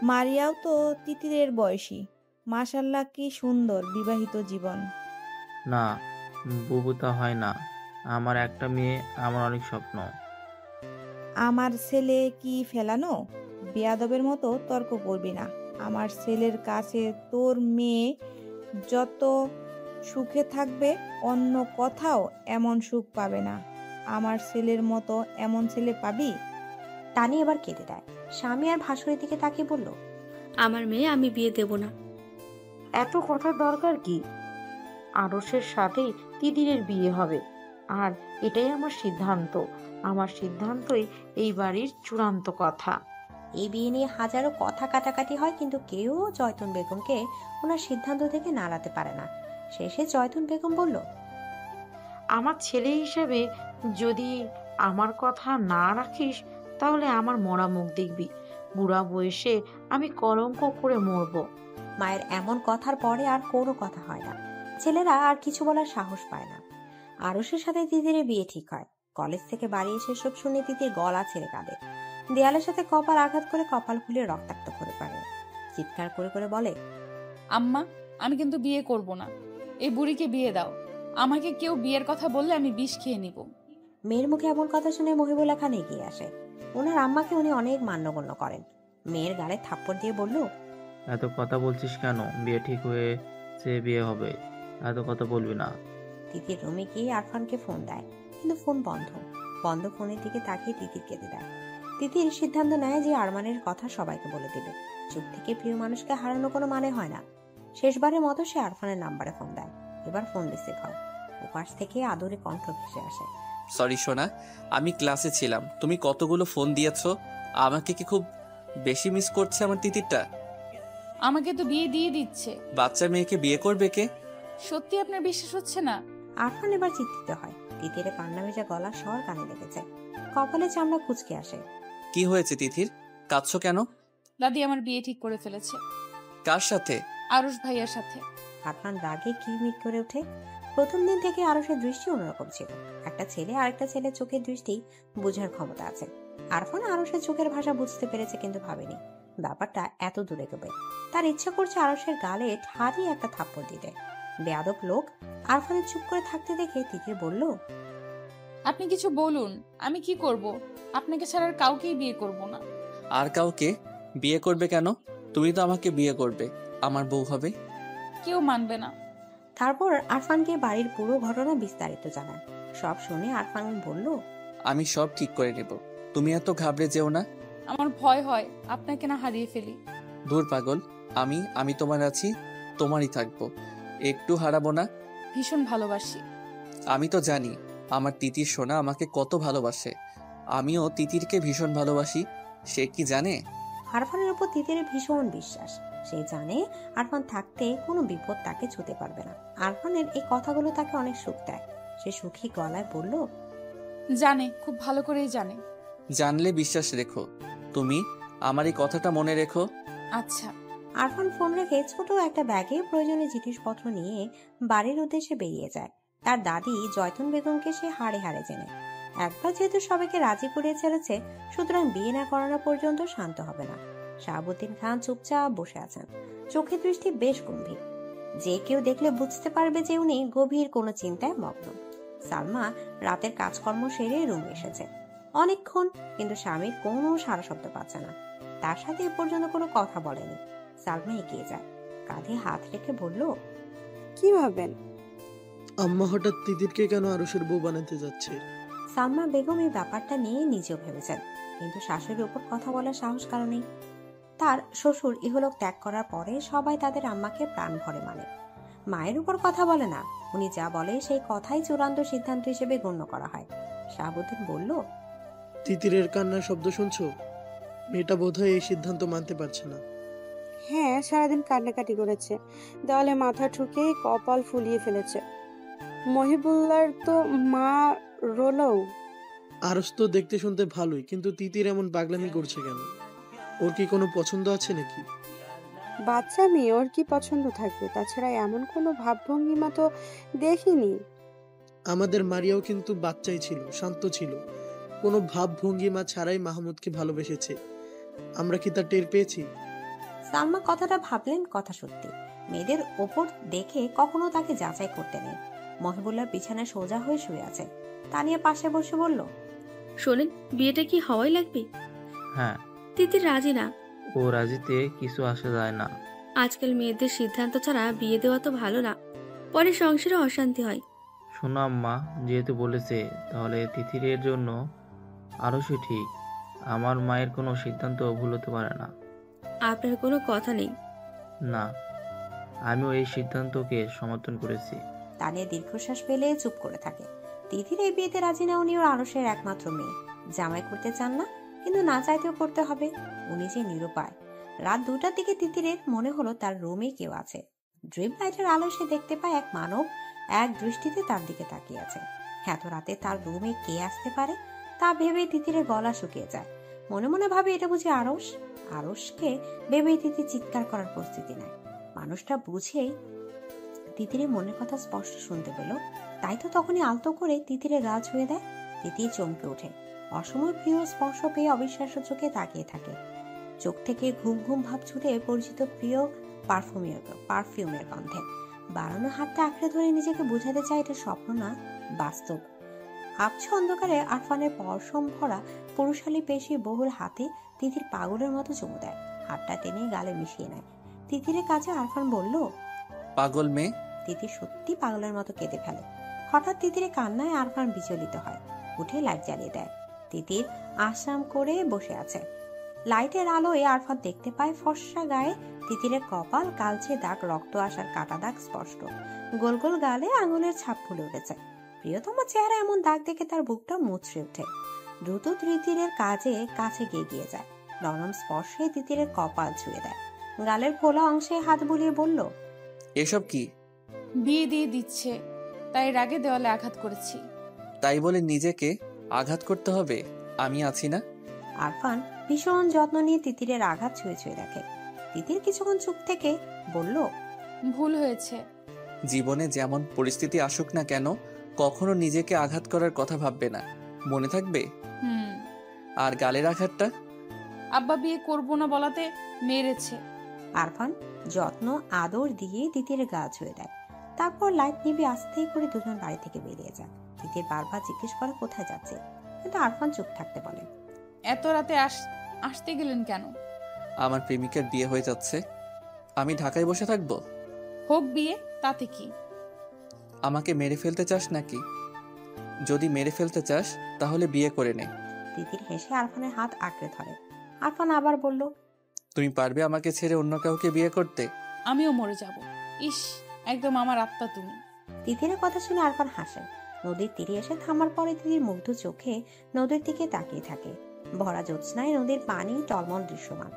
Speaker 12: মারিয়াও তো তিতিরের বয়সী। মাশাল্লাহ, কি সুন্দর বিবাহিত জীবন।
Speaker 13: না, বুবু তা হয় না। আমার একটা মেয়ে, আমার অনেক স্বপ্ন।
Speaker 12: আমার ছেলে কি ফেলানো? বেয়াদবের মতো তর্ক করবি না। আমার ছেলের কাছে তোর মেয়ে যত সুখে থাকবে, অন্য কোথাও এমন সুখ পাবে না। আমার ছেলের মতো এমন ছেলে পাবি?
Speaker 3: টানি এবার কেঁদে দেয়। স্বামী আর ভাসুরের দিকে তাকিয়ে বলল,
Speaker 10: আমার মেয়ে আমি বিয়ে দেব না।
Speaker 6: এত কথার দরকার কি? আরশের সাথেই তিতিরের বিয়ে হবে, আর এটাই আমার সিদ্ধান্ত। আমার সিদ্ধান্তই এই বাড়ির চূড়ান্ত কথা।
Speaker 3: এই বিয়ে নিয়ে হাজারো কথা কাটাকাটি হয়, কিন্তু কেউ জয়তুন বেগমকে ওনার সিদ্ধান্ত থেকে নাড়াতে পারে না। শেষে জয়তুন বেগম বলল,
Speaker 6: আমার ছেলে হিসেবে যদি আমার কথা না রাখিস, তাহলে আমার মরা মুখ দেখবি। বুড়া বয়সে আমি কলঙ্ক করে মরব।
Speaker 3: মায়ের এমন কথার পরে আর কোনো কথা হয় না। ছেলেরা আর কিছু বলার সাহস পায় না। আরশের সাথে তিতিরের বিয়ে ঠিক হয়। কলেজ থেকে বাড়ি এসে সব শুনে তিতির গলা ছেড়ে কাঁদে। দেয়ালের সাথে কপাল আঘাত করে কপাল খুলে রক্তাক্ত করে পারে। চিৎকার করে করে বলে,
Speaker 2: আম্মা, আমি কিন্তু বিয়ে করব না। এই বুড়িকে বিয়ে দাও। আমাকে কেউ বিয়ের কথা বললে আমি বিষ খেয়ে নিব।
Speaker 3: মেয়ের মুখে এমন কথা শুনে মহিবুল্লাহ খান এগিয়ে আসে। ওনার আম্মাকে উনি অনেক মান্যগণ্য করেন। মেয়ের গালে থাপ্পড় দিয়ে বলল,
Speaker 13: এত কথা বলছিস কেন? বিয়ে ঠিক হয়েছে, বিয়ে হবে, এত কথা বলবি না।
Speaker 3: তিতির রুমে গিয়ে আরফানকে ফোন দেয়, কিন্তু ফোন বন্ধ। বন্ধ ফোনের দিকে তাকিয়ে তিতির কেঁদে দেয়। তিতির সিদ্ধান্ত নেয় যে আরমানের কথা সবাইকে বলে দেবে। চুপ থেকে প্রিয় মানুষকে হারানো কোনো মানে হয় না। শেষবারের মতো সে আরফানের নাম্বারে ফোন দেয়। এবার ফোন রিসিভ হয়। ওপাশ থেকে আদরে কণ্ঠ ভেসে আসে,
Speaker 4: সরি সোনা, আমি ক্লাসে ছিলাম। তুমি কতগুলো ফোন দিয়েছো। আমাকে কি খুব বেশি মিস করছে আমার তিতিরটা?
Speaker 2: আমাকে তো বিয়ে দিয়ে দিচ্ছে।
Speaker 4: বাচ্চা মেয়েকে বিয়ে করবে কে?
Speaker 2: সত্যি আপনার বিশ্বাস হচ্ছে না?
Speaker 3: আরফান এবার চিন্তিত হয়। তিতিরের কান্না ভেজা গলা স্বর কানে লেগেছে। কপালে চামড়া কুচকে আসে।
Speaker 4: কি হয়েছে তিতির? কাঁদছো কেন?
Speaker 2: দাদি আমার বিয়ে ঠিক করে ফেলেছে।
Speaker 4: কার সাথে?
Speaker 2: আরশ ভাইয়ার সাথে।
Speaker 3: আরফান রাগে কিরমির করে ওঠে। প্রথম দিন থেকে আরশের দৃষ্টি অন্যরকম ছিল। একটা ছেলে আরেকটা ছেলের চোখের দৃষ্টি বোঝার ক্ষমতা আছে। আরফান আরশের চোখের ভাষা বুঝতে পেরেছে, কিন্তু ভাবেনি ব্যাপারটা এত দূরে গেবে। তার ইচ্ছা করছে আরশের গালে ঠাড়ি একটা থাপ্পড় দিতে। বেয়াদব লোক। আরফানের চুপ করে থাকতে দেখে তিতির বলল,
Speaker 2: আপনি কিছু বলুন, আমি কি করব? আপনাকে ছাড়া আর কাউকেই বিয়ে করব না।
Speaker 4: আর কাউকে বিয়ে করবে কেন? তুমি তো আমাকে বিয়ে করবে, আমার বউ হবে।
Speaker 2: কেউ মানবে না।
Speaker 3: তারপর আরফানকে বাড়ির পুরো ঘটনা বিস্তারিত জানায়। সব শুনে আরফান বলল,
Speaker 4: আমি সব ঠিক করে নেব, তুমি এত ঘাবড়ে যেও না।
Speaker 2: আমার ভয় হয় আপনাকে না হারিয়ে ফেলি।
Speaker 4: দূর পাগল, আমি তোমার আছি, তোমারই থাকবো, একটু হারাবো না।
Speaker 2: ভীষণ ভালোবাসি।
Speaker 4: আমি তো জানি আমার তিতির সোনা আমাকে কত ভালোবাসে। আমিও তিতিরকে ভীষণ ভালোবাসি। সে কি জানে?
Speaker 3: আরফানের উপর তিতিরের ভীষণ বিশ্বাস। সে জানে আরফান থাকতে কোনো বিপদ তাকে ছুঁতে পারবে না। আরফানের এই কথাগুলো তাকে অনেক সুখ দেয়। সে সুখী গলায় বলল,
Speaker 2: জানে, খুব ভালো করেই জানে।
Speaker 4: জানলে বিশ্বাস রেখো, তুমি আমার এই কথাটা মনে রেখো।
Speaker 2: আচ্ছা।
Speaker 3: আরফান ফোন রেখে ছোট একটা ব্যাগে প্রয়োজনীয় জিনিসপত্র নিয়ে বাড়ির উদ্দেশ্যে বেরিয়ে যায়। তার দাদি জয়তুন বেগমকে সে হাড়ে হাড়ে চেনে। একবার যেহেতু সবাইকে রাজি করিয়ে ছেড়েছে, সুতরাং বিয়ে না করানো পর্যন্ত শান্ত হবে না। শাহাবুদ্দিন খান চুপচাপ বসে আছেন, চোখের দৃষ্টি বেশ গম্ভীর। যে কেউ দেখলে বুঝতে পারবে যে উনি গভীর কোনো চিন্তায় মগ্ন। সালমা রাতের কাজকর্ম সেরে রুমে এসেছে অনেকক্ষণ, কিন্তু স্বামীর কোনো সারা শব্দ পাচ্ছে না। তার সাথে এ পর্যন্ত কোনো কথা বলেনি। সালমা এগিয়ে যায়, কাঁধে হাত রেখে বলল,
Speaker 14: কি ভাবেন?
Speaker 11: আম্মা হঠাৎ তিতিরকে কেন আরুষের বউ বানাতে যাচ্ছে?
Speaker 3: সালমা বেগম এই ব্যাপারটা নিয়ে নিজেও ভেবেছেন, কিন্তু শাশুড়ির উপর কথা বলার সাহস কারণেই। তার শ্বশুর ইহলোক ত্যাগ করার পরে সবাই তাদের আম্মাকে প্রাণ ভরে মানে। মায়ের উপর কথা বলে না, উনি যা বলে সেই কথাই চূড়ান্ত সিদ্ধান্ত হিসেবে গণ্য করা হয়। শাহাবুদ্দিন বলল,
Speaker 11: তিতিরের কান্নার শব্দ শুনছো? মেয়েটা বোধহয় এই সিদ্ধান্ত মানতে পারছে না।
Speaker 14: হ্যাঁ, সারাদিন কান্নাকাটি করেছে, দেওয়ালে মাথা ঠুকে কপাল ফুলিয়ে ফেলেছে। মহিবুল্লার তো মা রোলও।
Speaker 11: আরস তো দেখতে শুনতে ভালোই, কিন্তু তিতির এমন পাগলামি করছে কেন? ওর কি কোনো পছন্দ আছে নাকি?
Speaker 14: বাচ্চা মেয়ে, ওর কি পছন্দ থাকবে? তাছাড়া এমন কোনো ভাবভঙ্গিমা তো দেখিনি।
Speaker 11: আমাদের মারিয়াও কিন্তু বাচ্চাই ছিল, শান্ত ছিল, কোনো ভাবভঙ্গিমা ছাড়াই মাহমুদকে ভালোবেসেছে। আমরা কি তা টের পেয়েছি?
Speaker 3: সালমা কথাটা ভাবলেন, কথা সত্যি। মেয়েদের ওপর দেখে কখনো তাকে যাচাই করতে নেই। মহিবুল্লাহ বিছানায় সোজা হয়ে শুয়ে আছে, তানিয়া পাশে বসে বলল,
Speaker 10: শোনেন, বিয়েটা কি হওয়াই লাগবে?
Speaker 13: হ্যাঁ।
Speaker 10: তিতির রাজি না।
Speaker 13: ও রাজিতে কিছু আসা যায় না।
Speaker 10: আজকাল মেয়েদের সিদ্ধান্ত ছাড়া বিয়ে দেওয়া তো ভালো না, পরে সংসারে অশান্তি হয়।
Speaker 13: শোনো আম্মা যেহেতু বলেছে, তাহলে তিতিরের জন্য আরশই ঠিক। আমার মায়ের কোনো সিদ্ধান্ত ভুল হতে পারে না।
Speaker 10: আপনার কোনো কথা নেই?
Speaker 13: না, আমিও এই সিদ্ধান্তকে সমর্থন করেছি।
Speaker 3: তানিয়া দীর্ঘশ্বাস ফেলে চুপ করে থাকে। তিতির এই বিয়েতে রাজি না। উনি ওর আরশের একমাত্র মেয়ে, জামাই করতে চান না, কিন্তু না চাইতেও করতে হবে। উনি যে নিরুপায়। রাত 2টার দিকে তিতিরের মনে হলো তার রুমে কেউ আছে। ড্রিম লাইটের আলো সে দেখতে পায় এক মানব এক দৃষ্টিতে তার দিকে তাকিয়ে আছে। এত রাতে তার রুমে কে আসতে পারে তা ভেবে তিতিরের গলা শুকিয়ে যায়। মনে মনে ভাবে, এটা বুঝি আরশ। আরশকে ভেবে তিতির চিৎকার করার প্রস্তুতি নেয়। মানুষটা বুঝেই তিতিরের মনের কথা স্পষ্ট শুনতে পেল, তাই তো তখনই আলতো করে তিতিরের গা ছুঁয়ে দেয়। তিতির চমকে ওঠে, অসময় প্রিয় স্পর্শ পেয়ে অবিশ্বাস্য চোখে তাকিয়ে থাকে। চোখ থেকে ঘুম ঘুম ভাব ছুটে পরিচিত প্রিয় পারফিউমের গন্ধে। বাড়ানো হাতটা আঁকড়ে ধরে নিজেকে বোঝাতে চায় এটা স্বপ্ন না, বাস্তব। আবছা অন্ধকারে আরফানের পরশম ভরা পুরুষালী পেশি বহুল হাতে তিতির পাগলের মতো চুমু দেয়। হাতটা টেনে গালে মিশিয়ে নেয়। তিতিরের কাছে আরফান বলল,
Speaker 4: পাগল মেয়ে।
Speaker 3: তিতির সত্যি পাগলের মতো কেঁদে ফেলে। হঠাৎ তিতিরের কান্নায় আরফান বিচলিত হয়, উঠে লাইট জ্বালিয়ে দেয়। তিতির আশ্রাম করে বসে আছে। লাইটের আলোয় আরফান দেখতে পায় ফর্সা গায়ে তিতিরের কপাল, কালচে দাগ, রক্ত আসার কাটা দাগ স্পষ্ট। গোল গোল গালে আঙুলের ছাপ ফুলে উঠেছে। প্রিয়তম চেহারা এমন দাগ দেখে তার বুকটা মুচড়ে ওঠে। দ্রুত তিতিরের কাছে গিয়ে যায়। নরম স্পর্শে তিতিরের কপাল ছুঁয়ে দেয়। গালের ফোলা অংশে হাত বুলিয়ে বলল,
Speaker 4: এসব কি?
Speaker 2: বিয়ে দিয়ে দিচ্ছে, তাই রাগে দেওয়ালে আঘাত করেছি।
Speaker 4: তাই বলে নিজেকে আঘাত করতে হবে? আমি আছি না?
Speaker 3: আরফান ভীষণ যত্ন নিয়ে তিতিরের আঘাত ছুঁয়ে ছুঁয়ে দেখে। তিতির কিছুক্ষণ চুপ থেকে বলল,
Speaker 2: ভুল হয়েছে।
Speaker 4: জীবনে যেমন পরিস্থিতি আসুক না কেন, কখনো নিজেকে আঘাত করার কথা ভাববে না, মনে থাকবে? আর গালের আঘাতটা?
Speaker 2: আব্বা বিয়ে করবো না বলাতে মেরেছে।
Speaker 3: আরফান যত্ন আদর দিয়ে তিতিরের গা ছুঁয়ে দেয়। তারপর লাইট নিভে আস্তে করে দুজন বাড়ি থেকে বেরিয়ে যায়। তিতির বারবার জিজ্ঞেস করে কোথায় যাচ্ছে, কিন্তু আরফান চুপ থাকতে বলে।
Speaker 2: এত রাতে আসতে গেলেন কেন?
Speaker 4: আমার প্রেমিকার বিয়ে হয়ে যাচ্ছে, আমি ঢাকায় বসে থাকবো?
Speaker 2: হোক বিয়ে, তাতে কি?
Speaker 4: আমাকে মেরে ফেলতে চাস নাকি? যদি মেরে ফেলতে চাস তাহলে বিয়ে করে নে।
Speaker 3: তিতির হেসে আরফানের হাত আঁকড়ে ধরে। আরফান আবার বলল,
Speaker 4: তুমি পারবে আমাকে ছেড়ে অন্য কাউকে বিয়ে করতে?
Speaker 2: আমিও মরে যাব। ইস, একদম আমার আত্মা তুমি।
Speaker 3: তিতিরের কথা শুনে আরফান হাসে। নদীর তীরে এসে থামার পরে তিতির মুগ্ধ চোখে নদীর দিকে তাকিয়ে থাকে। ভরা জ্যোৎস্নায় নদীর পানি টলমল দৃশ্যমান।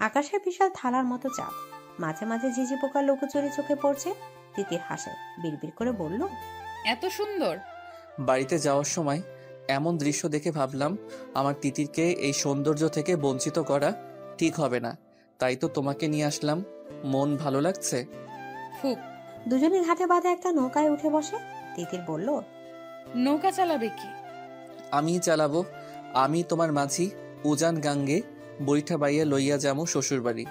Speaker 3: আকাশে বিশাল থালার মতো চাঁদ। মাঝে মাঝে ঝিঝি পোকার লুকোচুরি চোখে পড়ছে। তিতির হাসে, বিড়বিড় করে বলল,
Speaker 2: এত সুন্দর।
Speaker 4: বাড়িতে যাওয়ার সময় এমন দৃশ্য দেখে ভাবলাম আমার তিতিরকে এই সৌন্দর্য থেকে বঞ্চিত করা ঠিক হবে না, তাই তো তোমাকে নিয়ে আসলাম। মন ভালো লাগছে?
Speaker 2: খুব।
Speaker 3: দুজনে ঘাটে বাঁধে একটা নৌকায় উঠে বসে। তিতির বলল,
Speaker 2: নৌকা চালাবে কি?
Speaker 4: আমি চালাবো। আমি তোমার মাঝি উজান গাঙ্গে বৈঠা বাইয়া লইয়া যামু শ্বশুর বাড়ি,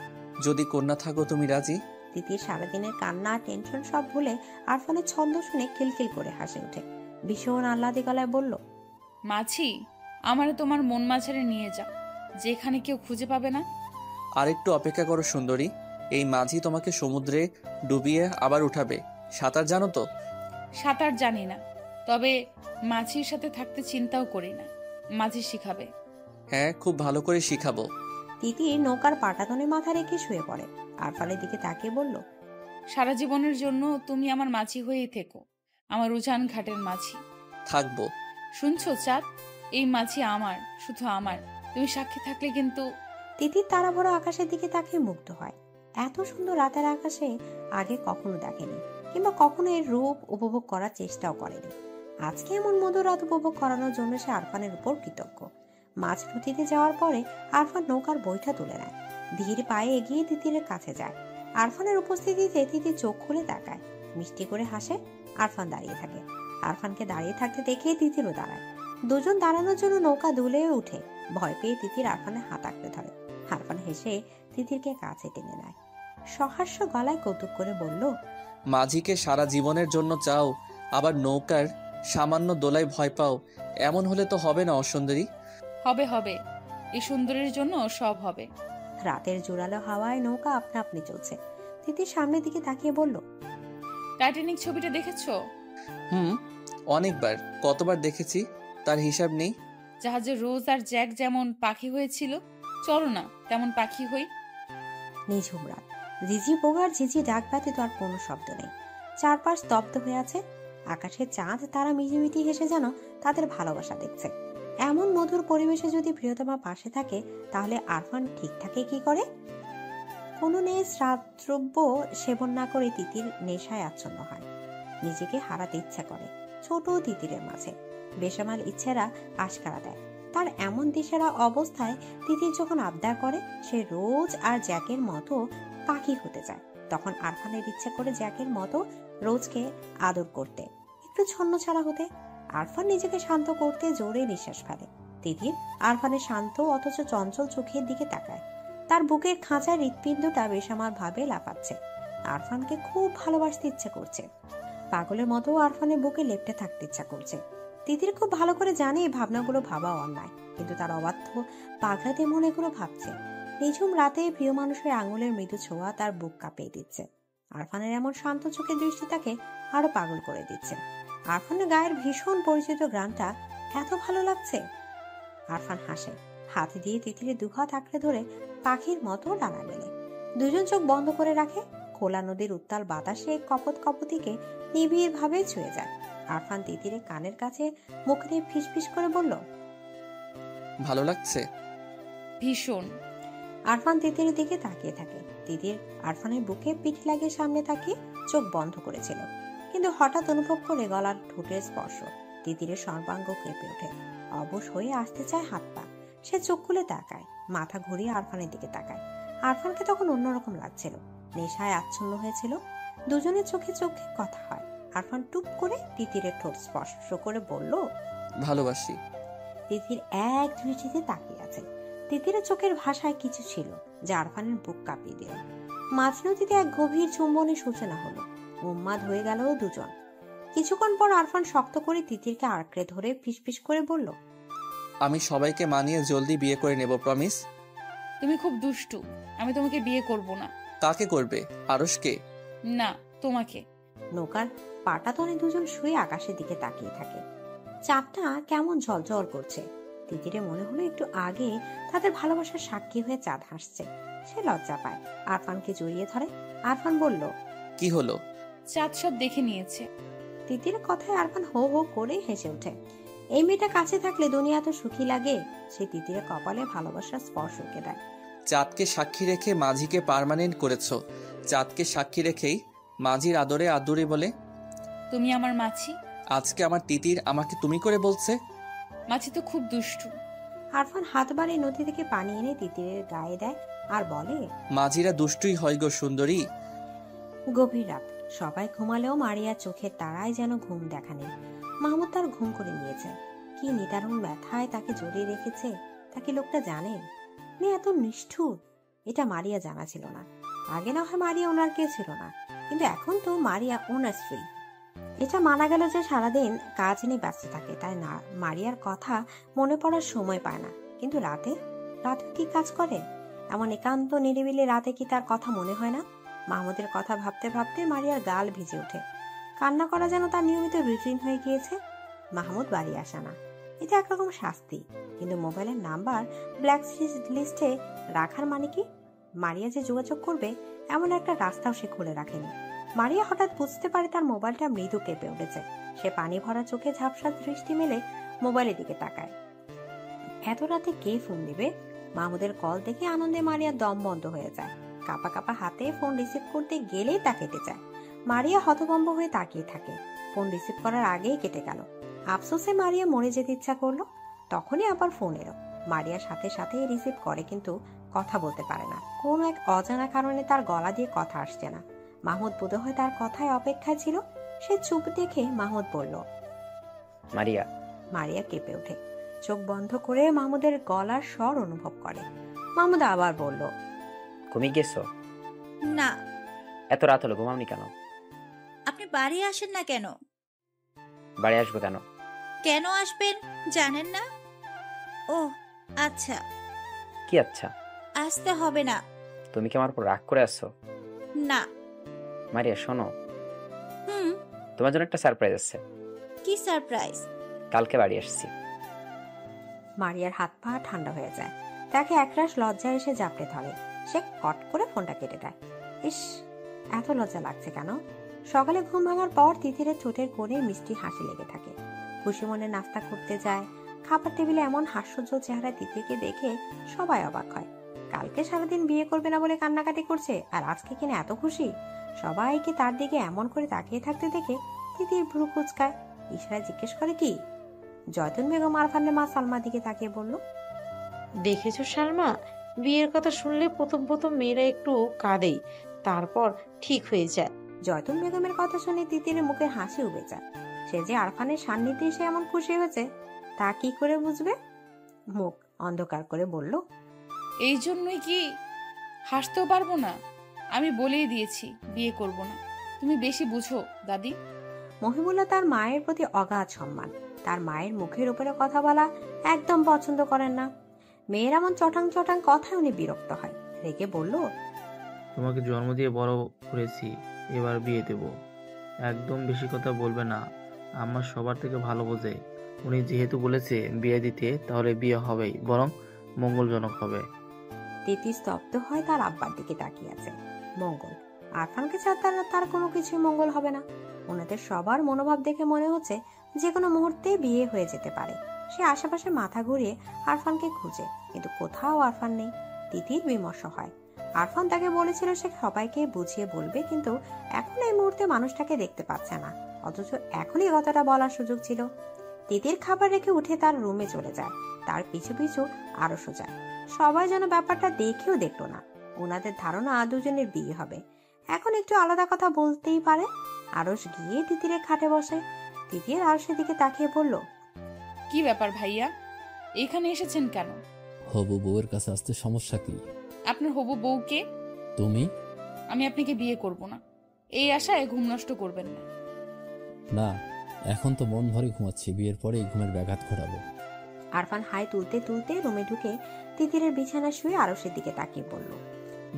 Speaker 4: যদি কন্যা থাকো তুমি রাজি?
Speaker 3: তিতির সারাদিনের কান্না টেনশন সব ভুলে আরফানের ছন্দ শুনে খিলখিল করে হাসে ওঠে। ভীষণ আহ্লাদে গলায় বলল,
Speaker 2: মাছি, আমারে তোমার মন মাঝারে নিয়ে যাও, যেখানে কেউ খুঁজে পাবে না।
Speaker 4: আর একটু অপেক্ষা করো সুন্দরী, এই মাঝি তোমাকে সমুদ্রে ডুবিয়ে আবার উঠাবে। সাঁতার জানো তো?
Speaker 2: সাঁতার জানি না, তবে মাছির সাথে থাকতে চিন্তাও করি না। মাঝি শিখাবে।
Speaker 4: হ্যাঁ, খুব ভালো করে শিখাবো।
Speaker 3: তিতির নৌকার পাটাতনে মাথা রেখে শুয়ে পড়ে। আরফানের দিকে তাকিয়ে বলল,
Speaker 2: সারা জীবনের জন্য তুমি আমার মাছি হয়েই থেকো, আমার উজান ঘাটের মাছি।
Speaker 4: থাকবো।
Speaker 2: শুনছো চাঁদ, এই মাছি আমার, শুধু আমার। তুমি সাক্ষী থাকলে কিন্তু।
Speaker 3: তিতির তারা ভরা আকাশের দিকে তাকিয়ে মুগ্ধ হয়। এত সুন্দর রাতের আকাশে আগে কখনো দেখেনি, কিংবা কখনো এর রূপ উপভোগ করার চেষ্টাও করেনি। আজকে এমন মধুর রাত উপভোগ করানোর জন্য সে আরফানের উপর কৃতজ্ঞ। মাছ নদীতে যাওয়ার পরে আরফান নৌকার বৈঠা তুলে নেয়, ধীর পায়ে এগিয়ে তিতিরের কাছে যায়। আরফানের উপস্থিতিতে তিতির চোখ খুলে তাকায়, মিষ্টি করে হাসে। আরফান দাঁড়িয়ে থাকে। আরফানকে দাঁড়িয়ে থাকতে দেখে তিতিরও দাঁড়ায়। দুজন দাঁড়ানোর জন্য নৌকা দুলে উঠে। ভয় পেয়ে তিতির আরফানের হাত আঁকড়ে ধরে। আরফান হেসে তিতিরকে কাছে টেনে নেয়, সহাস্য গলায় কৌতুক করে বলল,
Speaker 4: মাঝিকে সারা জীবনের জন্য চাও, আবার নৌকার সামান্য দোলায় ভয় পাও? এমন হলে তো হবে না অসুন্দরী।
Speaker 2: হবে হবে, এই সুন্দরের জন্য সব হবে।
Speaker 3: রাতের জোরালো হাওয়ায় নৌকা আপনা আপনি চলছে। তিতির সামনের দিকে তাকিয়ে বলল,
Speaker 2: টাইটানিক ছবিটা দেখেছো?
Speaker 4: অনেকবার। কতবার দেখেছি তার হিসাব নেই।
Speaker 2: জাহাজে রোজ আর জ্যাক যেমন পাখি হয়েছিল, চলো না তেমন পাখি হই।
Speaker 3: নিঝুম রাত, ঝিঝি পোকার ঝিঝি ডাক ব্যতীত আর কোনো শব্দ নেই। চারপাশ স্তব্ধ হয়ে আছে। আকাশে চাঁদ তারা মিটিমিটি হেসে যেন তাদের ভালোবাসা দেখছে। এমন মধুর পরিবেশে যদি প্রিয়তমা পাশে থাকে, তাহলে আরফান ঠিক থাকে কি করে? কোনো শ্রাদ্রব্য সেবন না করে তিতির নেশায় আচ্ছন্ন হয়। নিজেকে হারাতে ইচ্ছা করে ছোট তিতিরের মাঝে। বেসামাল ইচ্ছেরা আশকারা দেয়। তার এমন দিশেরা অবস্থায় তিতির যখন আবদার করে সে রোজ আর জ্যাকের মতো পাখি হতে চায়, তখন আরফানের ইচ্ছে করে জ্যাকের মতো রোজকে আদর করতে, একটু ছন্ন ছাড়া হতে। আরফান নিজেকে শান্ত করতে জোরে নিঃশ্বাস ফেলে। তিতির আরফানের শান্ত অথচ চঞ্চল চোখের দিকে তাকায়। তার বুকের খাঁচার হৃৎপিণ্ডটা বেসামাল ভাবে লাফাচ্ছে। আরফানকে খুব ভালোবাসতে ইচ্ছে করছে। পাগলের মতো আরফানের বুকে লেপ্টে থাকতে ইচ্ছা করছে। তিতির খুব ভালো করে জানে এই ভাবনাগুলো ভাবা অন্যায়, কিন্তু তার অবাধ্য পাগলাতে মনে এগুলো ভাবছে। নিঝুম রাতে প্রিয় মানুষের আঙুলের মৃদু ছোঁয়া তার বুক কাঁপিয়ে দিচ্ছে। আরফানের এমন শান্ত চোখের দৃষ্টি তাকে আরো পাগল করে দিচ্ছে। আরফানের গায়ের ভীষণ পরিচিত গ্রানটা এত ভালো লাগছে। আরফান হাসে, হাতে দিয়ে তিতিরের দুহাত আঁকড়ে ধরে পাখির মতো ডানা মেলে। দুজন চোখ বন্ধ করে রাখে। খোলা নদীর উত্তাল বাতাসে কপত কপতিকে নিবিড় ভাবে ছুঁয়ে যায়। আরফান তিতিরের কানের কাছে মুখ নিয়ে ফিসফিস করে বলল,
Speaker 4: ভালো লাগছে?
Speaker 2: ভীষণ।
Speaker 3: আরফান তিতিরের দিকে তাকিয়ে থাকে। তিতির আরফানের বুকে পিঠ লাগিয়ে সামনে তাকিয়ে চোখ বন্ধ করেছিল, কিন্তু হঠাৎ অনুভব করে গলার ঠোঁটের স্পর্শ। তিতিরের সর্বাঙ্গ কেঁপে ওঠে। অবশ হয়ে আসতে চায় হাত পা। সে চোখ খুলে তাকায়, মাথা ঘুরিয়ে আরফানের দিকে তাকায়। আরফানকে তখন অন্যরকম লাগছিল, নেশায় আচ্ছন্ন হয়েছিল। দুজনের চোখে চোখে কথা হয়। আরফান টুপ করে তিতিরের ঠোঁট স্পর্শ করে বলল,
Speaker 4: ভালোবাসি।
Speaker 3: তিতির এক দৃষ্টিতে তাকিয়ে আছে। তিতিরের চোখের ভাষায় কিছু ছিল যা আরফানের বুক কাঁপিয়ে দিল। মাঝ নদীতে এক গভীর চুম্বনের সূচনা হলো। উন্মাদ হয়ে গেল দুজন। কিছুক্ষণ পর আরফান শক্ত করে তিতিরকে আঁকড়ে ধরে ফিসফিস করে বলল,
Speaker 4: আমি সবাইকে মানিয়ে জলদি বিয়ে করে নেব, প্রমিস।
Speaker 2: তুমি খুব দুষ্টু, আমি তোমাকে বিয়ে করব না।
Speaker 4: কাকে করবে? আরশকে?
Speaker 2: না, তোমাকে।
Speaker 3: নৌকার পাটাতনে দুজন শুয়ে আকাশের দিকে তাকিয়ে থাকে। চাঁদটা কেমন ঝলঝল করছে। তিতিরে মনে হলো একটু আগে তাদের ভালোবাসার সাক্ষী হয়ে চাঁদ হাসছে। সে লজ্জা পায়, আরফানকে জড়িয়ে ধরে। আরফান বলল,
Speaker 4: কি হলো?
Speaker 2: চাঁদ সব দেখে নিয়েছে।
Speaker 3: তিতিরের কথায় আরফান হো হো করে হেসে ওঠে। এই মেয়েটা কাছে থাকলে দুনিয়া তো সুখী লাগে। সে তিতিরের কপালে ভালোবাসার স্পর্শ এঁকে দেয়।
Speaker 4: চাঁদকে সাক্ষী রেখে মাঝিকে পার্মানেন্ট করেছো, চাঁদকে সাক্ষী রেখেই মাঝির আদরে আদুরি বলে,
Speaker 2: তুমি আমার মাছি।
Speaker 4: আজকে আমার তিতির আমাকে তুমি করে বলছে।
Speaker 2: মাছি তো খুব দুষ্টু।
Speaker 3: আরফান হাত বাড়িয়ে নদী থেকে পানি এনে তিতিরের গায়ে দেয় আর বলে,
Speaker 4: মাঝিরা দুষ্টুই হয় গো সুন্দরী।
Speaker 3: গভীর রাত, সবাই ঘুমালেও মারিয়ার চোখের তারায় যেন ঘুম দেখা নেই। মাহমুদ তার ঘুম করে নিয়েছে। কি নিদারুণ ব্যথায় তাকে জড়িয়ে রেখেছে, তাকে লোকটা জানে। মেয়ে এত নিষ্ঠুর, এটা মারিয়া জানা ছিল না। আগে না হয় মারিয়া ওনার কেউ ছিল না, কিন্তু এখন তো মারিয়া ওনার স্ত্রী। এটা মানা গেল যে সারাদিন কাজ নিয়ে ব্যস্ত থাকে, তাই না মারিয়ার কথা মনে পড়ার সময় পায় না। কিন্তু রাতে কি কাজ করে? এমন একান্ত নিরিবিলি রাতে কি তার কথা মনে হয় না? মাহমুদের কথা ভাবতে ভাবতে মারিয়ার গাল ভিজে ওঠে। কান্না করা যেন তার নিয়মিত রুটিন হয়ে গিয়েছে। মাহমুদ বাড়ি আসে না, এটা একরকম শাস্তি। কিন্তু মোবাইলের নাম্বার ব্ল্যাক লিস্টে রাখার মানে কি? মারিয়া যে যোগাযোগ করবে এমন একটা রাস্তাও সে খুলে রাখেনি। মারিয়া হঠাৎ বুঝতে পারে তার মোবাইলটা মৃদু কেঁপে উঠেছে। সে পানি ভরা চোখে ঝাপসা দৃষ্টি মেলে মোবাইলের দিকে তাকায়। এত রাতে কে ফোন দিবে? মাহমুদের কল দেখে আনন্দে মারিয়ার দম বন্ধ হয়ে যায়। কাপা কাপা হাতে ফোন রিসিভ করতে গেলেই তা কেটে যায়। মারিয়া হতভম্ব হয়ে তাকিয়ে থাকে। ফোন রিসিভ করার আগেই কেটে গেল। আফসোসে মারিয়া মরে যেতে ইচ্ছা করলো। তখনই আবার ফোন এলো। মারিয়ার সাথে সাথে রিসিভ করে, কিন্তু কথা বলতে পারে না। কোনো এক অজানা কারণে তার গলা দিয়ে কথা আসছে না। মাহমুদ বোধহয় তার কথায় অপেক্ষায় ছিল। সে চুপ দেখে মাহমুদ বলল,
Speaker 8: মারিয়া।
Speaker 3: মারিয়া কেঁপে ওঠে, চোখ বন্ধ করে মাহমুদের গলার স্বর অনুভব করে। মাহমুদ আবার বলল,
Speaker 8: ঘুমিয়ে গেছো?
Speaker 5: না।
Speaker 8: এত রাত হলো, ঘুমাওনি কেন?
Speaker 5: আপনি বাড়ি আসেন না কেন?
Speaker 8: বাড়ি আসবো কেন?
Speaker 5: কেন আসবেন জানেন না? ও আচ্ছা।
Speaker 8: কি আচ্ছা?
Speaker 5: আসতে হবে না।
Speaker 8: তুমি কি আমার উপর রাগ করে আসছো?
Speaker 5: না।
Speaker 8: মারিয়া শোনো,
Speaker 5: হুম।
Speaker 8: তোমার জন্য একটা সারপ্রাইজ আছে।
Speaker 5: কি সারপ্রাইজ?
Speaker 8: কালকে বাড়ি আসছি।
Speaker 3: মারিয়ার হাত পা ঠান্ডা হয়ে যায়। তাকে একরাশ লজ্জা এসে জাপটে ধরে। সে কট করে ফোনটা কেটে দেয়। ইস, এত লজ্জা লাগছে কেন? সকালে ঘুম ভাঙার পর তিতিরের ঠোঁটের কোণে মিষ্টি হাসি লেগে থাকে। খুশি মনে নাস্তা করতে যায়। খাবার টেবিলে এমন হাস্যোজ্জ্বল চেহারা তিতিকে দেখে সবাই অবাক হয়। কালকে সারাদিন বিয়ে করবে না বলে কান্নাকাটি করছে, আর আজকে কিনা এত খুশি। সবাইকে তার দিকে এমন করে তাকিয়ে থাকতে দেখে তিতির ভ্রু কুচকায়। ইশারায় জিজ্ঞেস করে, কি? জয়তুন বেগম আরফানের মা সালমার দিকে তাকিয়ে বলল,
Speaker 6: দেখেছো সালমা, বিয়ের কথা শুনলে প্রথম মেয়েরা একটু কাঁদেই, তারপর ঠিক হয়ে যায়।
Speaker 3: জয়তুন বেগমের কথা শুনে তিতিরের মুখে হাসি উবে যায়। সে যে আরফানের সান্নিধ্যে এসে এমন খুশি হয়েছে তা কি করে বুঝবে? মুখ অন্ধকার করে বলল,
Speaker 2: এই জন্যই কি হাসতেও পারবো না? আমি বলেই দিয়েছি বিয়ে করব না। তুমি বেশি বুঝো দাদি।
Speaker 3: মহিবুল্লাহ তার মায়ের প্রতি অগাধ সম্মান। তার মায়ের মুখের উপরে কথা বলা একদম পছন্দ করেন না। মেয়ের এমন চটাং চটাং কথায় উনি বিরক্ত হয়। রেগে বলল,
Speaker 13: তোমাকে জন্ম দিয়ে বড় করেছি, এবার বিয়ে দেব। একদম বেশি কথা বলবে না, আমার সবার থেকে ভালো বোঝে। উনি যেহেতু বলেছে বিয়ে দিতে, তাহলে বিয়ে হবেই, বরং মঙ্গলজনক হবে।
Speaker 3: তিতি স্তব্ধ হয় তার আব্বার দিকে তাকিয়ে আছে। মঙ্গল? আরফানকে ছাড়া তার কোনো কিছুই মঙ্গল হবে না। ওনাদের সবার মনোভাব দেখে মনে হচ্ছে যে কোনো মুহূর্তে বিয়ে হয়ে যেতে পারে। সে আশেপাশে মাথা ঘুরিয়ে আরফানকে খুঁজে, কিন্তু কোথাও আরফান নেই। তিতির বিমর্ষ হয়। আরফান তাকে বলেছিল সে সবাইকে বুঝিয়ে বলবে, কিন্তু এখন এই মুহূর্তে মানুষটাকে দেখতে পাচ্ছে না। অথচ এখনই কথাটা বলার সুযোগ ছিল। তিতির খাবার রেখে উঠে তার রুমে চলে যায়। তার পিছু পিছু আরশও যায়। সবাই যেন ব্যাপারটা দেখেও দেখলো না। ওনাদের ধারণা দুজনের বিয়ে হবে। এখন একটু আলাদা কথা বলতেই পারে। আরশ গিয়ে তিতিরের খাটে বসে। তিতির আরশের দিকে তাকিয়ে বলল,
Speaker 2: কি ব্যাপার ভাইয়া, এখানে এসেছেন কেন?
Speaker 15: হবু বউয়ের কাছে আসতে সমস্যা কি?
Speaker 2: আপনার হবু বউকে?
Speaker 15: তুমি?
Speaker 2: আমি আপনাকে বিয়ে করব না, এই আশায় ঘুম নষ্ট করবেন না।
Speaker 15: না, এখন তো মন ভরে ঘুমাচ্ছি, বিয়ের পরে ঘুমের ব্যাঘাত ঘটাবো।
Speaker 3: আরফান হাই তুলতে তুলতে রুমে ঢুকে তিতিরের বিছানা শুয়ে আরশের দিকে তাকিয়ে বলল,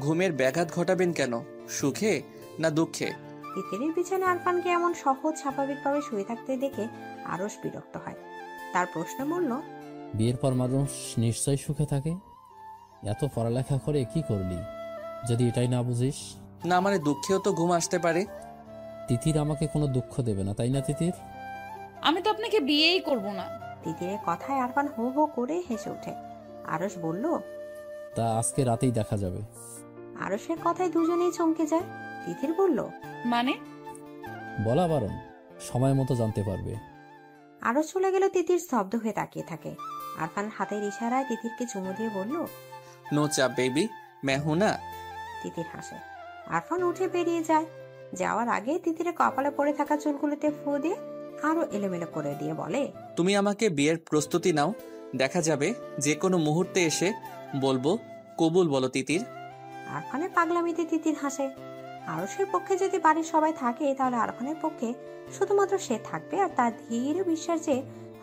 Speaker 4: ঘুমের ব্যাঘাত ঘটাবেন কেন? সুখে না দুঃখে?
Speaker 3: তিতিরের বিছানায় আরফানকে এমন সহজ স্বাভাবিকভাবে শুয়ে থাকতে দেখে আরশ বিরক্ত হয়। তার প্রশ্ন বলল,
Speaker 15: বিয়ের পর মানুষ নিশ্চয় সুখে থাকে। এত পড়ালেখা করে কি করলি, যদি এটাই না বুঝিস?
Speaker 4: না মানে দুঃখেও তো ঘুম আসতে পারে।
Speaker 15: তিতির আমাকে কোনো দুঃখ দেবে না, তাই না তিতির?
Speaker 2: আমি তো আপনাকে বিয়েই করব না।
Speaker 3: তিতিরের কথায় আরফান হো হো করে হেসে ওঠে। আরশ বলল,
Speaker 15: তা আজকে রাতেই দেখা যাবে।
Speaker 3: আরশের কথায় দুজনেই চমকে যায়। তিতির বলল,
Speaker 2: মানে?
Speaker 15: বলা বারণ, সময় মতো জানতে পারবে।
Speaker 3: আরশ চলে গেল। তিতির স্তব্ধ হয়ে তাকিয়ে থাকে। আরফান হাতের ইশারায় তিতিরকে চুমু দিয়ে বলল,
Speaker 4: নো চাপ বেবি, मैं हूं ना।
Speaker 3: তিতির হাসে। আরফান উঠে বেরিয়ে যায়। যাওয়ার আগে তিতিরের কপালে পড়ে থাকা চুলগুলোতে ফু দিয়ে আরো এলোমেলো করে দিয়ে বলে,
Speaker 4: তুমি আমাকে বিয়ের প্রস্তুতি নাও, দেখা যাবে যে কোনো মুহূর্তে এসে বলবো কবুল বলো তিতির।
Speaker 3: আরফানের পাগলামিতে তিতির হাসে। আরশের পক্ষে যদি বাড়ির সবাই থাকে তাহলে আরফানের পক্ষে শুধুমাত্র সে থাকবে, আর তার ধীর বিশ্বাস যে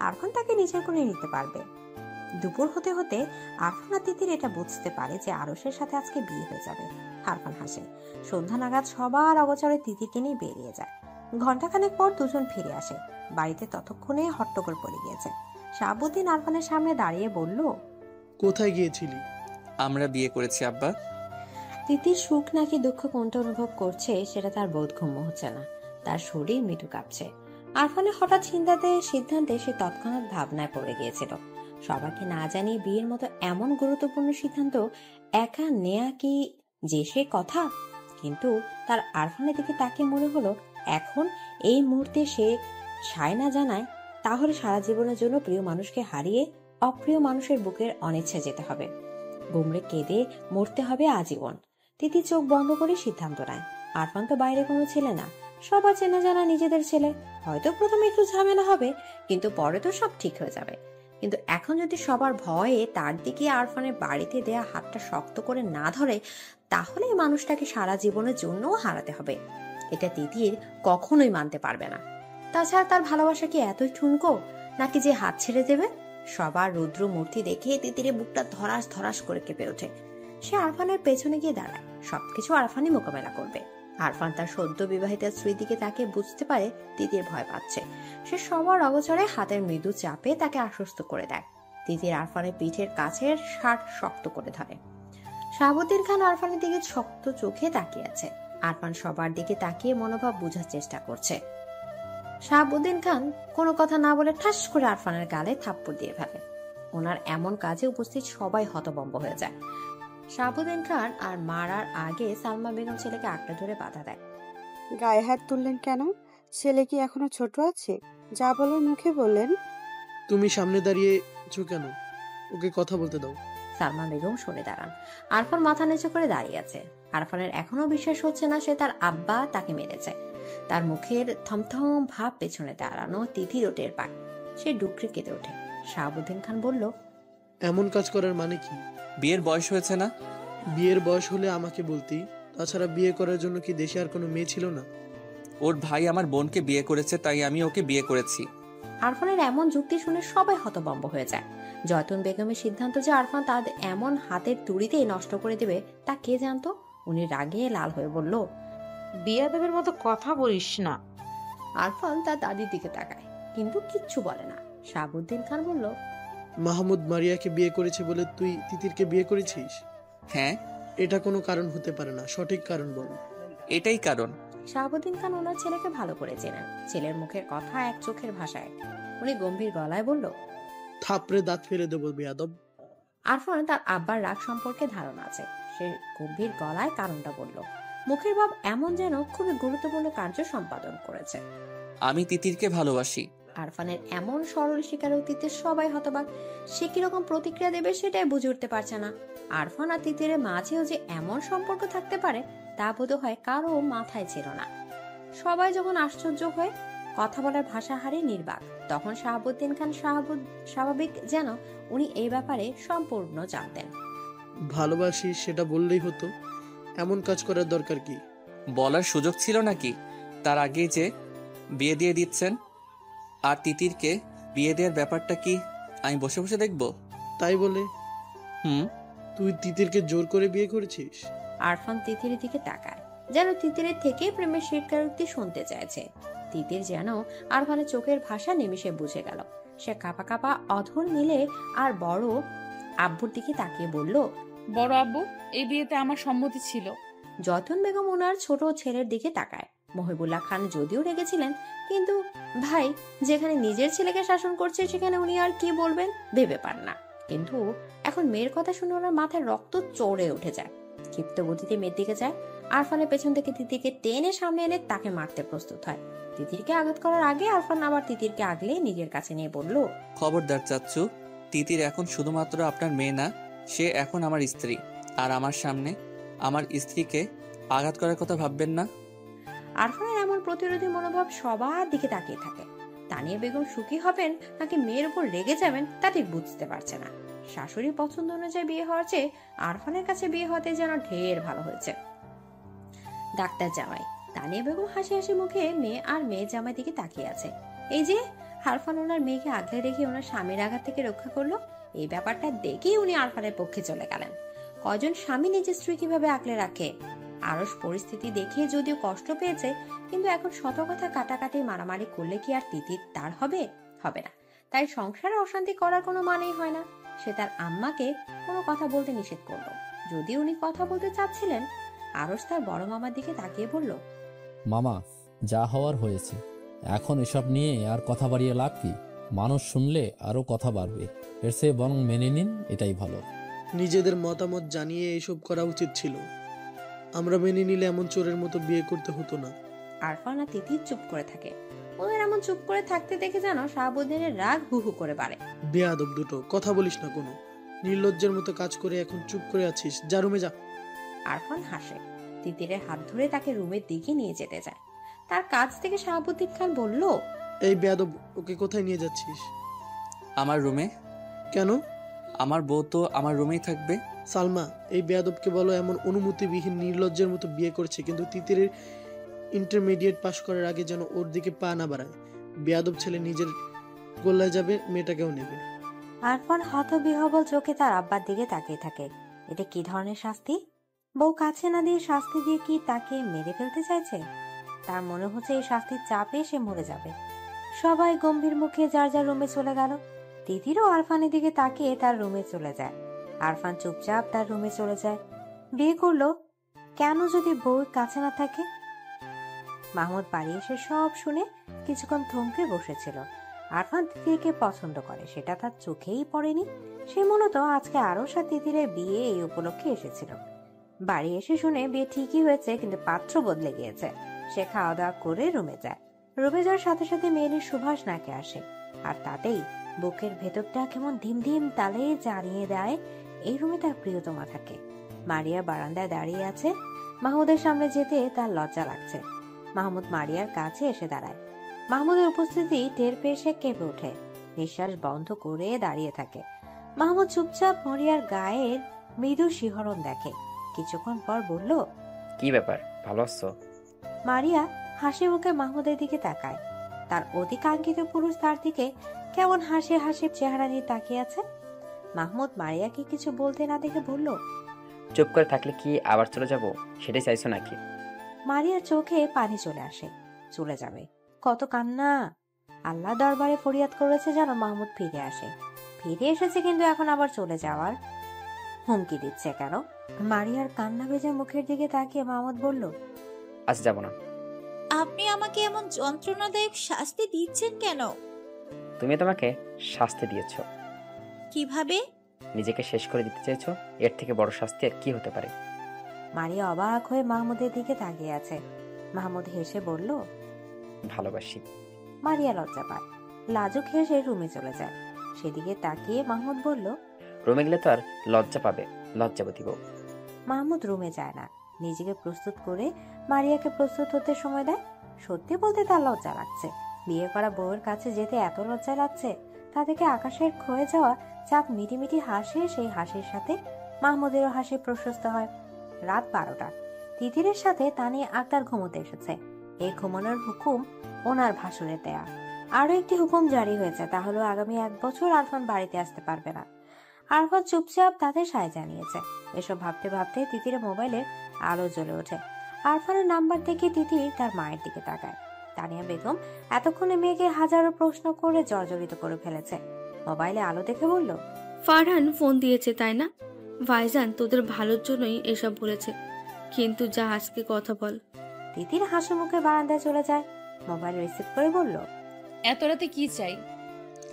Speaker 3: আরফান তাকে নিজের করে নিতে পারবে। দুপুর হতে হতে আরফান আর তিতির এটা বুঝতে পারে যে আরশের সাথে আজকে বিয়ে হয়ে যাবে। আরফান হাসে। সন্ধ্যা নাগাদ সবার অগোচরে তিতিরকে নিয়ে বেরিয়ে যায়। ঘন্টাখানেক পর দুজন ফিরে আসে। বাড়িতে ততক্ষণে হট্টগোল পড়ে গিয়েছে। শাহাবুদ্দিন আরফানের সামনে দাঁড়িয়ে বলল,
Speaker 11: কোথায় গিয়েছিলি?
Speaker 4: আমরা বিয়ে করেছি আব্বা।
Speaker 3: তিতির সুখ নাকি দুঃখ কোনটা অনুভব করছে সেটা তার বোধগম্য হচ্ছে না। তার শরীর মৃদু কাঁপছে। আরফানের হঠাৎ সিদ্ধান্তে সে তৎক্ষণাৎ ভাবনায় পড়ে গিয়েছিল। সবাইকে না জানিয়ে বিয়ের মতো এমন গুরুত্বপূর্ণ সিদ্ধান্ত একা নেয়া কি যে সে কথা? কিন্তু তার আরফানের দিকে তাকে মনে হলো এখন এই মুহূর্তে সে সায় না জানায় তাহলে সারা জীবনের জন্য প্রিয় মানুষকে হারিয়ে অপ্রিয় মানুষের বুকের অনিচ্ছা যেতে হবে। গুমড়ে কেঁদে মরতে হবে আজীবন। তিতি চোখ বন্ধ করে সিদ্ধান্ত নেয়। আরফান তো বাইরে কোনো ছেলে না, সবার চেনা জানা নিজেদের ছেলে। হয়তো প্রথমে একটু ঝামেলা হবে, কিন্তু পরে তো সব ঠিক হয়ে যাবে। কিন্তু এখন যদি সবার ভয়ে তার দিকে আরফানের বাড়িতে দেয়া হাতটা শক্ত করে না ধরে, তাহলে এই মানুষটাকে সারা জীবনের জন্যও হারাতে হবে। এটা তিতির কখনোই মানতে পারবে না। তাছাড়া তার ভালোবাসা কি এতই ঠুনকো নাকি যে হাত ছেড়ে দেবে? সবার রুদ্র মূর্তি দেখে তিতিরের বুকটা ধরাস ধরাস করে কেঁপে ওঠে। সে আরফানের পেছনে গিয়ে দাঁড়ায়। সবকিছু আরফানই মোকাবেলা করবে। আরফান তার সদ্য বিবাহিত স্ত্রীর দিকে তাকে বুঝতে পারে তিতির ভয় পাচ্ছে। সে সবার অগোচরে হাতের মৃদু চাপে তাকে আশ্বস্ত করে দেয়। তিতির আরফানের পিঠের কাছের শার্ট শক্ত করে ধরে। শাহাবুদ্দিন খান আরফানের দিকে শক্ত চোখে তাকিয়ে আছে। আরফান সবার দিকে তাকিয়ে মনোভাব বোঝার চেষ্টা করছে। শাহাবুদ্দিন খান কোনো কথা না বলে ঠাস করে আরফানের গালে থাপ্পড় দিয়ে ফেলে। ওনার এমন কাজে উপস্থিত সবাই হতভম্ব হয়ে যায়। শাহাবুদ্দিন খান আর মারার আগে সালমা বেগম ছেলেকে আঁকড়ে ধরে বাধা দেয়।
Speaker 14: গায়ে হাত তুললেন কেন? ছেলে কি এখনো ছোট আছে? যা বলার মুখে বললেন।
Speaker 11: তুমি সামনে দাঁড়িয়েছো কেন? ওকে কথা বলতে দাও।
Speaker 3: সালমা বেগম সরে দাঁড়ান। আরফান মাথা নিচু করে দাঁড়িয়ে আছে। আরফানের এখনো বিশ্বাস হচ্ছে না সে তার আব্বা তাকে মেরেছে। তার মুখের থমথম ভাব পেছনে দাঁড়ানো তিথিরও টের পায়। সে ডুকরে কেঁদে ওঠে। শাহাবুদ্দিন খান বলল,
Speaker 11: এমন কাজ করার মানে কি?
Speaker 4: বিয়ের বয়স হয়েছে না?
Speaker 11: বিয়ের বয়স হলে আমাকে বলতি। তাছাড়া বিয়ে করার জন্য কি দেশে আর কোনো মেয়ে ছিল না?
Speaker 4: ওর ভাই আমার বোনকে বিয়ে করেছে, তাই আমি ওকে বিয়ে করেছি।
Speaker 3: আরফানের এমন যুক্তি শুনে সবাই হতভম্ব হয়ে যায়। জয়তুন বেগমের সিদ্ধান্ত যে আরফান তার এমন হাতের তুড়িতেই নষ্ট করে দেবে তা কে জানতো? উনি রাগে লাল হয়ে বলল,
Speaker 6: বিয়াদবের মতো কথা বলিস না।
Speaker 3: আরফান তার দাদির দিকে তাকায় কিন্তু কিচ্ছু বলে না। শাহাবুদ্দিন খান বলল,
Speaker 11: মাহমুদ মারিয়াকে বিয়ে করেছে বলে তুই তিতিরকে বিয়ে করেছিস?
Speaker 4: হ্যাঁ।
Speaker 11: এটা কোনো কারণ হতে পারে না, সঠিক কারণ বল।
Speaker 4: এটাই কারণ।
Speaker 3: শাহাবুদ্দিন খান ওনার ছেলেকে ভালো করে চেনেন। ছেলের মুখের কথা এক, চোখের ভাষা এক। উনি গম্ভীর গলায় বলল,
Speaker 11: থাপড়ে দাঁত ফেলে দেবো বেয়াদব।
Speaker 3: আরফান তার আব্বার রাগ সম্পর্কে ধারণা আছে। সে গম্ভীর গলায় কারণটা বলল। মুখের ভাব এমন যেন খুবই গুরুত্বপূর্ণ কার্য সম্পাদন করেছে।
Speaker 4: আমি তিতিরকে ভালোবাসি।
Speaker 3: আরফানের এমন সরল স্বীকারোক্তিতে সবাই হতবাক। সে কিরকম প্রতিক্রিয়া দেবে সেটাই বুঝে উঠতে পারছে না। আরফান আর তিতিরের মাঝেও যে এমন সম্পর্ক থাকতে পারে তা বোধ হয় কারো মাথায় ছিল না। সবাই যখন আশ্চর্য হয়ে কথা বলার ভাষা হারিয়ে নির্বাক, তখন শাহাবুদ্দিন খান স্বাভাবিক যেন উনি এই ব্যাপারে সম্পূর্ণ জানতেন।
Speaker 11: ভালোবাসি সেটা বললেই হতো, এমন কাজ করার দরকার কি?
Speaker 4: বলার সুযোগ ছিল নাকি? তার আগেই যে বিয়ে দিয়ে দিচ্ছেন। আর তিতিরকে বিয়ে দেওয়ার ব্যাপারটা কি আমি বসে বসে দেখব?
Speaker 11: তাই বলে তুই তিতিরকে জোর করে বিয়ে করেছিস?
Speaker 3: আরফান তিতিরের দিকে তাকায়, যেন তিতিরের থেকে প্রেমের স্বীকারোক্তি শুনতে চাইছে। তিতির যেন আরফানের চোখের ভাষা নিমিষে বুঝে গেল। সে কাঁপা কাঁপা অধর মিলে আর বড় আব্বুর দিকে তাকিয়ে বলল,
Speaker 2: বড় আব্বু, এই বিয়েতে আমার সম্মতি ছিল।
Speaker 3: জয়তুন বেগম ওনার ছোট ছেলের দিকে তাকায়। মহিবুল্লাহ খান যদিও রেগেছিলেন, কিন্তু ভাই যেখানে নিজের ছেলেকে শাসন করছে সেখানে উনি আর কি বলবেন ভেবে পান না। কিন্তু এখন মেয়ের কথা শুনে ওনার মাথায় রক্ত চড়ে উঠে যায়। কি
Speaker 16: ক্ষিপ্ত গতিতে মেয়ের দিকে যায়। আরফানের পেছন থেকে তিতিরকে টেনে সামনে এনে তাকে মারতে প্রস্তুত হয়। তিতিরকে আঘাত করার আগে আরফান আবার তিতিরকে আগলে নিজের কাছে নিয়ে বলল,
Speaker 4: খবরদার চাচ্চু, তিতির এখন শুধুমাত্র আপনার মেয়ে না, সে এখন আমার স্ত্রী। আর আমার সামনে আমার স্ত্রীকে আঘাত করার কথা ভাববেন না।
Speaker 16: আরফানের এমন প্রতিরোধী মনোভাব সবার দিকে তাকিয়ে থাকে। তানিয়া বেগম সুখী হবেন নাকি মেয়ের উপর রেগে যাবেন তা ঠিক বুঝতে পারছে না। শাশুড়ির পছন্দ অনুযায়ী বিয়ে হওয়ার চেয়ে আরফানের কাছে বিয়ে হতে যেন ঢের ভালো হয়েছে। ডাক্তার জামাই তানিয়া বেগম হাসি হাসি মুখে মেয়ে আর মেয়ে জামাই দিকে তাকিয়ে আছে। এই যে আরফান ওনার মেয়েকে আগলে রেখে ওনার স্বামীর আঘাত থেকে রক্ষা করলো, এই ব্যাপারটা দেখেই উনি আরফানের পক্ষে চলে গেলেন। কজন স্বামী নিজের স্ত্রী কিভাবে আগলে রাখে। আরস পরিস্থিতি দেখে যদিও কষ্ট পেয়েছে, কিন্তু এখন শত কথা কাটাকাটি মারামারি করলে কি আর তিতির তার হবে? হবে না। তাই সংসারে অশান্তি করার কোনো মানেই হয় না। সে তার আম্মাকে কোনো কথা বলতে নিষেধ করলো। যদি উনি কথা বলতে চাচ্ছিলেন, আরস তার বড় মামার দিকে তাকিয়ে বলল,
Speaker 15: মামা, যা হওয়ার হয়েছে, এখন এসব নিয়ে আর কথা বাড়িয়ে লাভ কি? মানুষ শুনলে আরো কথা বাড়বে। এর চেয়ে বরং মেনে নিন, এটাই ভালো।
Speaker 11: নিজেদের মতামত জানিয়ে এইসব করা উচিত ছিল। আমরা মেনে নিলে এমন চোরের মতো বিয়ে করতে হতো না।
Speaker 16: আরফান আর তিতির চুপ করে থাকে। ওদের এমন চুপ করে থাকতে দেখে যেন শাহাবুদ্দিনের রাগ হু হু করে বাড়ে।
Speaker 11: বেয়াদব দুটো, কথা বলিস না কোনো। নির্লজ্জের মতো কাজ করে এখন চুপ করে আছিস, যা রুমে যা।
Speaker 16: আরফান হাসে। তিতিরের হাত ধরে তাকে রুমের দিকে নিয়ে যেতে যায়। তার কাছ থেকে শাহাবুদ্দিন খান বলল,
Speaker 11: এই বেয়াদব, ওকে কোথায় নিয়ে যাচ্ছিস?
Speaker 4: আমার রুমে।
Speaker 11: কেন?
Speaker 4: আমার বউ তো আমার রুমেই থাকবে।
Speaker 11: সালমা, এই বেয়াদবকে বলো এমন অনুমতিবিহীন নির্লজ্জের মতো বিয়ে করছে, কিন্তু তিতিরের ইন্টারমিডিয়েট পাশ করার আগে যেন ওর দিকে পা না বাড়ায়। বেয়াদব ছেলে নিজের গোল্লায় যাবে, মেয়েটাকেও নেবে।
Speaker 16: আরফান হতবিহ্বল চোখে তার আব্বার দিকে তাকিয়ে থাকে। এটা কি ধরনের শাস্তি? বউ কাছে না দিয়ে শাস্তি দিয়ে কি তাকে মেরে ফেলতে চাইছে? তার মনে হচ্ছে এই শাস্তির চাপে সে মরে যাবে। সবাই গম্ভীর মুখে যার যার রুমে চলে গেল। তিতিরও আরফানের দিকে তাকিয়ে তার রুমে চলে যায়। আরফান চুপচাপ তার রুমে চলে যায়। বিয়ে করলো কেন যদি বউ কাছে না থাকে? মাহমুদ বাড়ি এসে সব শুনে কিছুক্ষণ থমকে বসেছিল। আরফান তিতিরকে পছন্দ করে, সেটা তার চোখেই পড়েনি। সে মূলত আজকে আরশ আর তিতিরের বিয়ে এই উপলক্ষে এসেছিল। বাড়ি এসে শুনে বিয়ে ঠিকই হয়েছে, কিন্তু পাত্র বদলে গিয়েছে। সে খাওয়া দাওয়া করে রুমে যায়। রুমে যাওয়ার সাথে সাথে মেয়েলির সুভাষ নাকে আসে, আর তাতেই বুকের ভেতরটা কেমন ধিম ধিম তালে জানিয়ে দেয় এই রুমে তার প্রিয়তমা থাকে। মারিয়া বারান্দায় দাঁড়িয়ে আছে। মাহমুদের সামনে যেতে তার লজ্জা লাগছে। মাহমুদ মারিয়ার কাছে এসে দাঁড়ায়। মাহমুদের উপস্থিতি টের পেয়ে সে কেঁপে ওঠে, নিঃশ্বাস বন্ধ করে দাঁড়িয়ে থাকে। মাহমুদ চুপচাপ মারিয়ার গায়ের মৃদু শিহরণ দেখে। কিছুক্ষণ পর বলল,
Speaker 8: কি ব্যাপার, ভালো আছো?
Speaker 16: মারিয়া হাসি মুখে মাহমুদের দিকে তাকায়। তার অধিকাঙ্ক্ষিত পুরুষ তার দিকে কেমন হাসি হাসি চেহারা নিয়ে তাকিয়ে আছে। মাহমুদ মারিয়াকে কিছু বলতে না দেখে বলল,
Speaker 8: চুপ করে থাকলে কি আবার চলে যাব, সেটাই চাইছো নাকি?
Speaker 16: মারিয়ার চোখে পানি চলে আসে। চলে যাবে? কত কান্না! আল্লাহ দরবারে ফরিয়াদ করেছে যেন মাহমুদ ফিরে আসে। ফিরে এসেছে, কিন্তু এখন আবার চলে যাওয়ার হুমকি দিচ্ছে কেন? মারিয়ার কান্না ভেজা মুখের দিকে তাকিয়ে মাহমুদ বলল,
Speaker 8: আজ যাব না।
Speaker 5: আপনি আমাকে এমন যন্ত্রণাদায়ক শাস্তি দিচ্ছেন কেন?
Speaker 8: তুমি তোমাকে শাস্তি দিয়েছ।
Speaker 5: কিভাবে?
Speaker 8: নিজেকে শেষ করে দিতে চেয়েছো। এর থেকে বড় শাস্তি আর কি হতে পারে?
Speaker 16: মারিয়া অবাক হয়ে মাহমুদের দিকে তাকিয়ে আছে। মাহমুদ হেসে বলল,
Speaker 8: ভালোবাসি।
Speaker 16: মারিয়া লজ্জা পায়। লাজুক হেসে রুমে চলে যায়। সেদিকে তাকিয়ে মাহমুদ বলল,
Speaker 8: রুমে গেলে তো আর লজ্জা পাবে, লজ্জাবতী বউ।
Speaker 16: মাহমুদ রুমে যায় না। নিজেকে প্রস্তুত করে মারিয়াকে প্রস্তুত হতে সময় দেয়। সত্যি বলতে তার লজ্জা লাগছে। বিয়ে করা বউয়ের কাছে যেতে এত লজ্জা লাগছে, তা থেকে আকাশের ক্ষয়ে যাওয়া চাঁদ মিটিমিটি হাসে। সেই হাসির সাথে মাহমুদেরও হাসি প্রশস্ত হয়। রাত 12টা। তিতিরের সাথে তানিয়া আক্তার ঘুমোতে এসেছে। এই ঘুমানোর হুকুম ওনার ভাসুরের দেয়া। আরো একটি হুকুম জারি হয়েছে, তা হলো আগামী 1 বছর আরফান বাড়িতে আসতে পারবে না। আরফান চুপচাপ তাদের সায় জানিয়েছে। এসব ভাবতে ভাবতে তিতিরের মোবাইলে আলো জ্বলে ওঠে। আরফানের নাম্বার দেখে তিতির তার মায়ের দিকে তাকায়। তানিয়া বেগম এতক্ষণে মেয়েকে হাজারো প্রশ্ন করে জর্জরিত করে ফেলেছে। মোবাইলে আলো দেখে বলল,
Speaker 10: ফারহান ফোন দিয়েছে তাই না? ভাইজান তোদের ভালোর জন্যই এসব বলেছে, কিন্তু যা আজকে কথা বল।
Speaker 16: তিতির হাসি মুখে বারান্দায় চলে যায়। মোবাইল রিসিভ করে বলল,
Speaker 2: এত রাতে কি চাই?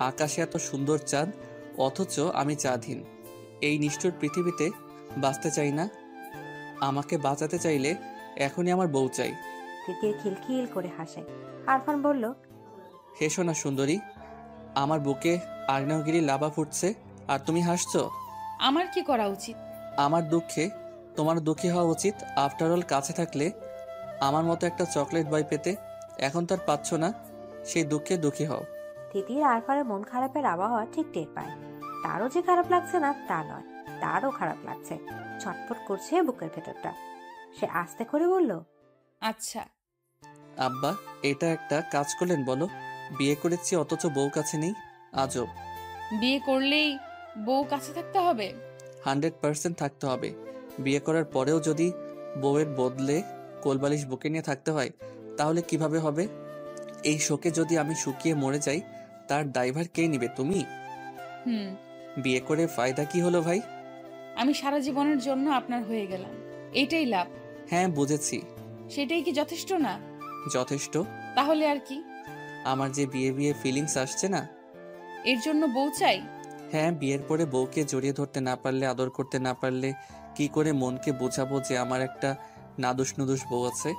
Speaker 4: আকাশে এত সুন্দর চাঁদ, অথচ আমি চাঁদহীন। এই নিষ্ঠুর পৃথিবীতে বাঁচতে চাই না। আমাকে বাঁচাতে চাইলে এখনই আমার বউ চাই।
Speaker 16: তিতির খিলখিল করে হাসে। আরফান বলল,
Speaker 4: হেসো না সুন্দরী, আমার বুকে আগ্নেয়গিরি লাভা ফুটছে আর তুমি হাসছো।
Speaker 2: আমার কি করা উচিত?
Speaker 4: আমার দুঃখে তোমার দুঃখী হওয়া উচিত। আফটার অল কাছে থাকলে আমার মতো একটা চকলেট বয় পেতে, এখন তার পাচ্ছ না, সেই দুঃখে দুঃখী হও।
Speaker 16: তিতির আরফানের মন খারাপের আবহাওয়া ঠিক টের পায়। তারও যে খারাপ লাগছে না তা নয়, তারও খারাপ লাগছে, ছটফট করছে বুকের ভেতরটা। সে আস্তে করে বলল,
Speaker 2: আচ্ছা
Speaker 4: আব্বা, এটা একটা কাজ করলেন বলো? বিয়ে করেছি অথচ বউ কাছে নেই, আজব।
Speaker 2: বিয়ে করলেই বউ কাছে থাকতে হবে?
Speaker 4: 100% থাকতে হবে। বিয়ে করার পরেও যদি বউয়ের বদলে কোলবালিশ বুকে নিয়ে থাকতে হয় তাহলে কিভাবে হবে? এই শোকে যদি আমি শুকিয়ে মরে যাই তার দায়ভার কে নিবে? তুমি? বিয়ে করে ফায়দা কি হলো ভাই?
Speaker 2: আমি সারা জীবনের জন্য আপনার হয়ে গেলাম, এটাই লাভ।
Speaker 4: হ্যাঁ বুঝেছি।
Speaker 2: সেটাই কি যথেষ্ট না?
Speaker 4: যথেষ্ট।
Speaker 2: তাহলে আর কি?
Speaker 4: আমার যে বিয়ে বিয়ে ফিলিংস আসছে না,
Speaker 2: এর জন্য বউ চাই।
Speaker 4: হ্যাঁ, বিয়ের পরে বউকে জড়িয়ে ধরতে না পারলে, আদর করতে না পারলে কি করে মনকে বোঝাবো যে আমার একটা নাদুস নুদুস বউ আছে?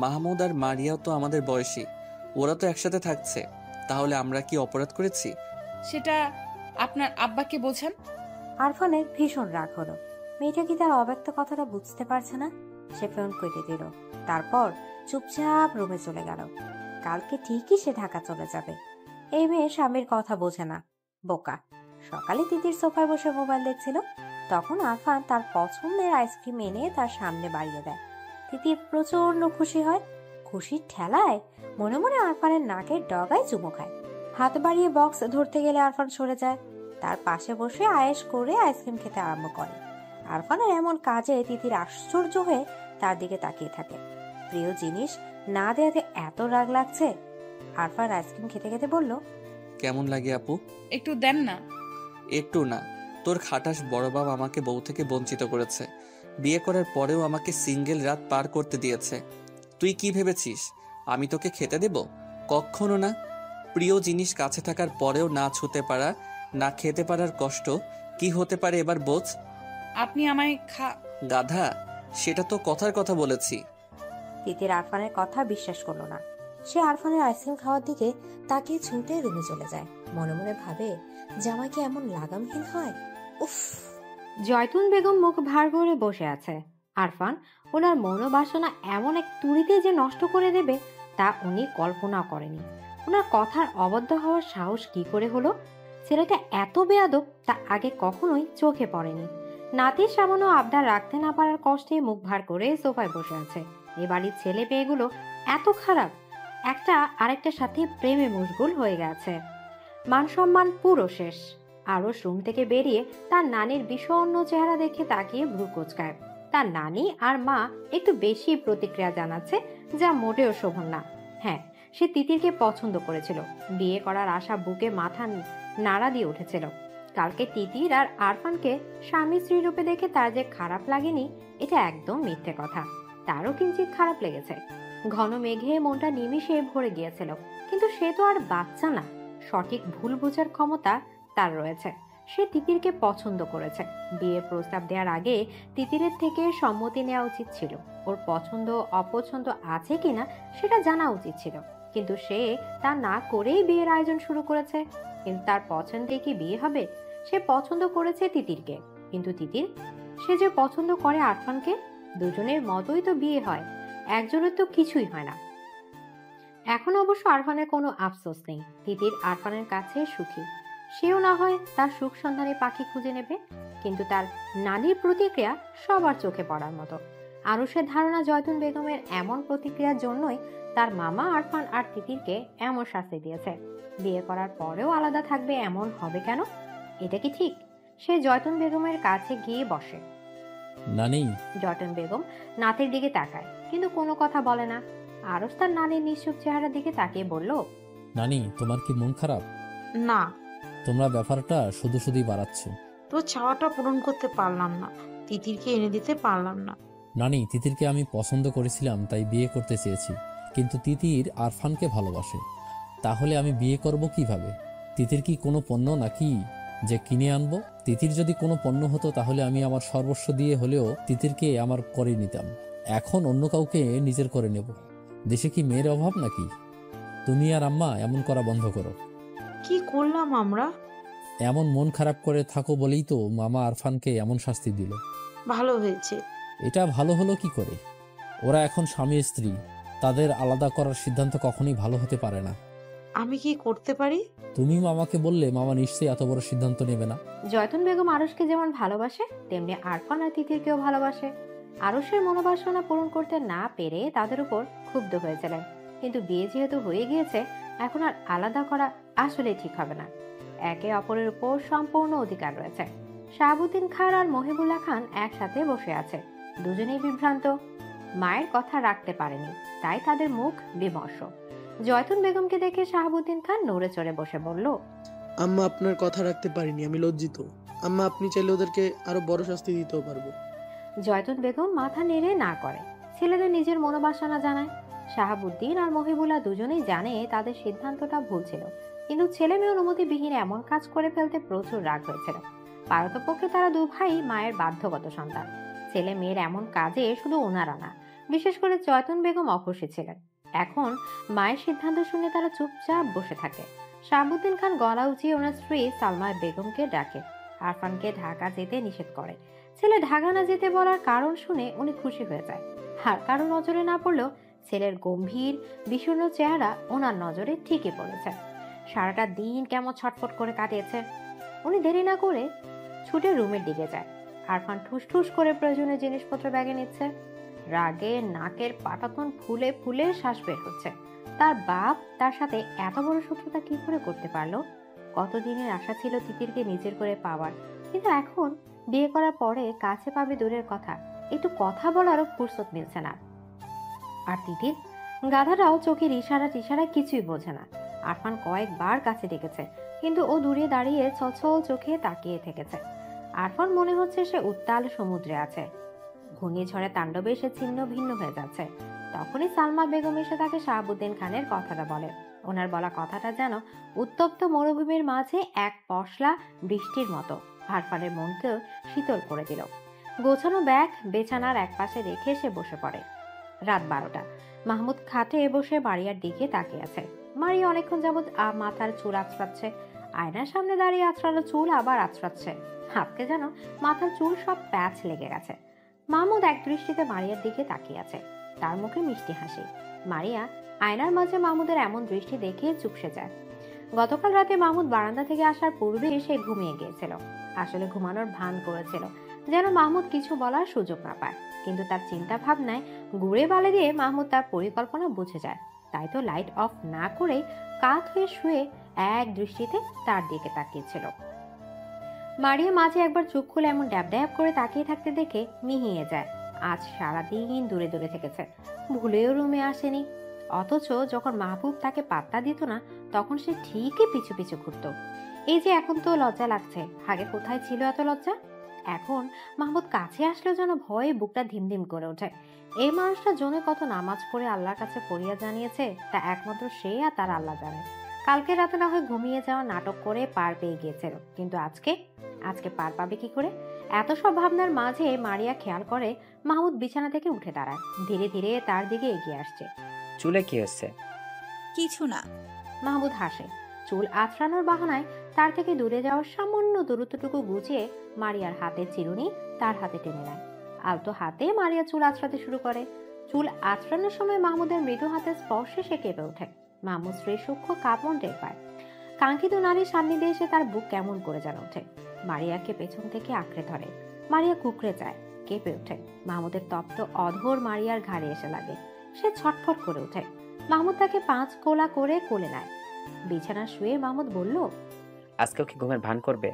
Speaker 4: মাহমুদ আর মারিয়াও তো আমাদের বয়সী, ওরা তো একসাথে থাকছে, তাহলে আমরা কি অপরাধ করেছি?
Speaker 2: সেটা আপনার আব্বাকে বোঝান।
Speaker 16: আরফানের ভীষণ রাগ হলো। মেয়েটা কি তার অব্যক্ত কথাটা বুঝতে পারছে না? সে ফোন কেটে দিল, তারপর চুপচাপ রুমে চলে গেল। কালকে ঠিকই সে ঢাকা চলে যাবে। এই মেয়ে স্বামীর কথা বোঝে না, বোকা। সকালে তিতির সোফায় বসে মোবাইল দেখছিল, তখন আরফান তার পছন্দের আইসক্রিম এনে তার সামনে বাড়িয়ে দেয়। তিতির প্রচন্ড খুশি হয়। খুশির ঠেলায় মনে মনে আরফানের নাকের ডগায় চুমো খায়। হাত বাড়িয়ে বক্স ধরতে গেলে আরফান সরে যায়। তার পাশে বসে আয়েশ করে আইসক্রিম খেতে আরম্ভ করে। আরফানের এমন কাজে তিতির আশ্চর্য হয়ে তার দিকে তাকিয়ে থাকে। প্রিয় জিনিস না দেয়াতে এত রাগ লাগছে। আরফান আইসক্রিম খেতে খেতে বলল,
Speaker 4: কেমন লাগে আপু?
Speaker 2: একটু দেন না।
Speaker 4: একটু না, তোর খাটাস বড় বাবা আমাকে বউ থেকে বঞ্চিত করেছে। বিয়ে করার পরেও আমাকে সিঙ্গেল রাত পার করতে দিয়েছে। তুই কি ভেবেছিস আমি তোকে খেতে দেব? কখনো না। প্রিয় জিনিস কাছে থাকার পরেও না ছুতে পারা, না খেতে পারার কষ্ট কি হতে পারে এবার বোঝ।
Speaker 2: আপনি আমায়
Speaker 4: গাধা, সেটা তো কথার কথা বলেছি।
Speaker 16: তিতির আরফানের কথা বিশ্বাস করলো না। সে আরফানের আইসক্রিম খাওয়ার দিকে তাকিয়ে ছুটে রুমে চলে যায়। মনে মনে ভাবে, জামাই কি এমন লাগামহীন হয়? উফ।
Speaker 3: জয়তুন বেগম মুখ ভার করে বসে আছে। আরফান ওনার মনোবাসনা এমন এক তুড়িতে যে নষ্ট করে দেবে তা উনি কল্পনা করেনি। ওনার কথার অবদ্ধ হওয়ার সাহস কি করে হলো? ছেলেটা এত বেয়াদব তা আগে কখনোই চোখে পড়েনি। নাতির সামান্য আবদার রাখতে না পারার কষ্টে মুখ ভার করে সোফায় বসে আছে। এ বাড়ির ছেলে মেয়েগুলো এত খারাপ, একটা আরেকটার সাথে প্রেমে মশগুল হয়ে গেছে। মান সম্মান পুরো শেষ। আরও রুম থেকে বেরিয়ে তার নানির বিষণ্ণ চেহারা দেখে তাকিয়ে ভ্রু কোচকায়। তার নানি আর মা একটু বেশি প্রতিক্রিয়া জানাচ্ছে, যা মোটেও শোভন না। হ্যাঁ, সে তিতিরকে পছন্দ করেছিল, বিয়ে করার আশা বুকে মাথা নাড়া দিয়ে উঠেছিল। কালকে তিতির আর আরফানকে স্বামী স্ত্রী রূপে দেখে তার যে খারাপ লাগেনি এটা একদম মিথ্যে কথা। তারও কিঞ্চিত খারাপ লেগেছে। ঘন মেঘে মনটা নিমিষে ভরে গিয়েছিল, কিন্তু সে তো আর বাচ্চা না, সঠিক ভুল বোঝার ক্ষমতা তার রয়েছে। সে তিতিরকে পছন্দ করেছে। বিয়ের প্রস্তাব দেওয়ার আগে তিতিরের থেকে সম্মতি নেওয়া উচিত ছিল। ওর পছন্দ অপছন্দ আছে কিনা সেটা জানা উচিত ছিল, কিন্তু সে তা না করেই বিয়ের আয়োজন শুরু করেছে। কিন্তু তার পছন্দে কি বিয়ে হবে? সে পছন্দ করেছে তিতিরকে, কিন্তু তিতির সে যে পছন্দ করে আরফানকে। দুজনের মতোই তো বিয়ে হয়, একজনের তো কিছুই হয় না। এখন অবশ্য আরফানের কোনো আফসোস নেই। তিতির আরফানের কাছে সুখী। সেও না হয় তার সুখ সন্ধানে পাখি খুঁজে নেবে, কিন্তু তার নানির প্রতিক্রিয়া সবার চোখে পড়ার মতো। আরও সে ধারণা জয়তুন বেগমের এমন প্রতিক্রিয়ার জন্যই তার মামা আরফান আর তিতিরকে এমন শাস্তি দিয়েছে। বিয়ে করার পরেও আলাদা থাকবে এমন হবে কেন? এটা কি ঠিক? সে জয়তুন বেগমের কাছে গিয়ে বসে।
Speaker 15: নানি।
Speaker 3: জয়তুন বেগম নাতির দিকে তাকায়, কিন্তু কোনো কথা বলে না। আরস তার নানির নিশ্চুপ চেহারার দিকে তাকিয়ে বলল,
Speaker 15: নানি, তোমার কি মন খারাপ?
Speaker 6: না।
Speaker 15: তোমরা ব্যাপারটা শুধু শুধুই বাড়াচ্ছ।
Speaker 6: তোর চাওয়াটা পূরণ করতে পারলাম না, তিতিরকে এনে দিতে পারলাম না।
Speaker 15: নানি, তিতিরকে আমি পছন্দ করেছিলাম তাই বিয়ে করতে চেয়েছি, কিন্তু তিতির আরফানকে ভালোবাসে। তাহলে আমি বিয়ে করব কিভাবে? তিতির কি কোনো পণ্য নাকি যে কিনে আনবো। তিতির যদি কোনো পণ্য হতো তাহলে আমি আমার সর্বস্ব দিয়ে হলেও তিতিরকে আমার করে নিতাম। এখন অন্য কাউকে নিজের করে নেব। দেশে কি মেয়ের অভাব নাকি? তুমি আর আম্মা এমন করা বন্ধ করো।
Speaker 6: কি করলাম আমরা?
Speaker 15: এমন মন খারাপ করে থাকো বলেই তো মামা আরফানকে এমন শাস্তি দিল।
Speaker 6: ভালো হয়েছে।
Speaker 15: এটা ভালো হলো কি করে? ওরা এখন স্বামী স্ত্রী, তাদের আলাদা করার সিদ্ধান্ত কখনোই ভালো হতে পারে না।
Speaker 6: আমি কি করতে পারি?
Speaker 15: তুমি মামাকে বললে মামা নিশ্চয়ই এত বড় সিদ্ধান্ত নেবে না।
Speaker 16: জয়তুন বেগম আরশকে যেমন ভালোবাসে তেমনি আরফান আর তিতিরকেও ভালোবাসে। আরশের মনোবাসনা পূরণ করতে না পেরে তাদের উপর ক্ষুব্ধ হয়েছিলেন, কিন্তু বিয়ে যেহেতু হয়ে গিয়েছে এখন আর আলাদা করা আসলে ঠিক হবে না। একে অপরের উপর সম্পূর্ণ অধিকার রয়েছে। শাহাবুদ্দিন খান আর মহিবুল্লাহ খান একসাথে বসে আছে, দুজনেই বিভ্রান্ত। মায়ের কথা রাখতে পারেনি, তাই তাদের মুখ বিমর্ষ। জয়তুন বেগমকে দেখে শাহাবুদ্দিন খান নড়ে চড়ে বসে বলল,
Speaker 11: আম্মা, আপনার কথা রাখতে পারিনি, আমি লজ্জিত। আম্মা, আপনি চাইলে ওদেরকে আরো বড় শাস্তি দিতেও পারবো।
Speaker 16: জয়তুন বেগম মাথা নেড়ে না করে, ছেলেদের নিজের মনোবাসনা জানায়। শাহাবুদ্দিন আর মহিবুল্লাহ দুজনেই জানে তাদের সিদ্ধান্তটা ভুল ছিল, কিন্তু ছেলে মেয়ে অনুমতিবিহীন এমন কাজ করে ফেলতে প্রচুর রাগ হয়েছিল। পারতপক্ষে তারা দু ভাই মায়ের বাধ্যগত সন্তান। ছেলে মেয়ের এমন কাজে শুধু ওনারা না, বিশেষ করে জয়তুন বেগম অখুশি ছিলেন। এখন মায়ের সিদ্ধান্ত শুনে তারা চুপচাপ বসে থাকে। শাহাবুদ্দিন খান গলা উঁচিয়ে ওনার স্ত্রী সালমা বেগমকে ডাকে, আরফানকে ঢাকা যেতে নিষেধ করে। ছেলে ঢাকা না যেতে বলার কারণ শুনে উনি খুশি হয়ে যায়। আর কারো নজরে না পড়লেও ছেলের গম্ভীর বিষণ্ণ চেহারা ওনার নজরে ঠিকই পড়েছে। সারাটা দিন কেমন ছটফট করে কাটিয়েছে। উনি দেরি না করে ছুটে রুমের দিকে যায়। আরফান ঠুস ঠুস করে প্রয়োজনীয় জিনিসপত্র ব্যাগে নিচ্ছে। রাগে নাকের পাটাতন ফুলে ফুলে শ্বাস বের হচ্ছে। তার বাপ তার সাথে এত বড় শত্রুতা কি করে করতে পারলো? কতদিনের আশা ছিল তিতিরকে নিজের করে পাওয়ার, কিন্তু এখন বিয়ে করার পরে কাছে পাবে দূরের কথা, একটু কথা বলারও ফুরসত মিলছে না। আর তিতির গাধাটাও চোখের ইশারায় কিছুই বোঝে না। আরফান কয়েকবার কাছে ডেকেছে, কিন্তু ও দূরে দাঁড়িয়ে ছলছল চোখে তাকিয়ে থেকেছে। আরফান মনে হচ্ছে সে উত্তাল সমুদ্রে আছে, ঘূর্ণিঝড়ে তাণ্ডবে সে ছিন্ন ভিন্ন হয়ে যাচ্ছে। তখনই সালমা বেগম এসে তাকে শাহাবুদ্দিন খানের কথাটা বলে। ওনার বলা কথাটা যেন উত্তপ্ত মরুভূমির মাঝে এক পশলা বৃষ্টির মতো আরফানের মনকেও শীতল করে দিল। গোছানো ব্যাগ বিছানার এক পাশে রেখে সে বসে পড়ে। রাত 12টা। মাহমুদ খাটে বসে মারিয়ার দিকে তাকিয়ে আছে। মারিয়া অনেকক্ষণ যাবৎ মাথার চুল আঁচড়াচ্ছে। আয়নার সামনে দাঁড়িয়ে আঁচড়ানো চুল আবার আঁচড়াচ্ছে। হাতকে যেন মাথার চুল সব প্যাচ লেগে গেছে। মাহমুদ এক দৃষ্টিতে মারিয়ার দিকে তাকিয়ে আছে, তার মুখে মিষ্টি হাসি। মারিয়া আয়নার মাঝে মাহমুদের এমন দৃষ্টি দেখে চুপসে যায়। গতকাল রাতে মাহমুদ বারান্দা থেকে আসার পূর্বে সে ঘুমিয়ে গিয়েছিল। আসলে ঘুমানোর ভান করেছিল, যেন মাহমুদ কিছু বলার সুযোগ না পায়। কিন্তু তার চিন্তা ভাবনায় গুড়ে বালে দিয়ে মাহমুদ তার পরিকল্পনা বুঝে যায়। তাই তো লাইট অফ না করে কাত হয়ে শুয়ে এক দৃষ্টিতে তার দিকে তাকিয়েছিল। মারিয়া মাঝে একবার চোখ খুলে এমন ড্যাব ড্যাব করে তাকিয়ে থাকতে দেখে মিহিয়ে যায়। আজ সারাদিন দূরে দূরে থেকেছে, ভুলেও রুমে আসেনি। অথচ যখন মাহবুব তাকে পাত্তা দিত না, তখন সে ঠিকই পিছু পিছু ঘুরত। এই যে এখন তো লজ্জা লাগছে, আগে কোথায় ছিল এত লজ্জা? এখন মাহমুদ কাছে আসলেও যেন ভয়ে বুকটা ধিমধিম করে ওঠে। এই মানুষটা জনে কত নামাজ পড়ে আল্লাহর কাছে ফরিয়াদ জানিয়েছে, তা একমাত্র সে আর তার আল্লাহ জানে। কালকে রাতে না হয় ঘুমিয়ে যাওয়া নাটক করে পার পেয়ে গিয়েছিল, কিন্তু আজকে পার পাবে কি করে? এত সব ভাবনার মাঝে মারিয়া খেয়াল করে মাহমুদ বিছানা থেকে উঠে দাঁড়ায়, ধীরে ধীরে তার দিকে এগিয়ে আসছে।
Speaker 8: চুলে কি হচ্ছে?
Speaker 5: কিছু না।
Speaker 16: মাহমুদ হাসে। চুল আঁচড়ানোর বাহানায় তার থেকে দূরে যাওয়ার সামান্য দূরত্বটুকু গুছিয়ে মারিয়ার হাতের চিরুনি তার হাতে টেনে নেয়। আলতো হাতে মারিয়া চুল আঁচড়াতে শুরু করে। চুল আঁচড়ানোর সময় মাহমুদের মৃদু হাতের স্পর্শে সে কেঁপে ওঠে। মাহমুদ স্ত্রীর সূক্ষ্ম কাঁপন টের পায়। কাঙ্ক্ষিত নারীর সান্নিধ্যে এসে তার বুক কেমন করে যেন ওঠে। মারিয়াকে পেছন থেকে আঁকড়ে ধরে। মারিয়া কুকড়ে যায়, কেঁপে ওঠে। মাহমুদের তপ্ত অধর মারিয়ার ঘাড়ে এসে লাগে। সে ছটফট করে ওঠে। মাহমুদ তাকে 5 কোলা করে কোলে নেয়। বিছানা শুয়ে মাহমুদ বলল,
Speaker 8: আজকেও কি ঘুমের ভান করবে?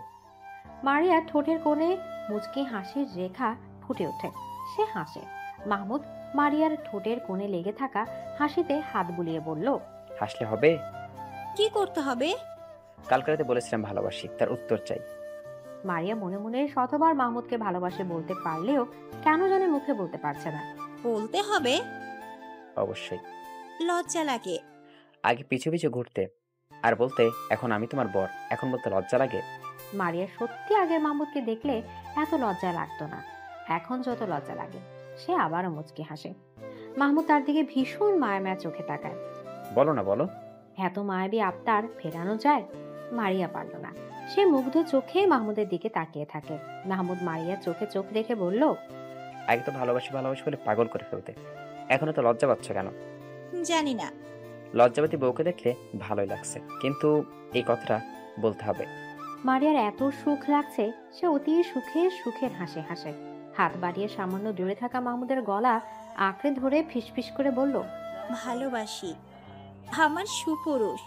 Speaker 16: মারিয়া ঠোঁটের কোণে মুচকি হাসির রেখা ফুটে ওঠে। সে হাসে। মাহমুদ মারিয়ার ঠোঁটের কোণে লেগে থাকা হাসিতে হাত বুলিয়ে বলল,
Speaker 8: হাসলে হবে?
Speaker 5: কি করতে হবে?
Speaker 8: কালকে রাতে বলেছিলাম ভালোবাসি, তার উত্তর চাই।
Speaker 16: মারিয়া মনে মনে শতবার মাহমুদকে ভালোবাসে বলতে পারলেও কেন জানে মুখে বলতে পারছে না।
Speaker 5: বলতে হবে?
Speaker 8: অবশ্যই।
Speaker 5: লজ্জা লাগে।
Speaker 8: আগে পিছু পিছু ঘুরতে আর বলতে এখন আমি তোমার বর, এখন বলতে লজ্জা লাগে?
Speaker 3: মারিয়ার সত্যি আগের মাহমুদকে দেখলে এত লজ্জা লাগতো না, এখন যত লজ্জা লাগে। সে আবারও মুচকি হাসে। মাহমুদ তার দিকে ভীষণ মায়া চোখে তাকায়।
Speaker 8: বলো না, বলো।
Speaker 3: এত মায়াবী আবতার ফেরানো যায়? মারিয়া পারল না। সে মুগ্ধ চোখে মাহমুদের দিকে তাকিয়ে থাকে। মাহমুদ মারিয়ার চোখে চোখ রেখে বলল,
Speaker 8: আগে তো ভালোবাসি ভালোবাসি বলে পাগল করে ফেলতে, এখন তো লজ্জা পাচ্ছ কেন?
Speaker 5: জানি না।
Speaker 8: লজ্জাবতী বউকে দেখলে ভালোই লাগছে, কিন্তু এই কথাটা বলতে হবে।
Speaker 3: মারিয়ার এত সুখ লাগছে, সে অতি সুখের হাসি হাসে। হাত বাড়িয়ে সামান্য দূরে থাকা মাহমুদের গলা আঁকড়ে ধরে ফিসফিস করে বলল,
Speaker 5: ভালোবাসি আমার সুপুরুষ।